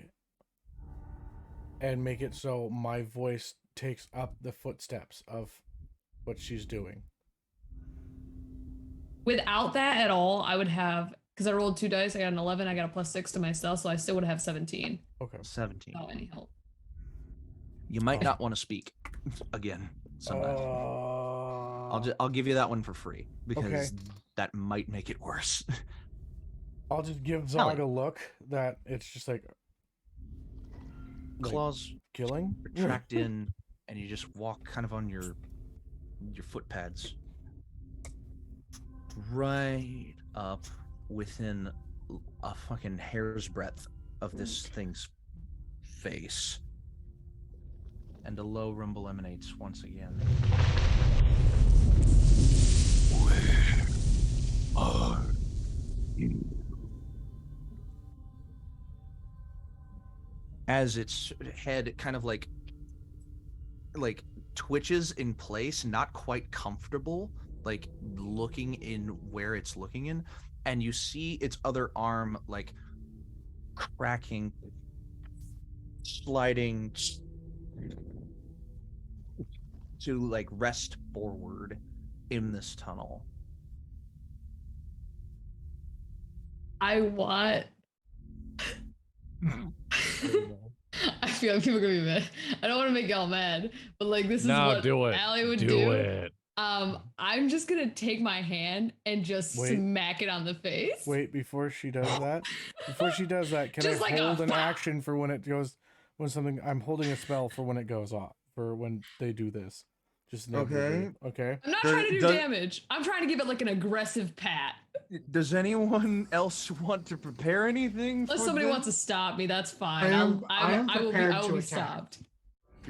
and make it so my voice takes up the footsteps of what she's doing? Without that at all, I would have, because I rolled 2 dice, I got an 11, I got a +6 to my stealth, so I still would have 17. Okay. 17. Without any help. You might not want to speak again. Sundial. I'll give you that one for free because Okay. that might make it worse. I'll just give Allie. Zog a look that it's just like Claws killing. retract in, and you just walk kind of on your foot pads, right up within a fucking hair's breadth of this thing's face, and a low rumble emanates once again. Where are you? As its head kind of like twitches in place, not quite comfortable, like looking in where it's looking in, and you see its other arm like cracking, sliding to like rest forward in this tunnel. I want. I feel like people are gonna be mad. I don't want to make y'all mad, but like this is No, what do it. Allie would Do it. I'm just gonna take my hand and just Wait. smack it on the face. Wait, before she does that, can Just I like a hold an pop. action for when it goes, when something, I'm holding a spell for when it goes off, for when they do this. Just know Okay. Okay. I'm not Does- trying to do does- damage. I'm trying to give it like an aggressive pat. Does anyone else want to prepare anything? Unless for somebody this? wants to stop me, that's fine. I am I will prepared to be attack. stopped.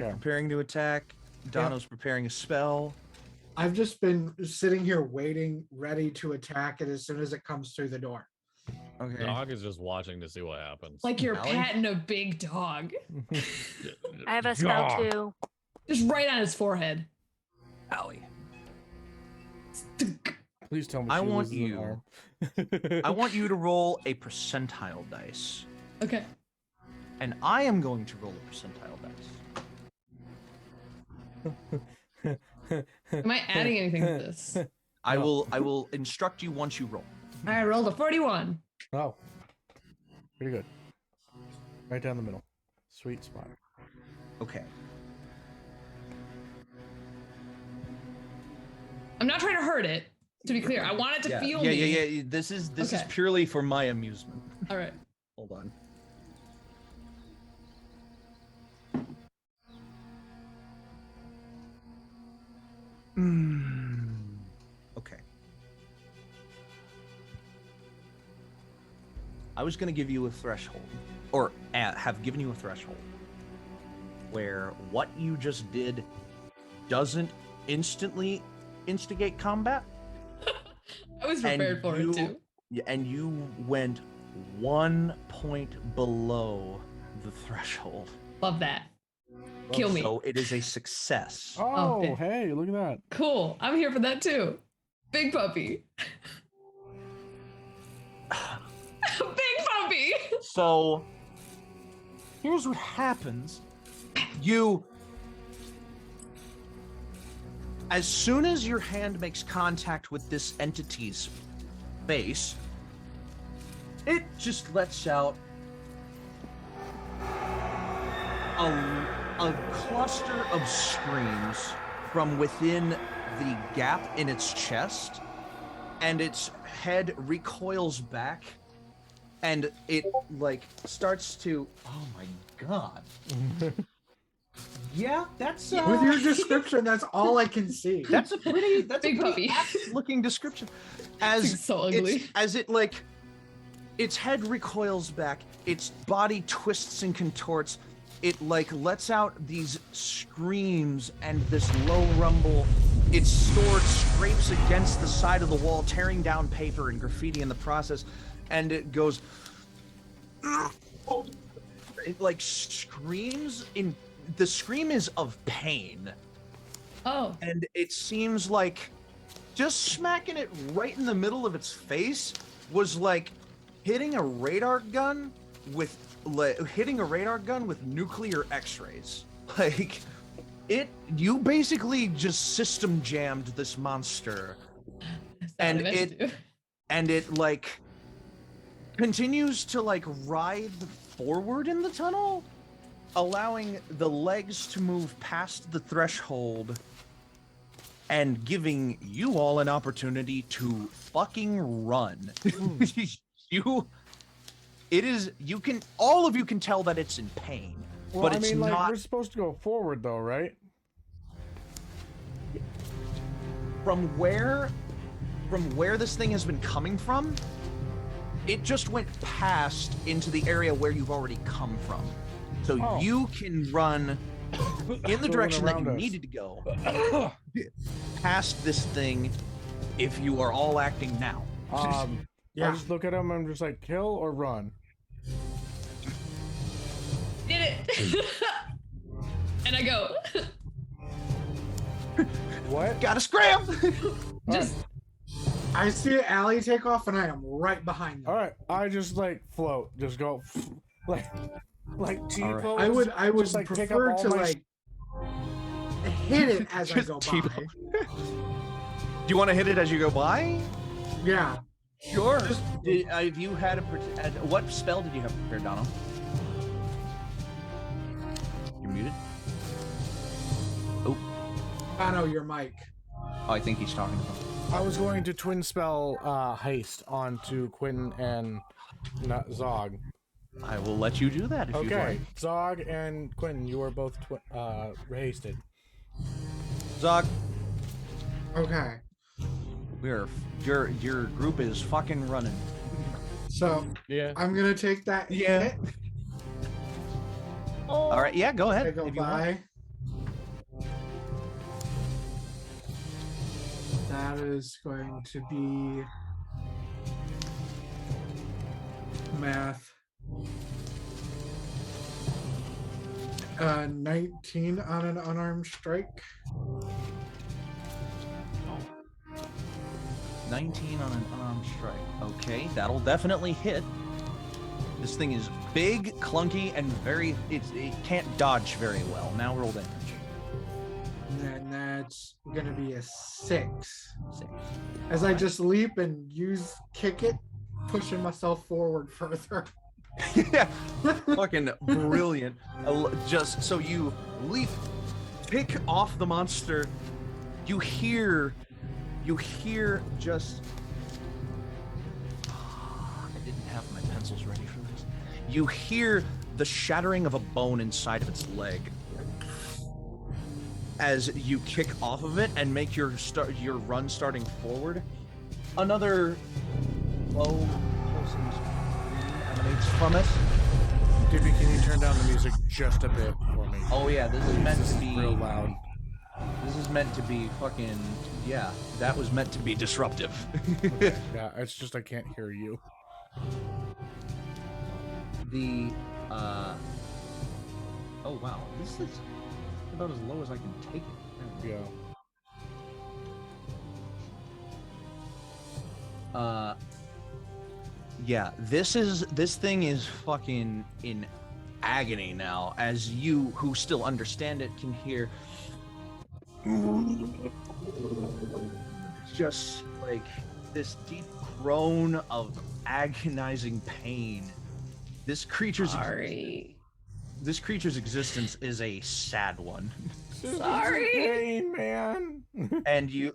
Yeah. Preparing to attack. Dono's preparing a spell. I've just been sitting here waiting, ready to attack it as soon as it comes through the door. Okay. Dog is just watching to see what happens. Like you're Allie? patting a big dog. I have a spell God. too. Just right on his forehead. Allie. Please tell me I she want loses an you- arm. I want you to roll a percentile dice. Okay. And I am going to roll a percentile dice. Am I adding anything to this? I will instruct you once you roll. I rolled a 41. Oh. Pretty good. Right down the middle. Sweet spot. Okay. I'm not trying to hurt it. To be clear, I want it to feel me. Yeah. This is Okay. purely for my amusement. All right. Hold on. Okay. I was going to give you a threshold, or have given you a threshold, where what you just did doesn't instantly instigate combat. I was And prepared for you- it too. Yeah, and you went 1 point below the threshold. Love that. Kill me. So it is a success. Oh, Okay. hey, look at that. Cool. I'm here for that too. Big puppy. Big puppy. So here's what happens. As soon as your hand makes contact with this entity's face, it just lets out a cluster of screams from within the gap in its chest, and its head recoils back, and it like starts to, oh my god. Yeah, that's With your description, that's all I can see. that's a pretty Big puppy. apt looking description. It's As so ugly. its head recoils back, its body twists and contorts, it like lets out these screams and this low rumble. Its sword scrapes against the side of the wall, tearing down paper and graffiti in the process, and it goes, it like screams in, the scream is of pain. Oh. And it seems like just smacking it right in the middle of its face was like hitting a radar gun with nuclear x-rays. Like you basically just system jammed this monster, That's not and what I meant to do. and it like continues to like writhe forward in the tunnel, allowing the legs to move past the threshold and giving you all an opportunity to fucking run. All of you can tell that it's in pain, Well, but I it's mean, like, not. we're supposed to go forward, though, right? From where this thing has been coming from, it just went past into the area where you've already come from. So you can run in the direction that you needed to go past this thing if you are all acting now. I just look at him and I'm just like, kill or run? Did it! And I go. What? Gotta scram! Just. I see Allie take off, and I am right behind them. All right, I just like float, just go like T-pose. I would just, like, pick up prefer all to my like hit it as I Just go T-pose. by. Do you want to hit it as you go by? Yeah. Sure. If you had what spell did you have prepared, Dono? You're muted. Oh. I know your mic. Oh, I think he's talking to him. I was going to twin spell haste onto Quinn and Zog. I will let you do that if you'd Okay, like. Zog and Quinn, you are both hasted. Zog, Okay. your group is fucking running. So Yeah. I'm gonna take that Yeah. hit. All right, yeah, go ahead. I go if you want. by. That is going to be math. 19 on an unarmed strike. 19 on an unarmed strike. Okay, that'll definitely hit. This thing is big, clunky, and it can't dodge very well. Now roll damage. And then that's gonna be a 6. As I just leap and kick it, pushing myself forward further. Yeah, fucking brilliant. Just so you leap, pick off the monster. You hear just. I didn't have my pencils ready for this. You hear the shattering of a bone inside of its leg as you kick off of it and make your run starting forward. Another low pulsing scream emanates from it. Dippy, can you turn down the music just a bit for me? Oh yeah, this is meant to be real loud. This is meant to be fucking, yeah, that was meant to be disruptive. Yeah, it's just I can't hear you. Oh wow, this is about as low as I can take it. Yeah. Yeah, this thing is fucking in agony now, as you who still understand it can hear just like this deep groan of agonizing pain. This creature's existence is a sad one. Sorry. Pain, man. And you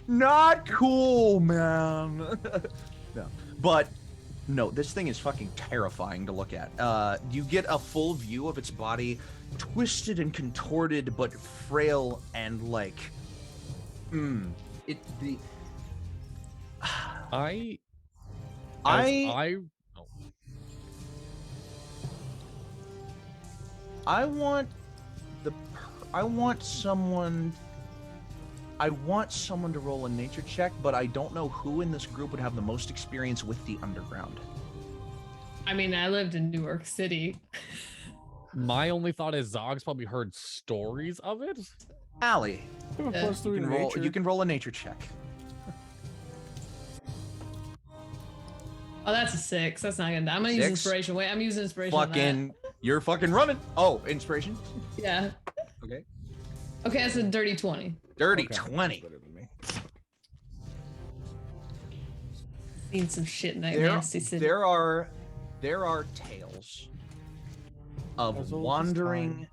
not cool, man. No. But no, this thing is fucking terrifying to look at. You get a full view of its body, twisted and contorted, but frail and like, I want someone to roll a nature check, but I don't know who in this group would have the most experience with the underground. I mean, I lived in New York City. My only thought is Zog's probably heard stories of it. Allie, You have a +3 in nature. you can roll a nature check. Oh, that's a 6. That's not good. I'm gonna use 6? inspiration. Wait, I'm using inspiration. on that. You're fucking running. Oh, inspiration. Yeah. Okay. Okay, that's a dirty 20. Dirty Okay, 20. better than me. Seen some shit in that nasty city. There are tales of As old as wandering.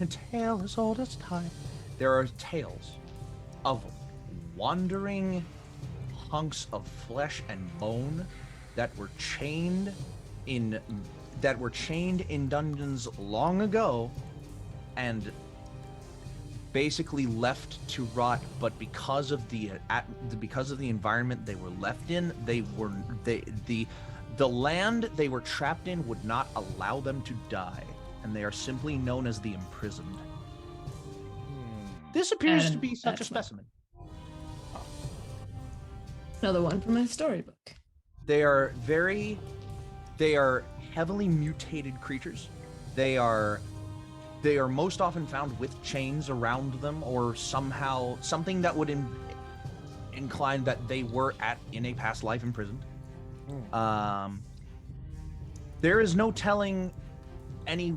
A tale as old as time. There are tales of wandering hunks of flesh and bone that were chained in dungeons long ago and basically left to rot, but because of the environment they were left in, the land they were trapped in would not allow them to die, and they are simply known as the imprisoned. This appears to And be such a that's my- specimen. Another one from my storybook. They are heavily mutated creatures. They are most often found with chains around them, or somehow something that would incline that they were in a past life imprisoned. There is no telling any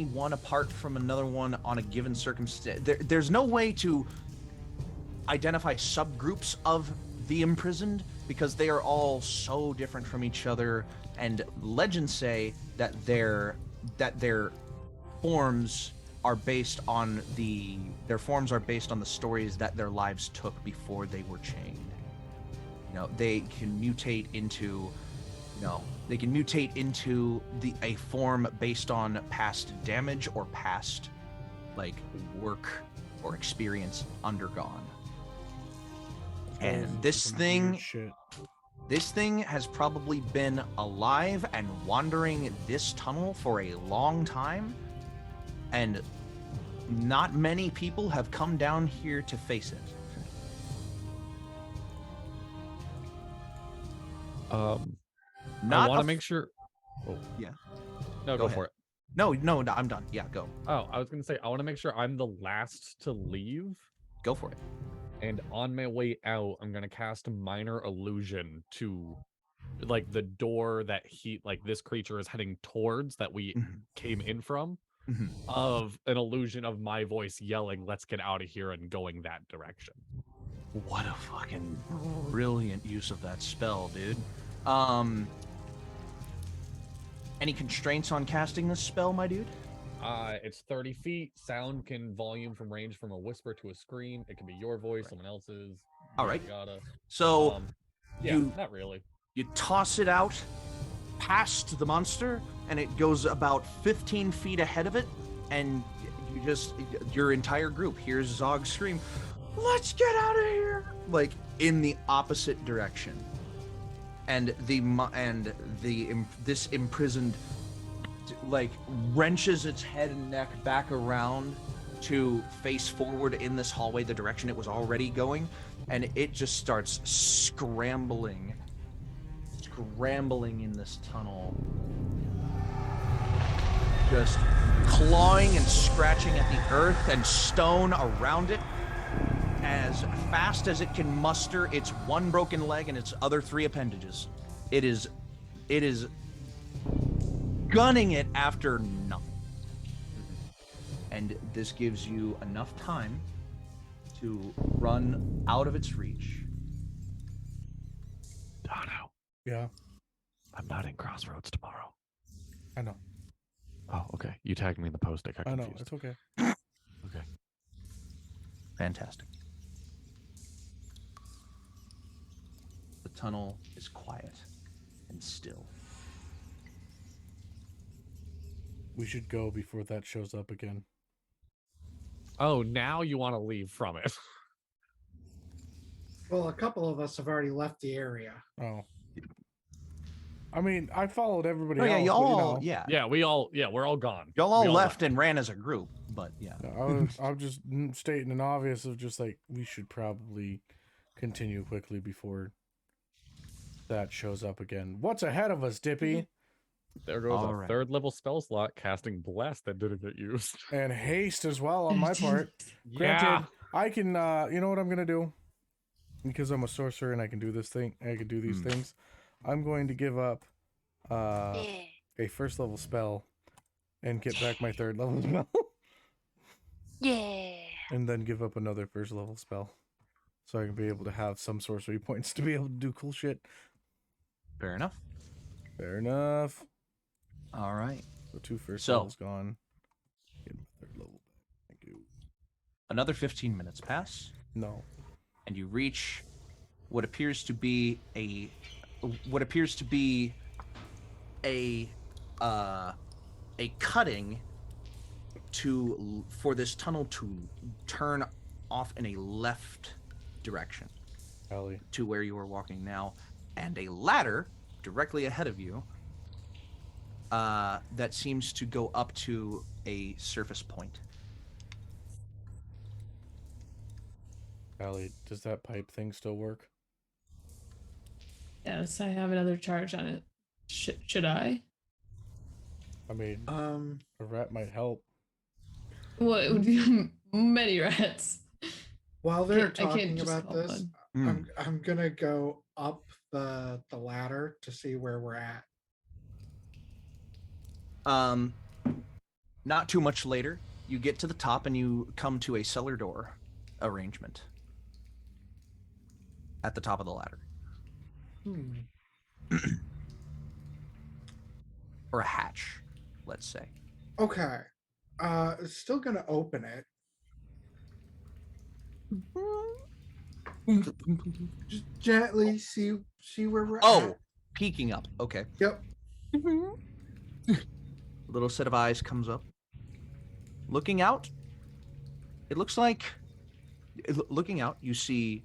one apart from another one on a given circumstance. There's no way to identify subgroups of the imprisoned because they are all so different from each other, and legends say that their forms are based on the stories that their lives took before they were chained. They can mutate into a form based on past damage or past work or experience undergone. And this thing has probably been alive and wandering this tunnel for a long time, and not many people have come down here to face it. I Not want a to make sure. Oh Yeah. No, Go go ahead. for it. No, I'm done. Yeah, go. Oh, I was gonna say I want to make sure I'm the last to leave. Go for it. And on my way out, I'm gonna cast a minor illusion to the door that this creature is heading towards that we came in from, of an illusion of my voice yelling, "Let's get out of here," and going that direction. What a fucking brilliant use of that spell, dude. Any constraints on casting this spell, my dude? It's 30 feet. Sound can volume from range from a whisper to a scream. It can be your voice, someone else's. All right. Yada. So Yeah, you not really. you toss it out past the monster, and it goes about 15 feet ahead of it, and your entire group hears Zog scream, "Let's get out of here!" In the opposite direction. And this imprisoned wrenches its head and neck back around to face forward in this hallway, the direction it was already going, and it just starts scrambling in this tunnel, just clawing and scratching at the earth and stone around it as fast as it can muster its one broken leg and its other 3 appendages. It is gunning it after nothing. And this gives you enough time to run out of its reach. Dono, Yeah, I'm not in Crossroads tomorrow. I know. Oh, okay. You tagged me in the post. I got I know. confused. It's okay. Okay. Fantastic. The tunnel is quiet and still. We should go before that shows up again. Oh, now you want to leave from it. Well, a couple of us have already left the area. Oh. I mean, I followed everybody Oh yeah, else. but, y'all. you know, Yeah, we're all gone. y'all all We left and ran as a group, but yeah. I'm just stating an obvious of just we should probably continue quickly before that shows up again. What's ahead of us, Dippy? There goes All a right. 3rd level spell slot casting Bless that didn't get used. And haste as well on my part. Yeah. Granted, I can, you know what I'm going to do? Because I'm a sorcerer and I can do this thing, I can do these things. I'm going to give up a 1st level spell and get back my 3rd level spell. Yeah. And then give up another 1st level spell. So I can be able to have some sorcery points to be able to do cool shit. Fair enough. Fair enough. All right. So 2 first So- levels gone. Get my 3rd level back. Thank you. Another 15 minutes pass, No. and you reach what appears to be a cutting for this tunnel to turn off in a left direction Allie. to where you are walking now, and a ladder directly ahead of you that seems to go up to a surface point. Allie, does that pipe thing still work? Yes, I have another charge on it. Should I? I mean, a rat might help. Well, it would be many rats. While they're I can't talking just about call this, one. I'm gonna go up the ladder to see where we're at. Not too much later, you get to the top and you come to a cellar door arrangement at the top of the ladder. Or a hatch, let's say. Okay. Still gonna open it. Just gently see where we're at. Peeking up. Okay. Yep. Little set of eyes comes up. Looking out, it looks like, looking out, you see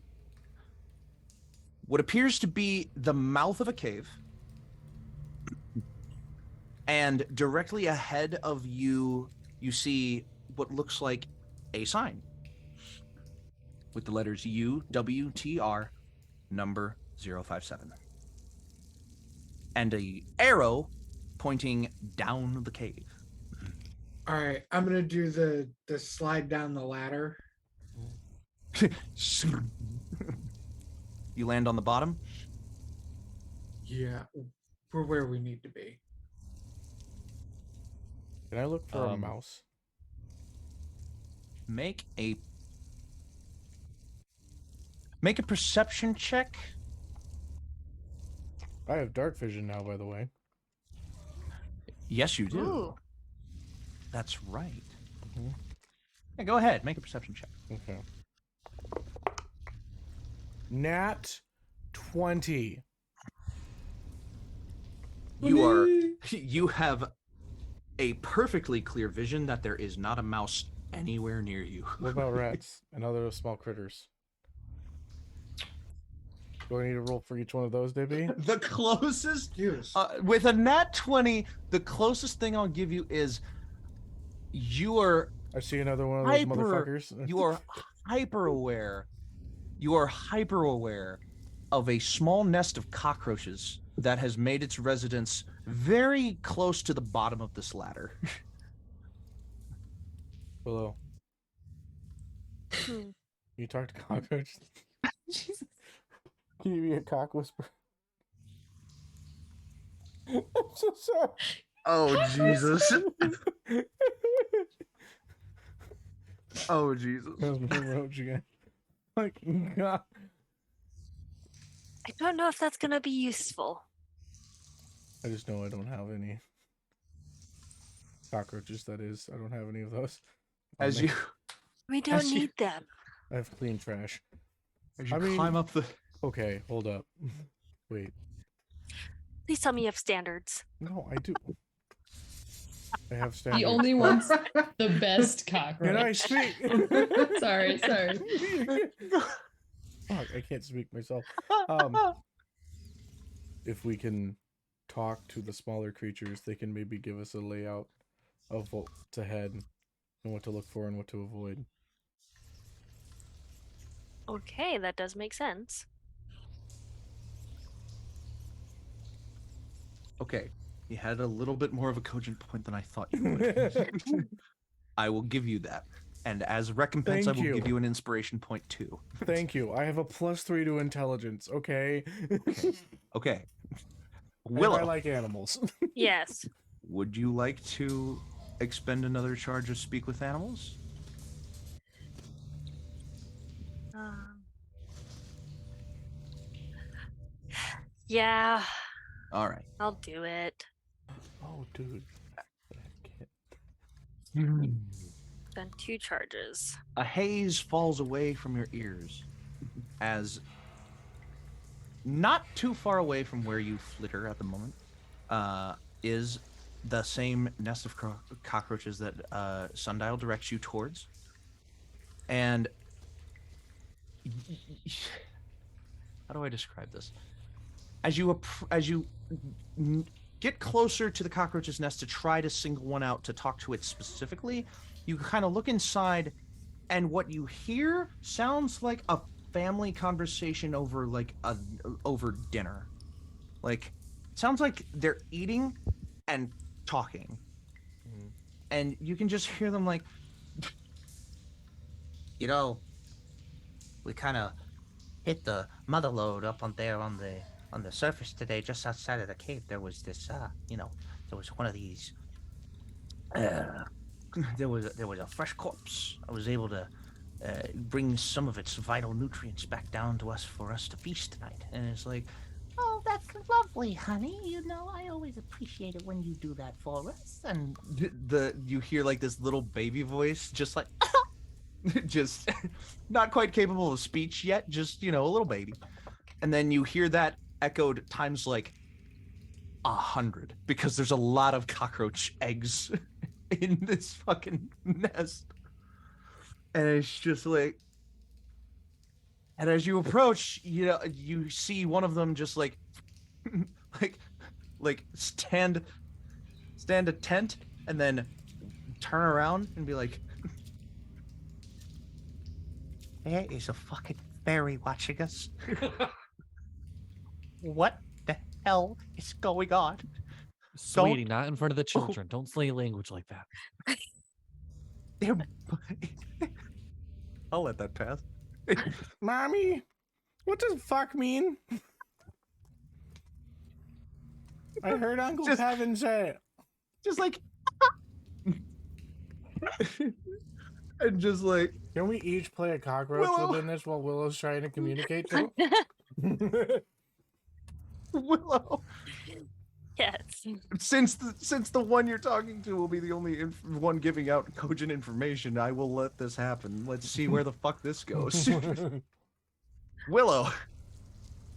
what appears to be the mouth of a cave. And directly ahead of you, you see what looks like a sign with the letters UWTR number 057. And a arrow pointing down the cave. All right, I'm gonna do the slide down the ladder. You land on the bottom. Yeah, we're where we need to be. Can I look for a mouse? Make a perception check. I have dark vision now, by the way. Yes, you do. Ooh. That's right. Yeah, go ahead. Make a perception check. Okay. Nat 20. You have a perfectly clear vision that there is not a mouse anywhere near you. What about rats and other small critters? Do I need to roll for each one of those, Dippy? The closest, Yes. with a nat 20, the closest thing I'll give you is you are I see another one of those motherfuckers. you are hyper aware. You are hyper aware of a small nest of cockroaches that has made its residence very close to the bottom of this ladder. Willow. You talk to cockroaches? Jesus. Can you be a cock whisperer? I'm so sorry. Oh, Jesus. Oh, Jesus. That was my roach again. Like, God. I don't know if that's gonna be useful. I just know I don't have any cockroaches, that is. I don't have any of those. As you We don't As you- need them. I have clean trash. as you I mean- climb up the Okay, hold up. Wait. Please tell me you have standards. No, I do. I have standards. He only wants the best cockroach. Can I speak? Sorry. Fuck, I can't speak myself. If we can talk to the smaller creatures, they can maybe give us a layout of what to head and what to look for and what to avoid. Okay, that does make sense. Okay, you had a little bit more of a cogent point than I thought you would. I will give you that. And as recompense, Thank I will you. give you an inspiration point too. Thank you. I have a +3 to intelligence, okay? Okay. And Willow, I like animals. Yes. would you like to expend another charge of Speak with Animals? Yeah, All right. I'll do it. Oh, dude. done 2 charges. A haze falls away from your ears as not too far away from where you flitter at the moment is the same nest of cockroaches that Sundial directs you towards. And how do I describe this? As you get closer to the cockroach's nest to try to single one out to talk to it specifically, you kind of look inside, and what you hear sounds like a family conversation over over dinner. Like, sounds like they're eating and talking. And you can just hear them like, You know, we kind of hit the mother lode up on the surface today, just outside of the cave. There was this, there was one of these. There was a fresh corpse. I was able to bring some of its vital nutrients back down to us for us to feast tonight. And it's like, Oh, that's lovely, honey. You know, I always appreciate it when you do that for us. And you hear like this little baby voice, just like, just not quite capable of speech yet, just, a little baby. And then you hear that echoed times like 100, because there's a lot of cockroach eggs in this fucking nest. And it's just like, and as you approach, you see one of them just like stand a tent and then turn around and be like, there is a fucking fairy watching us. What the hell is going on? Sweetie, not in front of the children. Don't slay language like that. I'll let that pass. Mommy, what does fuck mean? I heard Uncle Kevin say it. Just like, and just like, can we each play a cockroach Willow. within this while Willow's trying to communicate to him? Willow. Yes. Since the one you're talking to will be the only one giving out cogent information, I will let this happen. Let's see where the fuck this goes. Willow.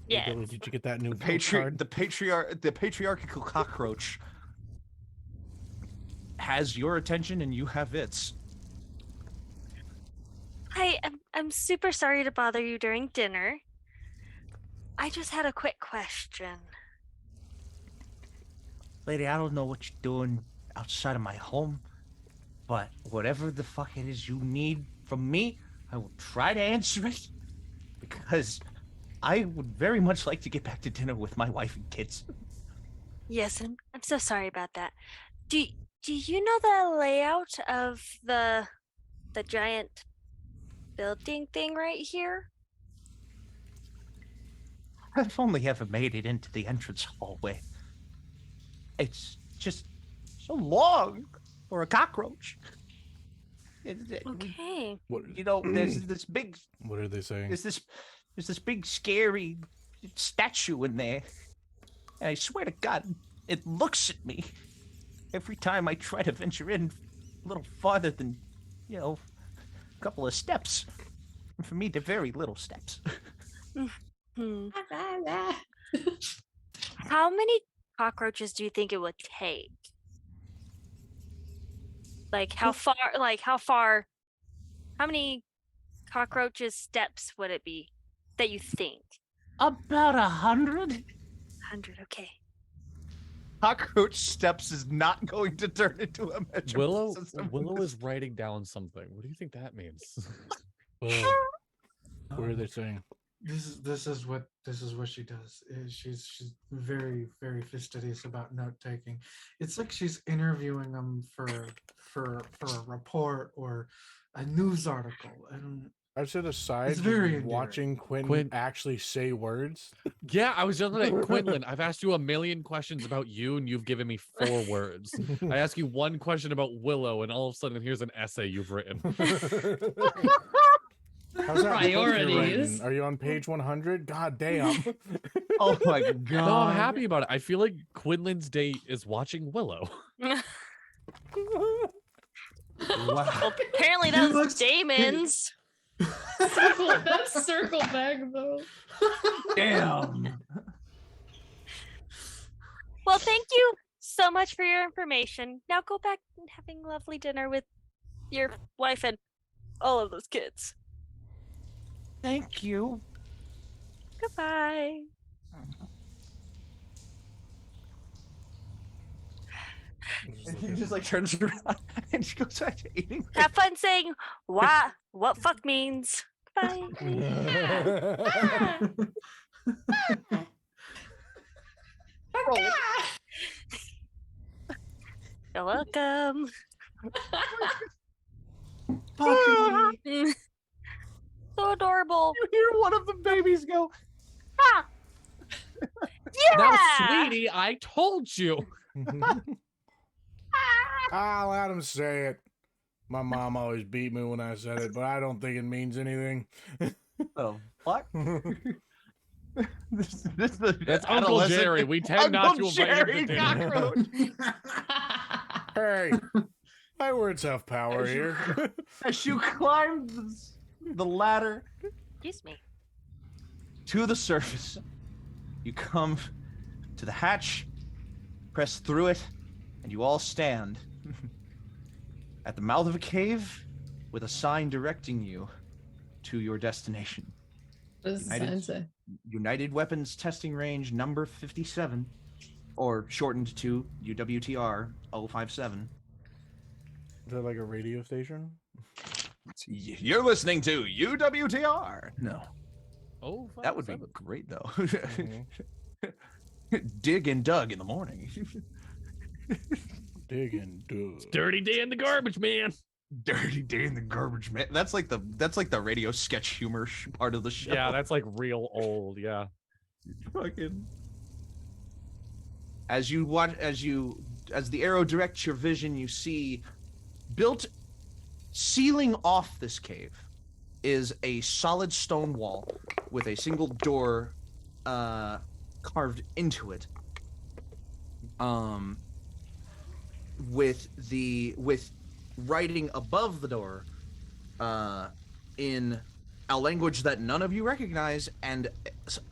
Yes. Willow, did you get that new The patriarchal cockroach has your attention and you have its. Hi, I'm super sorry to bother you during dinner. I just had a quick question. Lady, I don't know what you're doing outside of my home, but whatever the fuck it is you need from me, I will try to answer it, because I would very much like to get back to dinner with my wife and kids. Yes, I'm so sorry about that. Do you know the layout of the giant building thing right here? I've only ever made it into the entrance hallway. It's just so long for a cockroach. Okay. There's this big. What are they saying? There's this big scary statue in there, and I swear to God, it looks at me every time I try to venture in a little farther than, a couple of steps. And for me, they're very little steps. How many cockroaches do you think it would take? How many cockroaches steps would it be that you think? about 100. 100, okay. Cockroach steps is not going to turn into a measurement system. Willow is writing down something. What do you think that means? What are they saying? This is what she does. She's very, very fastidious about note taking. It's like she's interviewing them for a report or a news article. And I've set aside It's very endearing. watching Quinn actually say words. Yeah, I was just like, Quinlan, I've asked you a million questions about you, and you've given me 4 words. I ask you one question about Willow, and all of a sudden, here's an essay you've written. How's that book you're Priorities. writing? Are you on page 100? God damn. Oh my god. No, I'm happy about it. I feel like Quinlan's date is watching Willow. Wow. Apparently that was Damon's. That's circle back though. Damn. Well, thank you so much for your information. Now go back and having lovely dinner with your wife and all of those kids. Thank you. Goodbye. He just like turns around and she goes back to eating. Have fun saying what fuck means. Bye. You're welcome. Puppy. So adorable. You hear one of the babies go, Ah. Yeah. Now, sweetie, I told you. I'll let him say it. My mom always beat me when I said it, but I don't think it means anything. oh, what? this That's Uncle Jerry. We tend not to invite him to dinner. cockroach. Hey, my words have power here. As you climb the ladder Excuse me. to the surface, you come to the hatch, press through it, and you all stand at the mouth of a cave with a sign directing you to your destination. What does the sign say? United Weapons Testing Range number 57, or shortened to UWTR 057. Is that like a radio station? You're listening to UWTR. No. Oh, That would be great, though. Mm-hmm. Dig and Doug in the morning. Dig and Doug. Dirty day in the garbage, man. Dirty Day in the Garbage Man. That's like the radio sketch humor part of the show. Yeah, that's like real old. Yeah. Fucking. As the arrow directs your vision, you see built sealing off this cave is a solid stone wall with a single door carved into it. With writing above the door in a language that none of you recognize and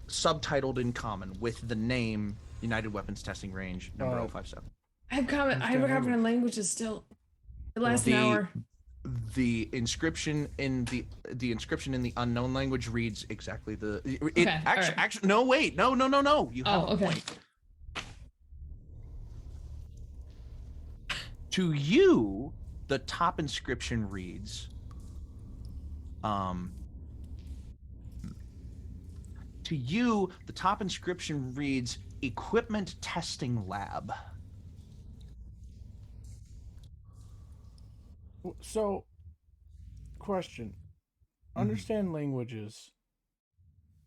subtitled in common with the name United Weapons Testing Range number 057. I have comprehend languages still. It lasts an hour. The inscription in the inscription in the unknown language reads exactly the actually no wait no you have a point. To you, the top inscription reads, Equipment Testing Lab. So, question. Understand languages.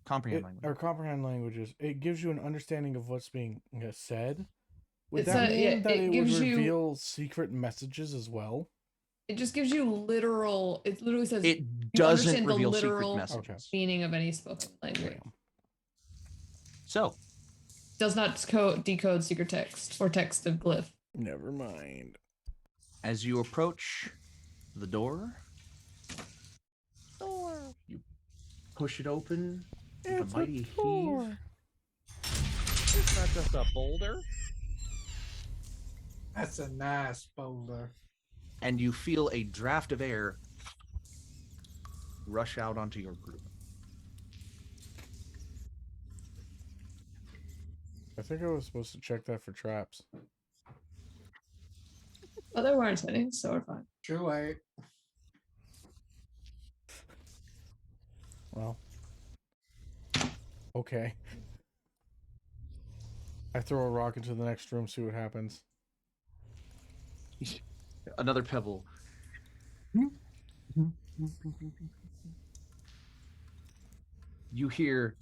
Comprehend language. Or comprehend languages. It gives you an understanding of what's being said. Would It's that mean that it would gives you- reveal secret messages as well? It just gives you literal. It literally says It you doesn't understand the reveal literal secret messages. meaning of any spoken language. So, Does not decode secret text or text of glyph. Never mind. as you approach the door, you push it open with a mighty heave. It's not just a boulder. That's a nice boulder. And you feel a draft of air rush out onto your group. I think I was supposed to check that for traps. Oh, there weren't any, so we're fine. Too late. Well. Okay. I throw a rock into the next room, see what happens. Another pebble. You hear.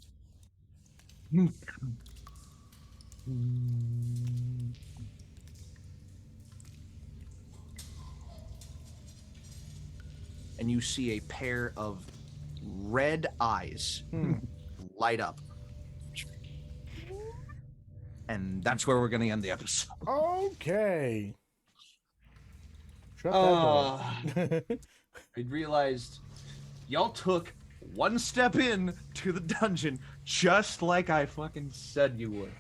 And you see a pair of red eyes light up. And that's where we're going to end the episode. Okay. Shut that door. I realized y'all took one step in to the dungeon just like I fucking said you would.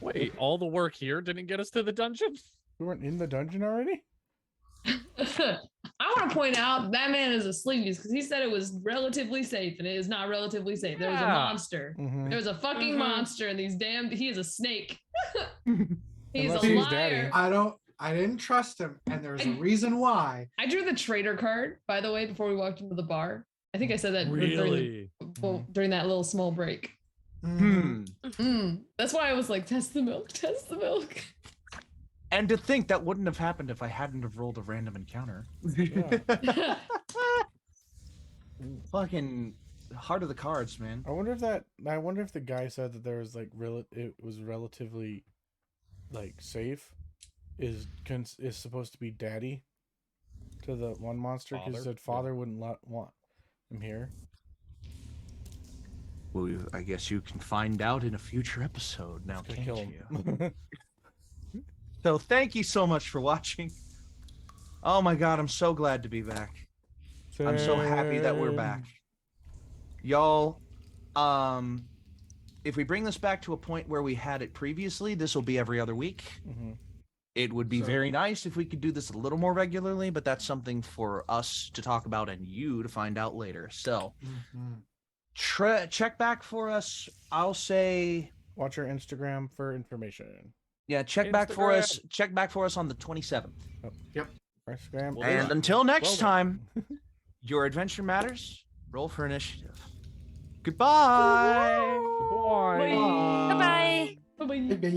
Wait, all the work here didn't get us to the dungeon? We weren't in the dungeon already? I want to point out that man is a sleaze because he said it was relatively safe, and it is not relatively safe. There was a Yeah. monster. Mhm. There was a fucking monster, and he is a snake. He's Unless a he's liar. daddy. I didn't trust him, and there's a reason why. I drew the traitor card, by the way, before we walked into the bar. I think I said that Really? during that little small break. That's why I was like, test the milk, test the milk. And to think that wouldn't have happened if I hadn't have rolled a random encounter. Yeah. Fucking heart of the cards, man. I wonder if the guy said that there was like it was relatively like safe is supposed to be daddy to the one monster because Father? said father wouldn't want him here. Well, I guess you can find out in a future episode now, Gonna can't kill you? him. So thank you so much for watching. Oh my god, I'm so glad to be back. I'm so happy that we're back. Y'all, if we bring this back to a point where we had it previously, this will be every other week. Mm-hmm. It would be very nice if we could do this a little more regularly, but that's something for us to talk about and you to find out later. So check back for us. I'll say Watch our Instagram for information. yeah, check back for us. Check back for us on the 27th. Yep. Instagram. And until next Well time, your adventure matters. Roll for initiative. Goodbye. Boy. Bye-bye. Bye-bye.